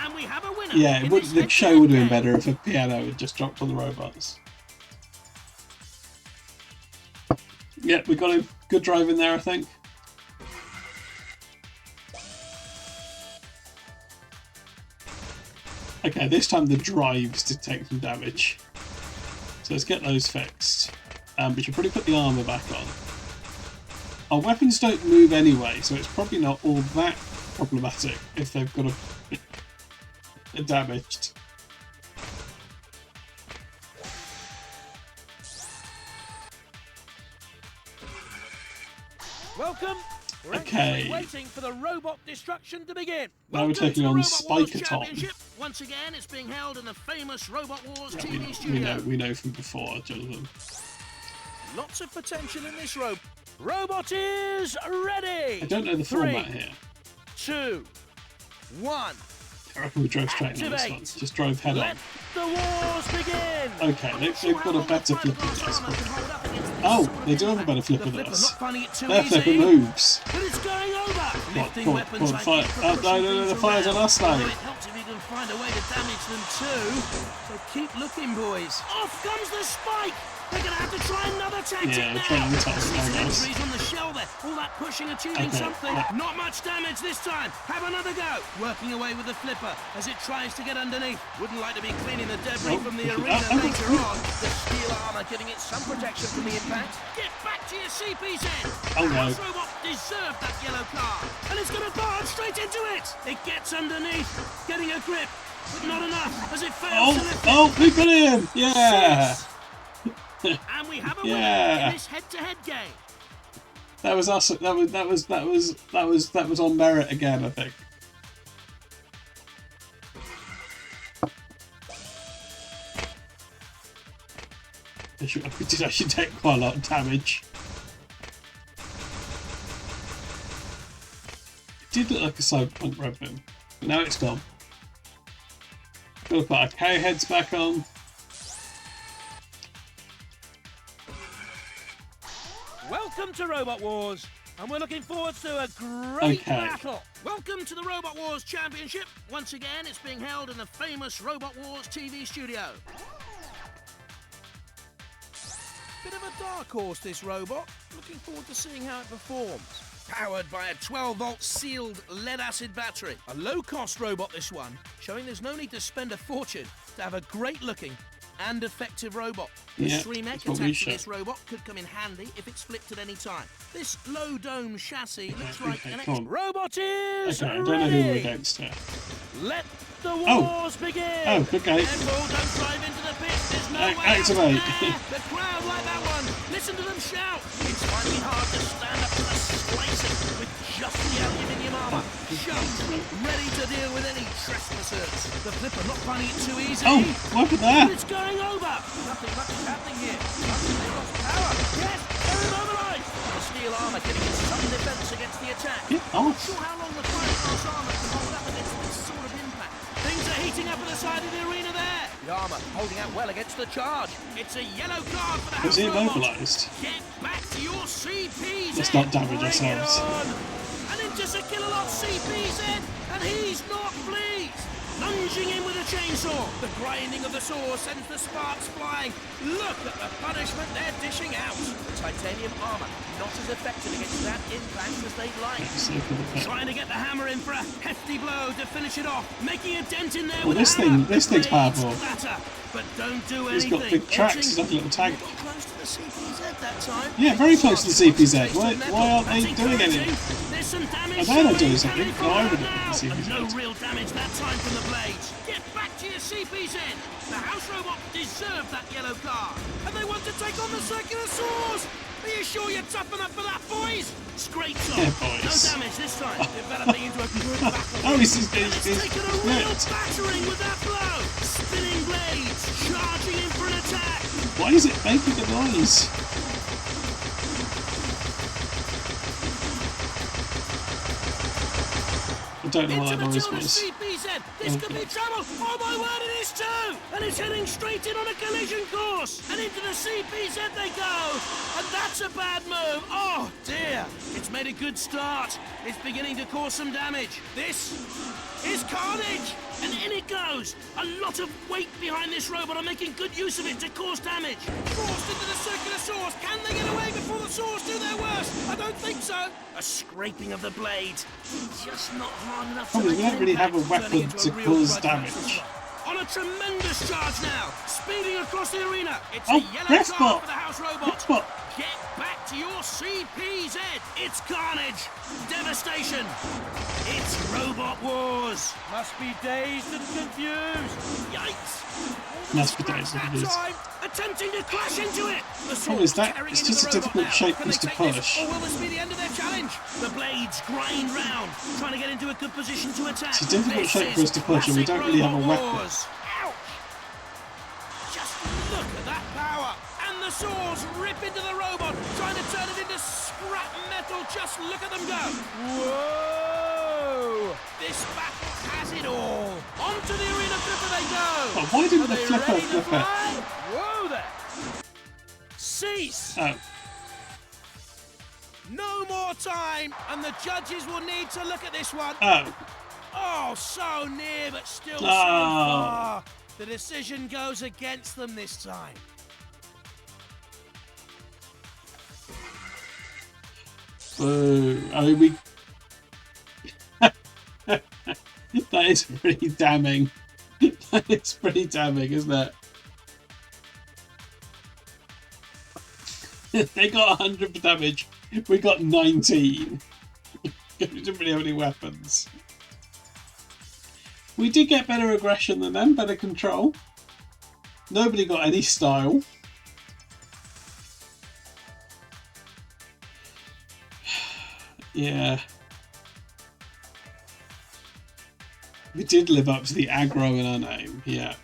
And we have a winner. Yeah, in the this show would have been better if a piano had just dropped on the robots. Yeah, we got him. Good driving there, I think. Okay, this time the drives did take some damage. So let's get those fixed. We should probably put the armour back on. Our weapons don't move anyway, so it's probably not all that problematic if they've got a damaged. Welcome. We're Okay. anxiously waiting for the robot destruction to begin. Now we're Welcome taking to the on Robot Wars Spike-A-Ton. Championship. Once again, it's being held in the famous Robot Wars TV We studio. know from before, Jonathan. Lots of potential in this robot. Robot is ready. I don't know the 3, format here. 2, 1. I reckon we drove straight into this one. Activate. Just drove head on. Let the wars begin. Okay, they've got a better flipper than us. Oh, they do have a better flipper than us. Their flipper moves. But it's going over. Lifting Come on, weapons fire. Oh, no, the fire's on us now. It helps if you can find a way to bigger damage than 2. So keep looking, boys. Off comes the spike. They're going to have to try another tactic Yeah, now. trying to tactic, I guess. Injuries on the shell there. All that pushing, achieving Okay, something. yeah. Not much damage this time. Have another go. Working away with the flipper as it tries to get underneath. Wouldn't like to be cleaning the debris from the arena later on. The steel armor giving it some protection from the impact. Get back to your CPZ. Oh, no. House Robot deserved that yellow card. And it's going to barge straight into it. It gets underneath, getting a grip, but not enough as it fails to lift it. Oh, we got him! Yeah! And we have a winner Yeah. in this head-to-head game. That was us. That was on merit again, I think. We did actually take quite a lot of damage. It did look like a cyberpunk weapon, but now it's gone. Gotta put our K heads back on. Welcome to Robot Wars, and we're looking forward to a great Okay. battle. Welcome to the Robot Wars Championship. Once again, it's being held in the famous Robot Wars TV studio. Bit of a dark horse, this robot. Looking forward to seeing how it performs. Powered by a 12-volt sealed lead-acid battery. A low-cost robot, this one, showing there's no need to spend a fortune to have a great-looking and effective robot. The Yeah, Stream that's Mech what we attached to show. this robot could come in handy if it's flipped at any time. This low-dome chassis looks like an come on. robot is Okay, I don't know who we're ready. against here. Let the Oh. wars begin. Oh, okay. Careful, don't drive into the pit. There's no way Activate. out there. The crowd like that one. Listen to them shout. It's finding hard to stand up to the slicing with just the aluminium armor. Shoved, ready to deal with any trespassers. The flipper not finding it too easy. Oh, look at that. It's going over. Nothing much is happening here. They lost power. Yes, they're immobilized. The steel armor giving it some defense against the attack. Oh. Not sure how long the fiberglass armor can hold up against this sort of impact. Things are heating up at the side of the arena there. The armor holding out well against the charge. It's a yellow card for the Was he House Robot. immobilised? Get back to your CPZ. Let's not damage Bring it ourselves. on. And into Sir Killalot CPZ, and he's not pleased. Lunging in with a chainsaw. The grinding of the saw sends the sparks flying. Look at the punishment they're dishing out. Titanium armor not as effective against that impact as they'd like. Trying to get the hammer in for a hefty blow to finish it off. Making a dent in there Well, with this the hammer. thing's The blades powerful. clatter, but don't do He's anything. got big tracks. Edging He's like a little tank. close to the CPZ that time. Yeah, very close to the CPZ. Why aren't they doing anything? There's some damage. I know they're doing showing. something. Can they No, I follow would now? have the And no CPZ. real damage that time from the blades. Get back to your CPZ. The House Robot deserved that yellow card. And they want to take on the circular saws. Are you sure you're tough enough for that, boys? Scrapes off. Yeah, boys. No damage this time. Developing into a good battle. Oh, he's Taken a real ripped. battering with that blow. Spinning blades. Charging in for an attack. Why is it making a noise? I don't know what that noise Matilda was. CPZ. This could be trouble. Oh my word, it is too. And it's heading straight in on a collision course. And into the CPZ they go. And that's a bad move. Oh dear. It's made a good start. It's beginning to cause some damage. This is carnage. And in it goes. A lot of weight behind this robot are making good use of it to cause damage. Forced into the circular saws. Can they get away before the saws do their worst? I don't think so. A scraping of the blade. Just not hard enough Probably to we make don't really have a impact, turning weapon into to a real cause bloodbath. damage. On a tremendous charge now, speeding across the arena. It's Oh, a yellow Refbot. card for the House Robot. Refbot. Get back to your CPZ. It's carnage, devastation. It's Robot Wars. Must be dazed and confused. Yikes. Must be dazed and That confused. time, attempting to crash into it. The Problem is swords that tearing it's into just the a robot difficult now. shape Can they just to take this, push. or will this be the end of their challenge? The blades grind round, trying to get into a good position to attack. It's a difficult This shape for us is to push, and we classic don't really have a Robot weapon. Wars. Ouch! Just look at that power! And the saws rip into the robot, trying to turn it into scrap metal. Just look at them go! Whoa! This battle has it all. Onto the arena flipper they go. Oh, why didn't Are the they flipper ready to flip it? fly? Whoa there! Cease. Oh, No more time, and the judges will need to look at this one. oh. Oh, so near, but still so Ah. far. The decision goes against them this time. Boo. I mean, we... That is pretty damning. That is pretty damning, isn't it? They got 100 damage. We got 19. We didn't really have any weapons. We did get better aggression than them, better control. Nobody got any style. Yeah. We did live up to the aggro in our name, yeah.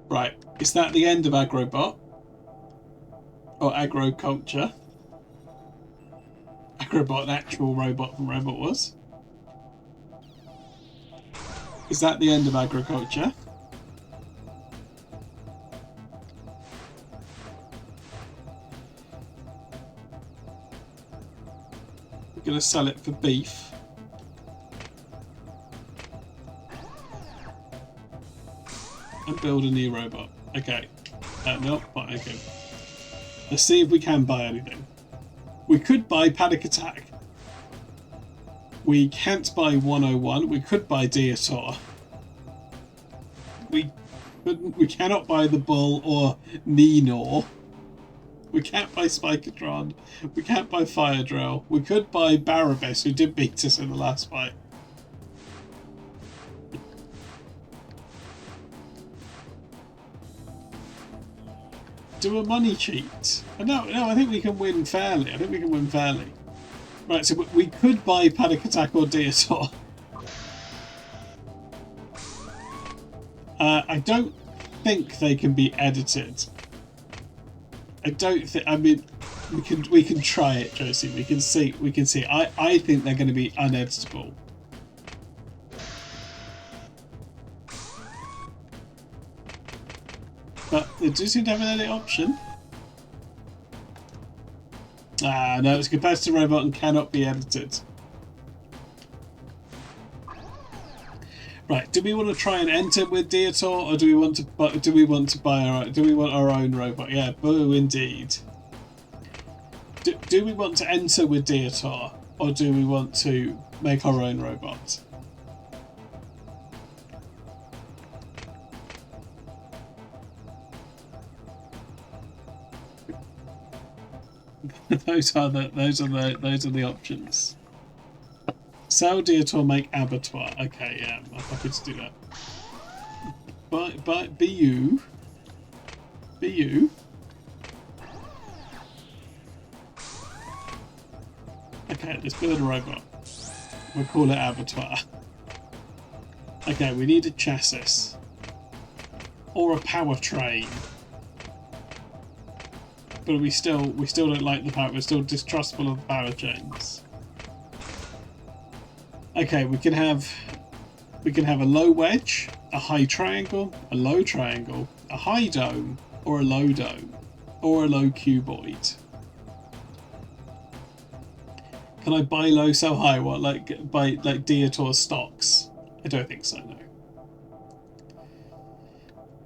Right, is that the end of Agrobot? Or Agroculture? Agrobot, an actual robot from Robot Wars? Is that the end of agriculture? We're going to sell it for beef. And build a new robot. Okay. No, fine, okay. Let's see if we can buy anything. We could buy Panic Attack. We can't buy 101. We could buy Deator. We cannot buy the Bull or Ninor. We can't buy Spikatron. We can't buy Fire Drill. We could buy Barabas, who did beat us in the last fight. Do a money cheat? No, I think we can win fairly. Right, so we could buy Panic Attack or Deator. I don't think they can be edited. I don't think. I mean, we can try it, Josie. We can see. I think they're going to be uneditable. But they do seem to have an edit option. Ah, no, it's a competitive robot and cannot be edited. Right, do we want to try and enter with Deator, or do we want to buy our own robot? Yeah, boo indeed. Do we want to enter with Deator, or do we want to make our own robot? Those are the options. Sell Deator, make abattoir. Okay, yeah, I'm happy to do that. But be you. Okay, let's build a robot. We'll call it abattoir. Okay, we need a chassis or a powertrain. But we still don't like the power. We're still distrustful of the power chains. Okay, we can have a low wedge, a high triangle, a low triangle, a high dome, or a low dome, or a low cuboid. Can I buy low, so high? What, buy Deator stocks? I don't think so.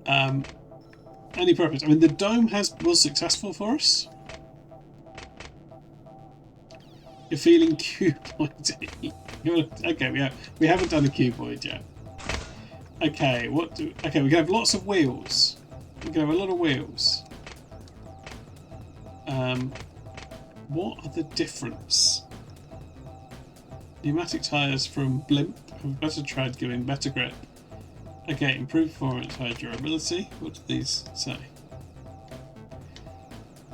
No. Any preference? I mean, the dome was successful for us. You're feeling cuboid. Okay, we haven't done a cuboid yet. Okay, we can have lots of wheels. We can have a lot of wheels. What are the difference? Pneumatic tyres from Blimp have better tread, giving better grip. Okay, improved performance, higher durability. What do these say?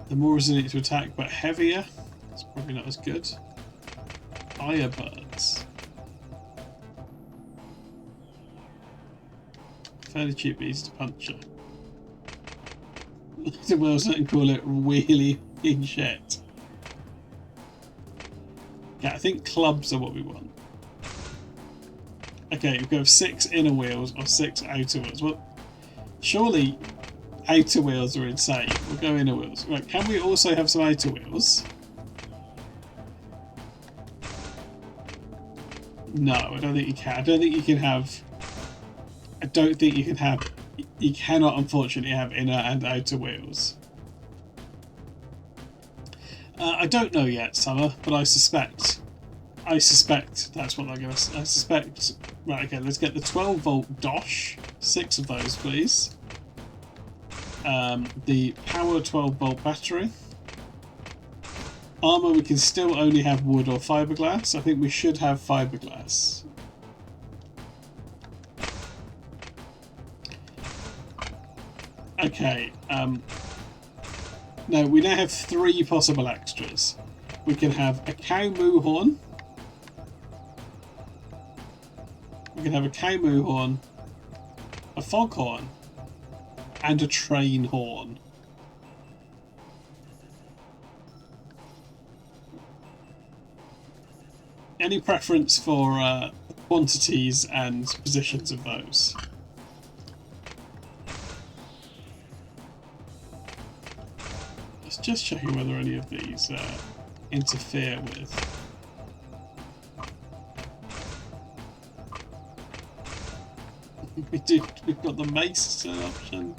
They're more resilient to attack, but heavier. It's probably not as good. Firebirds. Fairly cheap, easy to puncture. The world's not call it really shit. Yeah, I think clubs are what we want. Okay, we have 6 inner wheels or 6 outer wheels. Well, surely outer wheels are insane. We'll go inner wheels. Right, can we also have some outer wheels? No, I don't think you can. I don't think you can have... I don't think you can have... You cannot, unfortunately, have inner and outer wheels. I don't know yet, Summer, but I suspect that's what they're going to... I suspect... Right, okay, let's get the 12-volt DOSH. 6 of those, please. The power 12-volt battery. Armour, we can still only have wood or fiberglass. I think we should have fiberglass. Okay, no, we now have 3 possible extras. We can have a cow moo horn. We can have a cow moo horn, a foghorn, and a train horn. Any preference for quantities and positions of those? Just checking whether any of these interfere with. We've got the mace option.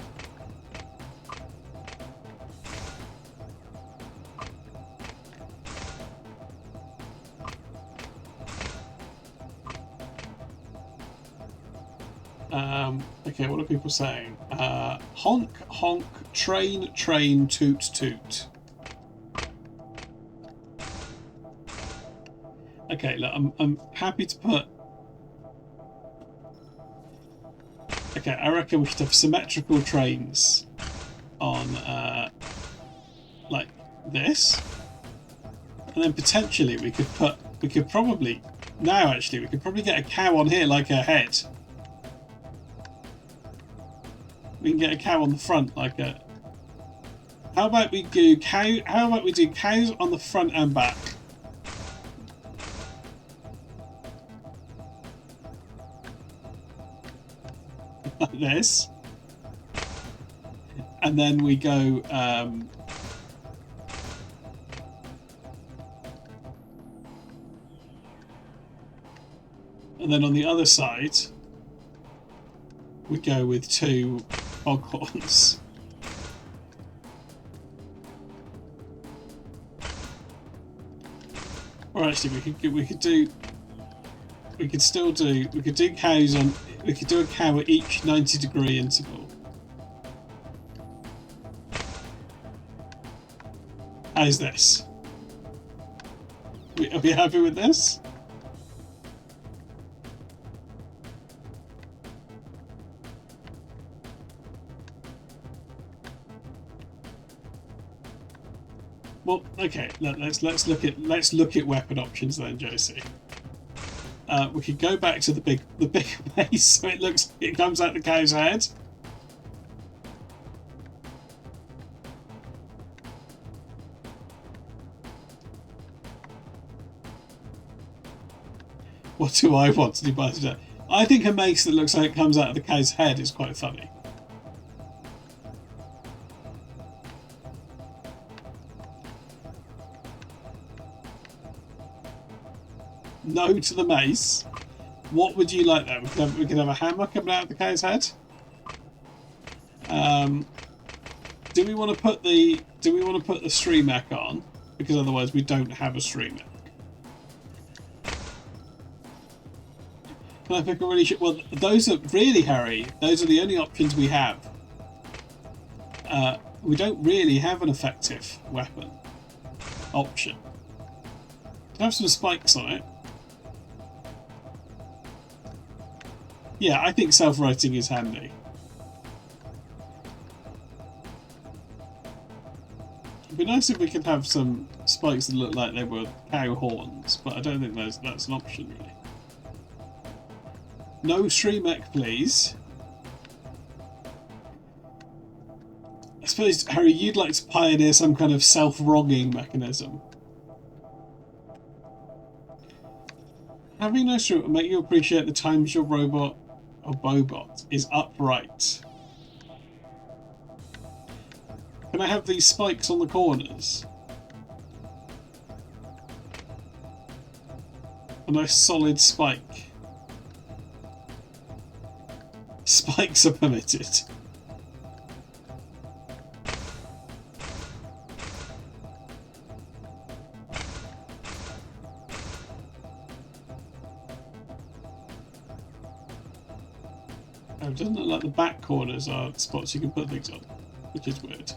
Okay, what are people saying? Honk, honk, train, train, toot, toot. Okay, look, I'm happy to put... Okay, I reckon we should have symmetrical trains on, like this. And then potentially we could probably get a cow on here like her head. We can get a cow on the front like a... How about we do cows on the front and back? Like this. And then we go... and then on the other side, we go with 2 foghorns. Or actually, we could do cows on. We could do a cow at each 90-degree interval. How's this? Are we happy with this? Well, okay. Let's look at weapon options then, Josie. We could go back to the big mace, so it looks like it comes out the cow's head. What do I want to do by today? I think a mace that looks like it comes out of the cow's head is quite funny. No to the mace. What would you like then? We could have a hammer coming out of the cow's head. Do we want to put the Streamech on? Because otherwise we don't have a Streamech. Can I pick a really well? Those are really, Harry. Those are the only options we have. We don't really have an effective weapon option. I have some spikes on it. Yeah, I think self-writing is handy. It'd be nice if we could have some spikes that look like they were cow horns, but I don't think that's an option, really. No Streamech, please. I suppose, Harry, you'd like to pioneer some kind of self-wronging mechanism. Having no Streamech will make you appreciate the times your robot or Bobot is upright. Can I have these spikes on the corners? A nice solid spike. Spikes are permitted. Oh, it doesn't look like the back corners are spots you can put things on, which is weird.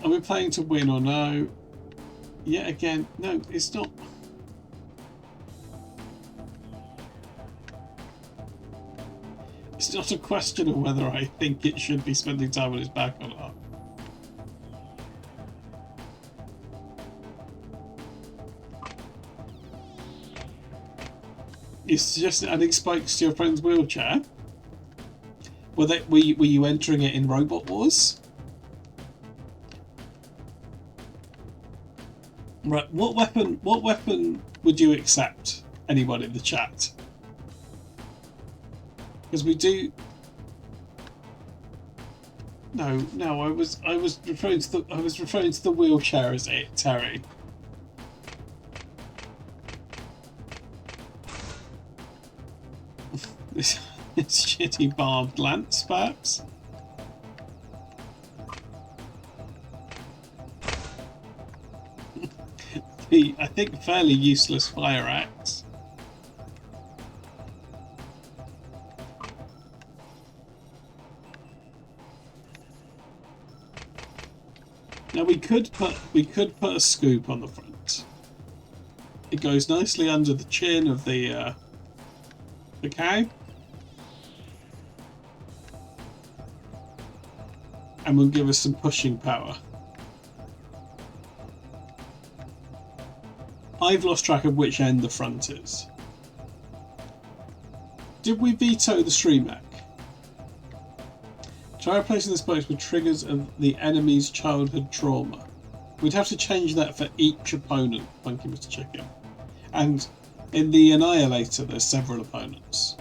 Are we playing to win or no? Yet again, no, it's not. It's not a question of whether I think it should be spending time on his back or not. It's just adding spikes to your friend's wheelchair. Were you entering it in Robot Wars? Right, what weapon would you accept, anyone in the chat? Because we do. No, I was referring to the wheelchair as it, Terry. This shitty barbed lance, perhaps? I think fairly useless fire axe. Now we could put a scoop on the front. It goes nicely under the chin of the cow. And will give us some pushing power. I've lost track of which end the front is. Did we veto the Streamec? Try replacing the spikes with triggers of the enemy's childhood trauma. We'd have to change that for each opponent, Funky Mr. Chicken. And in the Annihilator, there's several opponents.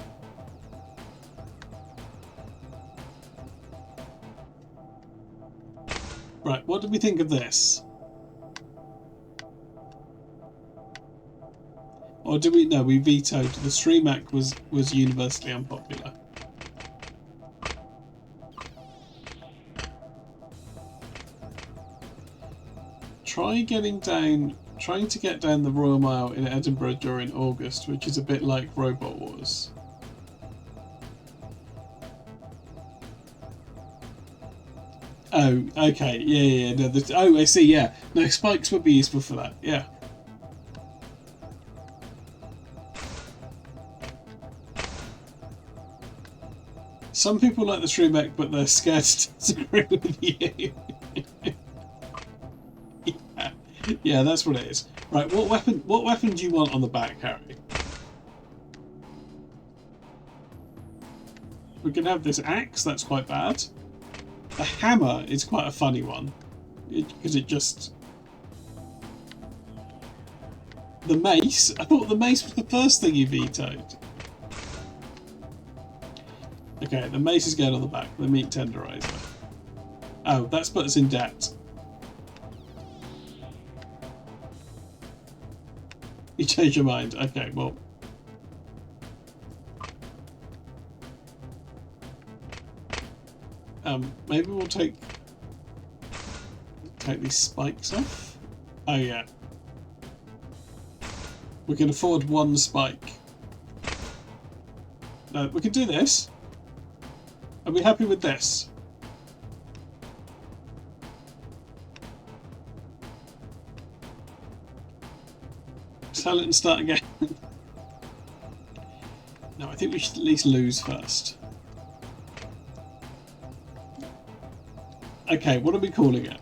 Right, what do we think of this? Or do we? No, we vetoed. The Streamec was universally unpopular. Trying to get down the Royal Mile in Edinburgh during August, which is a bit like Robot Wars. Oh, okay, yeah. No, oh, I see. Yeah, no, spikes would be useful for that. Yeah. Some people like the Streamec, but they're scared to disagree with you. Yeah, that's what it is. Right, what weapon do you want on the back, Harry? We can have this axe, that's quite bad. The hammer is quite a funny one. Because it just... The mace? I thought the mace was the first thing you vetoed. Okay, the mace is going on the back. The meat tenderizer. Oh, that's put us in debt. You change your mind. Okay, well. Maybe we'll take these spikes off. Oh yeah. We can afford one spike. No, we can do this. Are we happy with this? Sell it and start again. No, I think we should at least lose first. Okay, what are we calling it?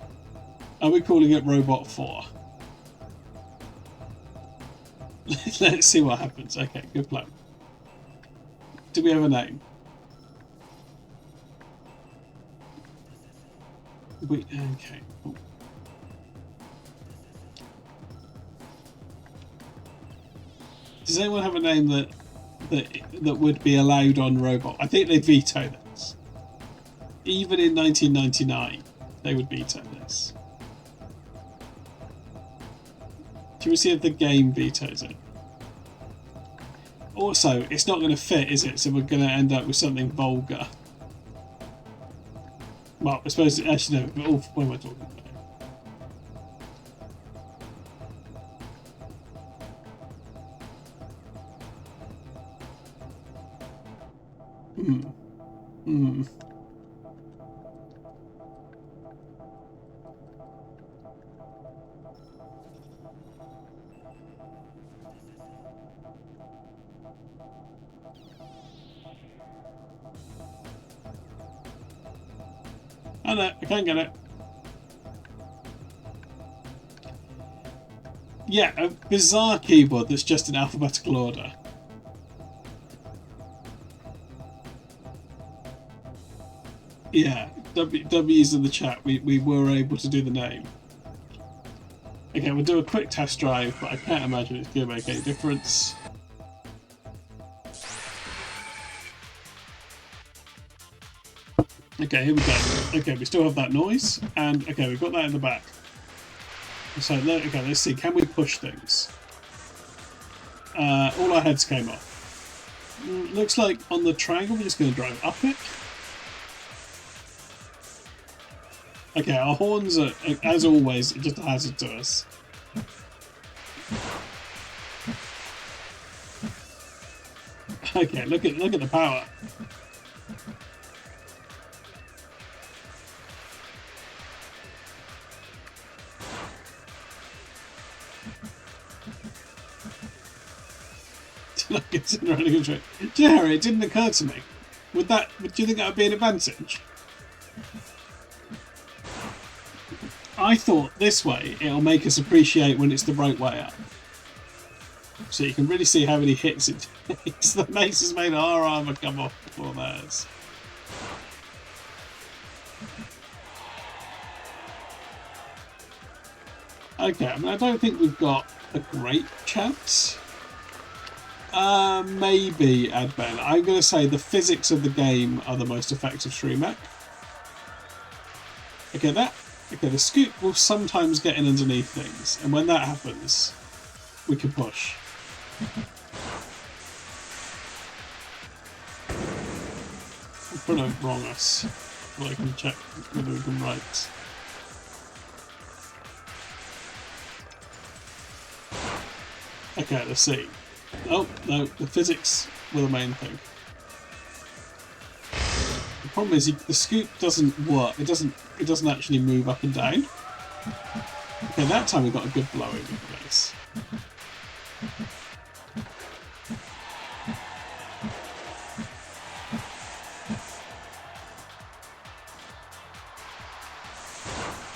Are we calling it Robot 4? Let's see what happens. Okay, good plan. Do we have a name? Okay. Cool. Does anyone have a name that would be allowed on Robot? I think they'd veto this. Even in 1999, they would veto this. Do we see if the game vetoes it? Also, it's not going to fit, is it? So we're going to end up with something vulgar. Well, I suppose, actually, no, what am I talking about? Oh no, I can't get it. Yeah, a bizarre keyboard that's just in alphabetical order. Yeah, W's in the chat. We were able to do the name. Okay, we'll do a quick test drive, but I can't imagine it's going to make any difference. Okay, here we go. Okay, we still have that noise, and okay, we've got that in the back. So, okay, let's see. Can we push things? All our heads came off. Looks like on the triangle, we're just going to drive up it. Okay, our horns are, as always, just a hazard to us. Okay, look at the power. Running into it. Do you know, Harry, it didn't occur to me. Do you think that would be an advantage? I thought this way it'll make us appreciate when it's the right way up. So you can really see how many hits it takes. The mace has made our armour come off before theirs. Okay, I mean, I don't think we've got a great chance. Maybe Adben. I'm going to say the physics of the game are the most effective Shreemec. Okay, the scoop will sometimes get in underneath things, and when that happens, we can push. I'm going to wrong us. Well, I can check whether we can right. Okay, let's see. Oh, no, the physics were the main thing. The problem is the scoop doesn't work. It doesn't actually move up and down. Okay, that time we got a good blow over the face.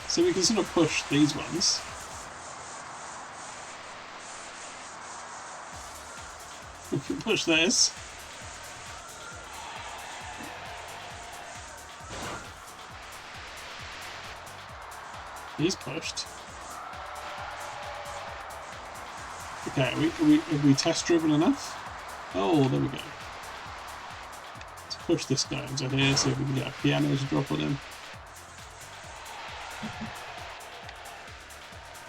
So we can sort of push these ones. We can push this. He's pushed. Okay, have we test driven enough? Oh, there we go. Let's push this guy into here, see if we can get a piano to drop on him.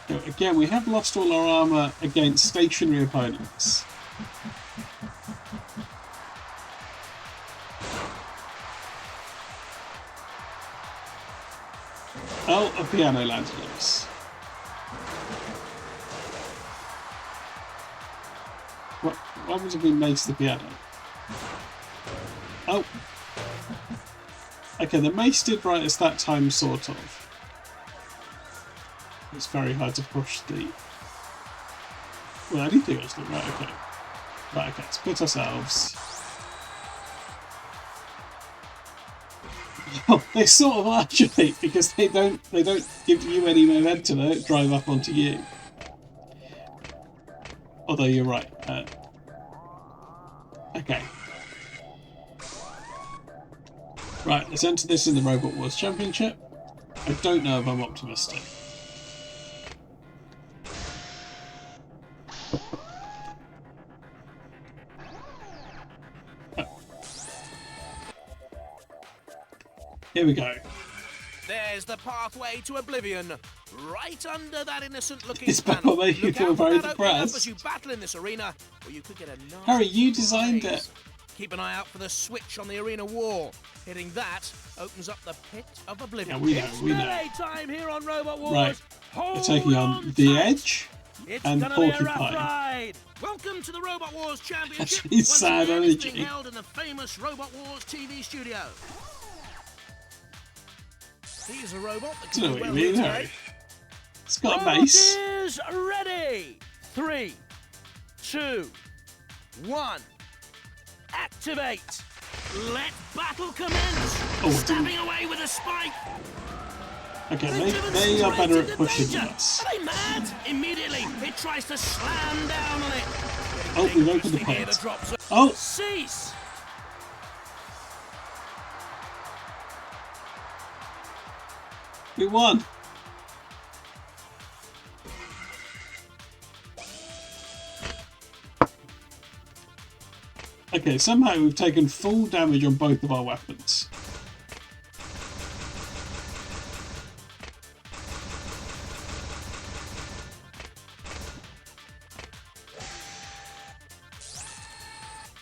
So again, we have lost all our armour against stationary opponents. Oh, a piano landed loose. What happens if we mace the piano? Oh. Okay, the mace did right us that time, sort of. It's very hard to push the... Well, anything else? Right, okay. Right, okay, let's put ourselves... Oh, they sort of are, actually, because they don't give you any momentum. They don't drive up onto you. Although you're right. Okay. Right, let's enter this in the Robot Wars Championship. I don't know if I'm optimistic. Here we go. There's the pathway to oblivion, right under that innocent-looking It's panel. about making you Look feel out for very that opening up depressed. as you battle in this arena, or you could get a nasty Harry, you designed it. Keep an eye out for the switch on the arena wall. Hitting that opens up the pit of oblivion. Yeah, we know, It's we know. melee time here on Robot Wars. Right. Hold We're taking on The Edge It's and gonna be a rough Porcupine. ride. Welcome to the Robot Wars Championship. That's really Once sad again, it's being energy. held in the famous Robot Wars TV studio. He's a robot that I can don't know do what well you mean, here Harry. today. It's got a Robot mace. is ready. 3, 2, 1. Activate. Let battle commence. Oh, Stabbing away with a spike. Okay, They've driven they are straight better into at pushing danger. than us. Are they mad? Immediately, it tries to slam down on it. Oh, we've opened the Near the pit. drop zone. Oh! Cease. We won. Okay, somehow we've taken full damage on both of our weapons.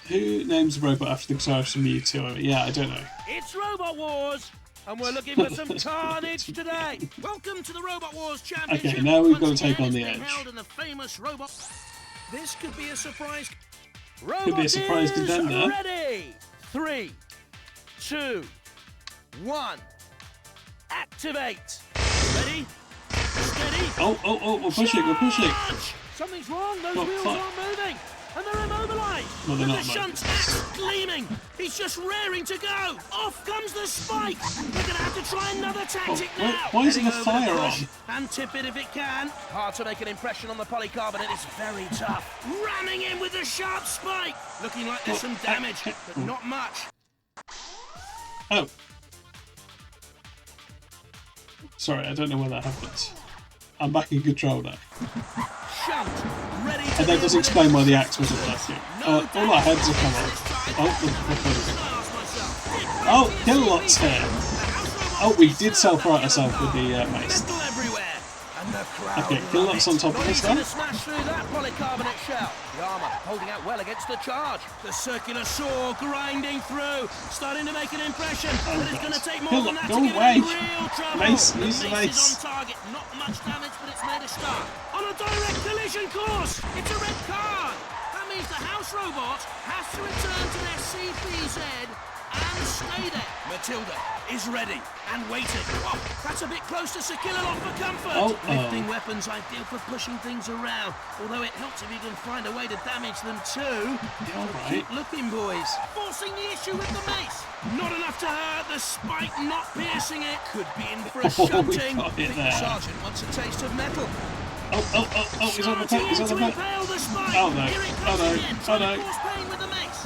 Who names a robot after the guitarist from U2? Yeah, I don't know. It's Robot Wars, and we're looking for some carnage today. Welcome to the Robot Wars Championship. Okay, now we've got to Once take again, on The it's being Edge. held in the famous robot. This could be a surprise. Could be a surprise Robot is contender. Ready. 3, 2, 1. Activate. Ready. Steady. Oh, we're pushing, we're pushing. Charge! Something's wrong. Those Oh, wheels fuck. aren't moving, and they're immobilized. No, they're With not the shunt axe gleaming. He's just raring to go. Off comes the spike. We're gonna have to try another tactic Oh, now. why isn't Heading the over to fire push on? And tip it if it can. Hard to make an impression on the polycarbonate. It's very tough. Ramming in with the sharp spike. Looking like there's some damage, but not much. Oh. Sorry, I don't know where that happened. I'm back in control now. Shunt. Ready to And that does deal with explain it. why the axe wasn't working. Oh, all our heads are come off. Oh, Kilolot's here. Oh, we did self-right ourselves with the mace. Okay, Kilolot's on top of us Gonna now. smash through that polycarbonate shell. The armor holding out well against the charge. The circular saw grinding through, starting to make an impression. But it's going to take more than that go to give away. it real trouble. Mace, the use the mace mace. is on target. Not much damage, but it's made a start. On a direct collision course. It's a red card. That means the house robot has to return to their CPZ and stay there. Matilda is ready and waiting. Oh, that's a bit close to Sir Killalot for comfort. Oh, Lifting weapons ideal for pushing things around, although it helps if you can find a way to damage them too. So keep looking, boys. Forcing the issue with the mace. Not enough to hurt, the spike not piercing it. Could be in for a Oh, we shunting. got it The there. sergeant wants a taste of metal. Oh, he's on the pit, he's on the pit. Impale the spike. Oh no, Here it oh comes no, again, oh trying to no. cause pain with the mace.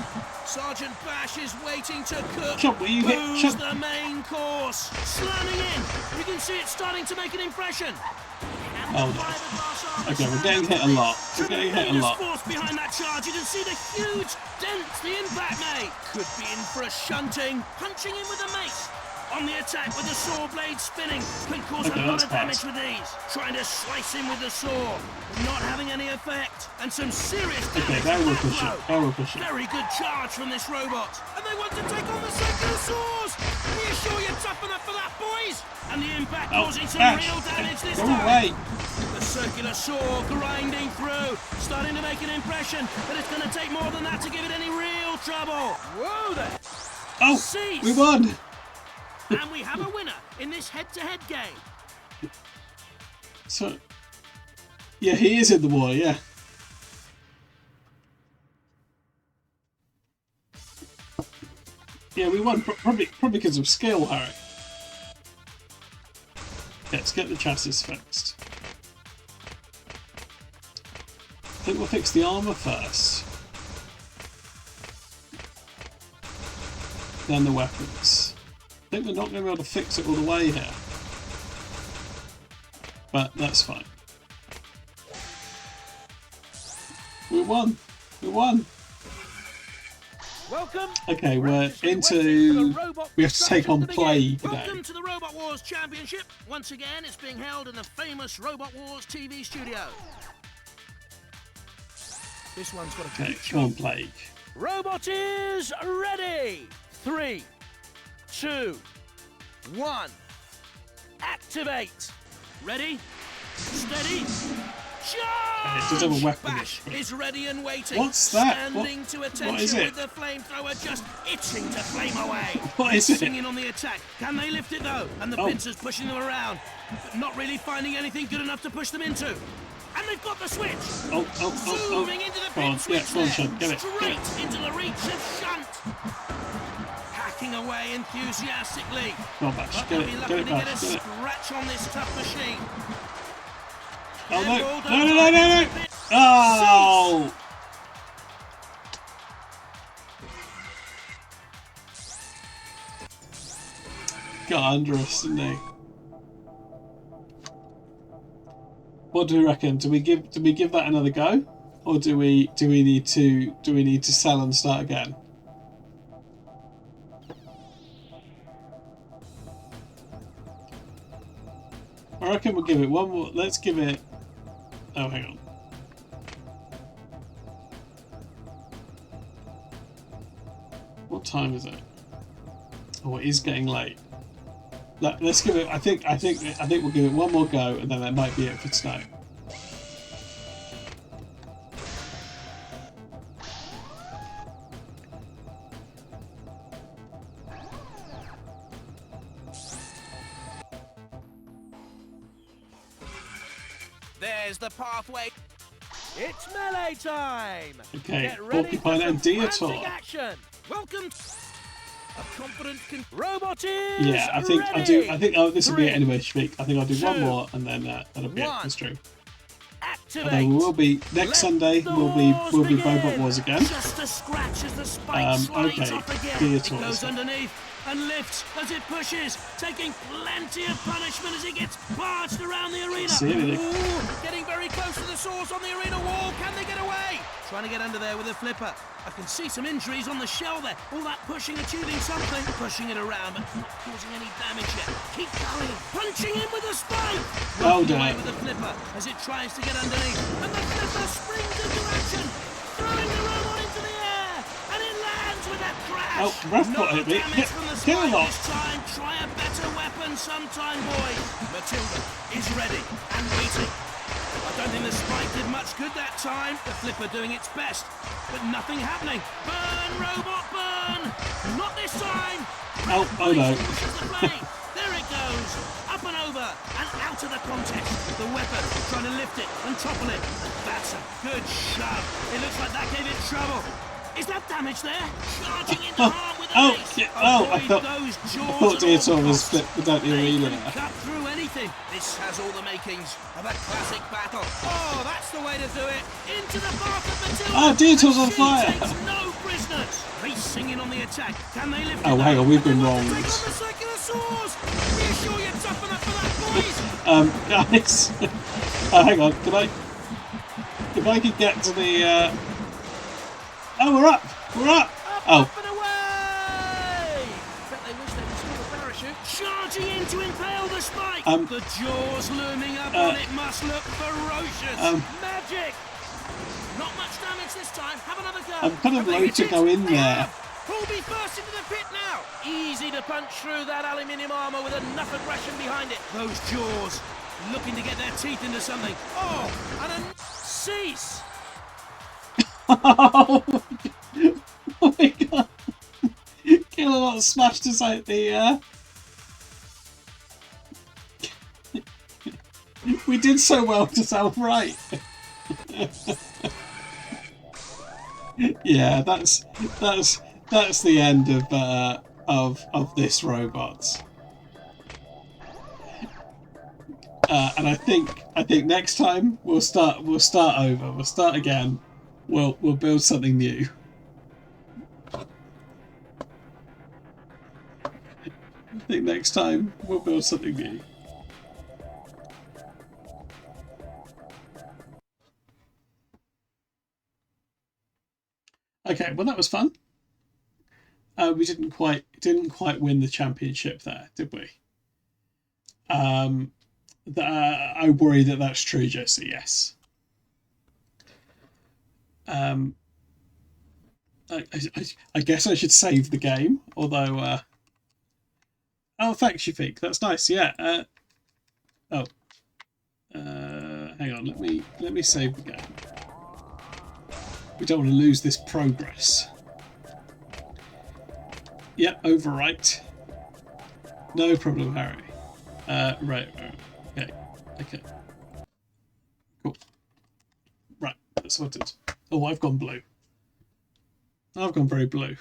Sergeant Bash is waiting to cook. Chop, will you hit? Booze Chop. the main course. Slamming in. You can see it starting to make an impression. Oh no. Okay, we're getting hit a lot. We're getting hit a lot. Force behind that charge. You can see the huge dents the impact made. Could be in for a shunting. Punching in with a mace. On the attack with the saw blade spinning. Can cause Okay, a lot that's of damage fast. with these. Trying to slice in with the saw. But not having any effect. And some serious damage. Okay, now with we're that pushing. blow. Now we're pushing. Very good charge from this robot. And they want to take on the circular saws. Are you sure you're tough enough for that, boys? And the impact Oh, causing some Ash, real damage this go time. away. The circular saw grinding through, starting to make an impression, but it's going to take more than that to give it any real trouble. Whoa there! Oh, Cease. we won. And we have a winner in this head-to-head game. So, yeah, he is in the war, yeah. Yeah, we won, probably because of skill, Harry. Okay, let's get the chassis fixed. I think we'll fix the armour first. Then the weapons. I think we're not going to be able to fix it all the way here. But that's fine. We won! We won! Welcome. Okay, we're into. We have to take on Plague today. Welcome to the Robot Wars Championship. Once again, it's being held in the famous Robot Wars TV studio. This one's got a Okay, come on, Plague. Robot is ready. 3, 2, 1. Activate. Ready? Steady. Charge! It does have a weapon. Bash is ready and waiting. What's that? Standing What- to what is attention it? with the flamethrower, just itching to flame away. What is it? Singing on the attack. Can they lift it though? And the Oh. pincers pushing them around, but not really finding anything good enough to push them into. And they've got the switch. Zooming into the Come on, pin switch come on, there. Shunt, get it. Straight into the reach of Shunt. Hacking away enthusiastically. Come on, Bash, But get they'll it, be get lucky it, to get a Bash, get it. scratch on this tough machine. Oh no! Careful, No, don't no, no, no, no! Oh! Got under us, didn't they? What do we reckon? Do we give that another go, or do we need to sell and start again? I reckon we'll give it one more. Let's give it. Oh, hang on. What time is it? Oh, it is getting late. Let's give it. I think we'll give it one more go, and then that might be it for tonight. There's the pathway. It's melee time. Okay, Get ready Porcupine for and some Deator. frantic action. Welcome. A confident robot is Yeah, I think ready. I think this will be it 3, anyway, Shvik. I think I'll do one 2, more, and then that'll be it. 1. That's true. Activate. And then we will be next Sunday. We'll be Robot Wars again. Just a scratch as the spike slides okay, off again. Deator It goes is- underneath and lifts as it pushes, taking plenty of punishment as it gets barged around the arena. See anything. Ooh, getting very close to the source on the arena wall. Can they get away? Trying to get under there with a flipper. I can see some injuries on the shell there. All that pushing, achieving something. Pushing it around, but not causing any damage yet. Keep going. Punching in with a spike. Oh, Working away damn. with the flipper as it tries to get underneath. And the flipper springs into action. Throwing the robot into the air. And it lands with a crash. Oh, Ref No got hit me. damage from the Kill a spike lot. this time. Try a better weapon sometime, boys. Matilda is ready and waiting. I don't think the spike did much good that time. The flipper doing its best, but nothing happening. Burn, robot, burn! Not this time! Oh no. Pushes the blade. There it goes. Up and over and out of the contest. The weapon trying to lift it and topple it. That's a good shove. It looks like that gave it trouble. Is that damage there? Charging into harm with the Oh, mace. yeah, oh, I Avoid thought those jaws Deator at all was costs. split without the They arena. can cut through anything. This has all the makings of a classic battle. Oh, that's the way to do it. Into the path of Matilda. Oh, Deator's And on she fire. takes no prisoners. Racing in on the attack. Can they lift Oh, it hang though? on, we've been They wrong. want to take on the circular saws. Are you sure you're tough enough for that, boys? Guys. Hang on. Can I? If I could get to the. Oh, we're up. We're up. Oh. Up and away! Bet they wish they'd installed a parachute. Charging in to impale the spike. The jaws looming up on it must look ferocious. Magic! Not much damage this time. Have another go. I'm kind of Have they low hit to it? go in They there. have. Who'll be first into the pit now? Easy to punch through that aluminium armour with enough aggression behind it. Those jaws looking to get their teeth into something. Oh, and a cease. Oh my god. Kilowatts smashed us out the We did so well to sound right. Yeah, that's the end of this robot. And I think next time we'll start over. We'll start again. We'll build something new. I think next time we'll build something new. Okay, well that was fun. we didn't quite win the championship there, did we? I worry that that's true, Josie. Yes. I guess I should save the game, although. Oh, thanks, Shafiq. That's nice. Yeah. Hang on. Let me save the game. We don't want to lose this progress. Yeah, overwrite. No problem, Harry. Right. Okay. Cool. Right, that's sorted. Oh, I've gone blue. I've gone very blue.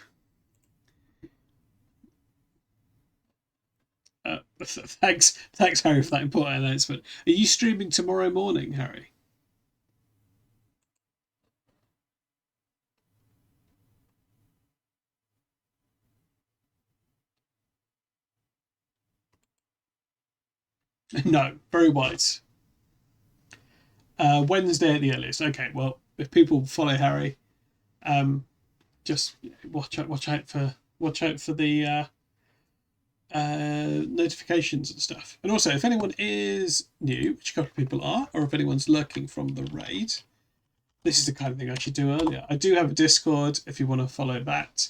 Thanks, Harry, for that important announcement. Are you streaming tomorrow morning, Harry? No, very wise. Wednesday at the earliest. Okay, well, if people follow Harry, just watch out for the notifications and stuff. And also, if anyone is new, which a couple of people are, or if anyone's lurking from the raid, this is the kind of thing I should do earlier. I do have a Discord if you want to follow that.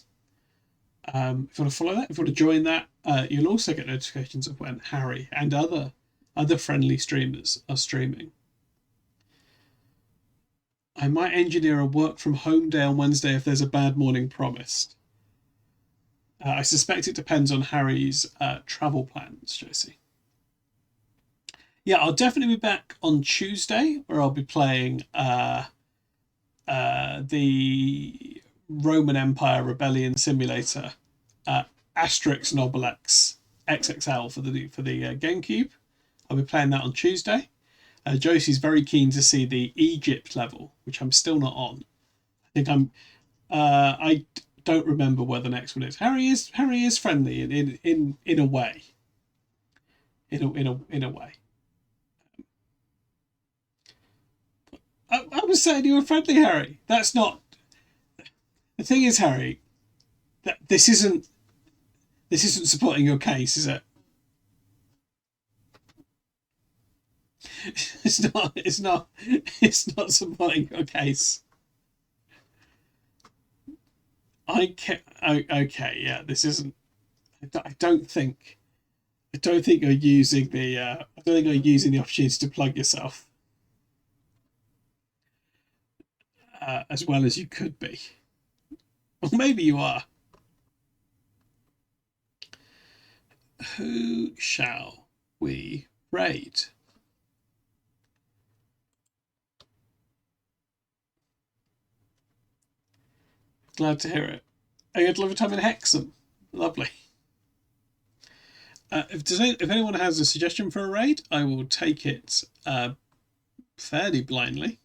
If you want to follow that, if you want to join that, you'll also get notifications of when Harry and other friendly streamers are streaming. I might engineer a work from home day on Wednesday if there's a bad morning promised. I suspect it depends on Harry's travel plans, Josie. Yeah, I'll definitely be back on Tuesday, where I'll be playing the Roman Empire Rebellion Simulator, Asterix and Obelix XXL for the GameCube. I'll be playing that on Tuesday. Josie's very keen to see the Egypt level, which I'm still not on. I think I don't remember where the next one is. Harry is friendly in a way. In a way. I was saying you were friendly, Harry. That's not. The thing is, Harry, that this isn't supporting your case, is it? It's not supporting your case. Okay, yeah, this isn't. I don't think you're using the. I don't think you're using the opportunity to plug yourself as well as you could be, or maybe you are. Who shall we raid? Glad to hear it. I had a lovely time in Hexham. Lovely. If anyone has a suggestion for a raid, I will take it fairly blindly.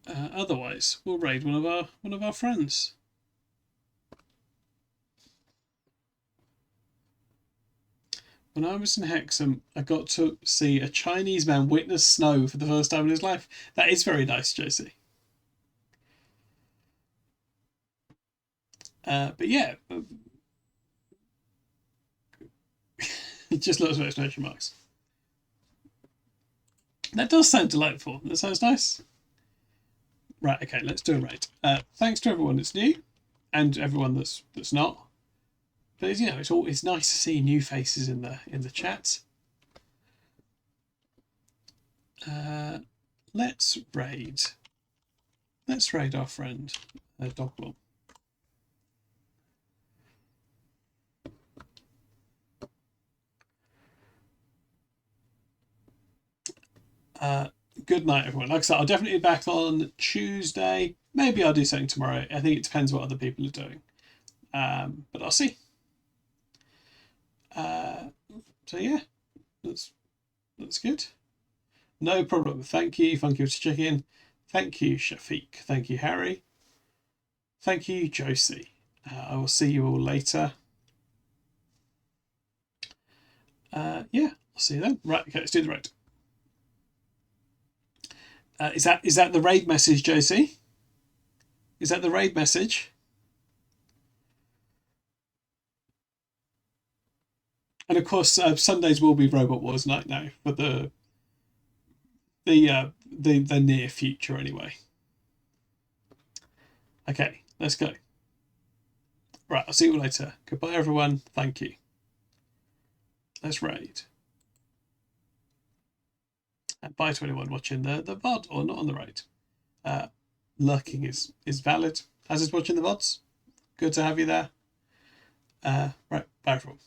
Otherwise, we'll raid one of our friends. When I was in Hexham, I got to see a Chinese man witness snow for the first time in his life. That is very nice, Josie. But yeah, just lots of exclamation marks. That does sound delightful. That sounds nice. Right, okay, let's do a raid. Thanks to everyone that's new, and everyone that's not. But you know, it's nice to see new faces in the chat. Let's raid our friend Dogwell. Good night, everyone. Like I said, I'll definitely be back on Tuesday. Maybe I'll do something tomorrow. I think it depends what other people are doing. But I'll see. So yeah, that's good. No problem. Thank you, Funky, for checking in. Thank you, Shafiq. Thank you, Harry. Thank you, Josie. I will see you all later. Yeah, I'll see you then. Right, okay, let's do the raid. Is that the raid message, Josie? Is that the raid message? And of course, Sundays will be Robot Wars night now for the near future, anyway. Okay, let's go. Right, I'll see you later. Goodbye, everyone. Thank you. Let's raid. And bye to anyone watching the VOD or not on the raid. Lurking is valid, as is watching the VODs. Good to have you there. Right, bye everyone.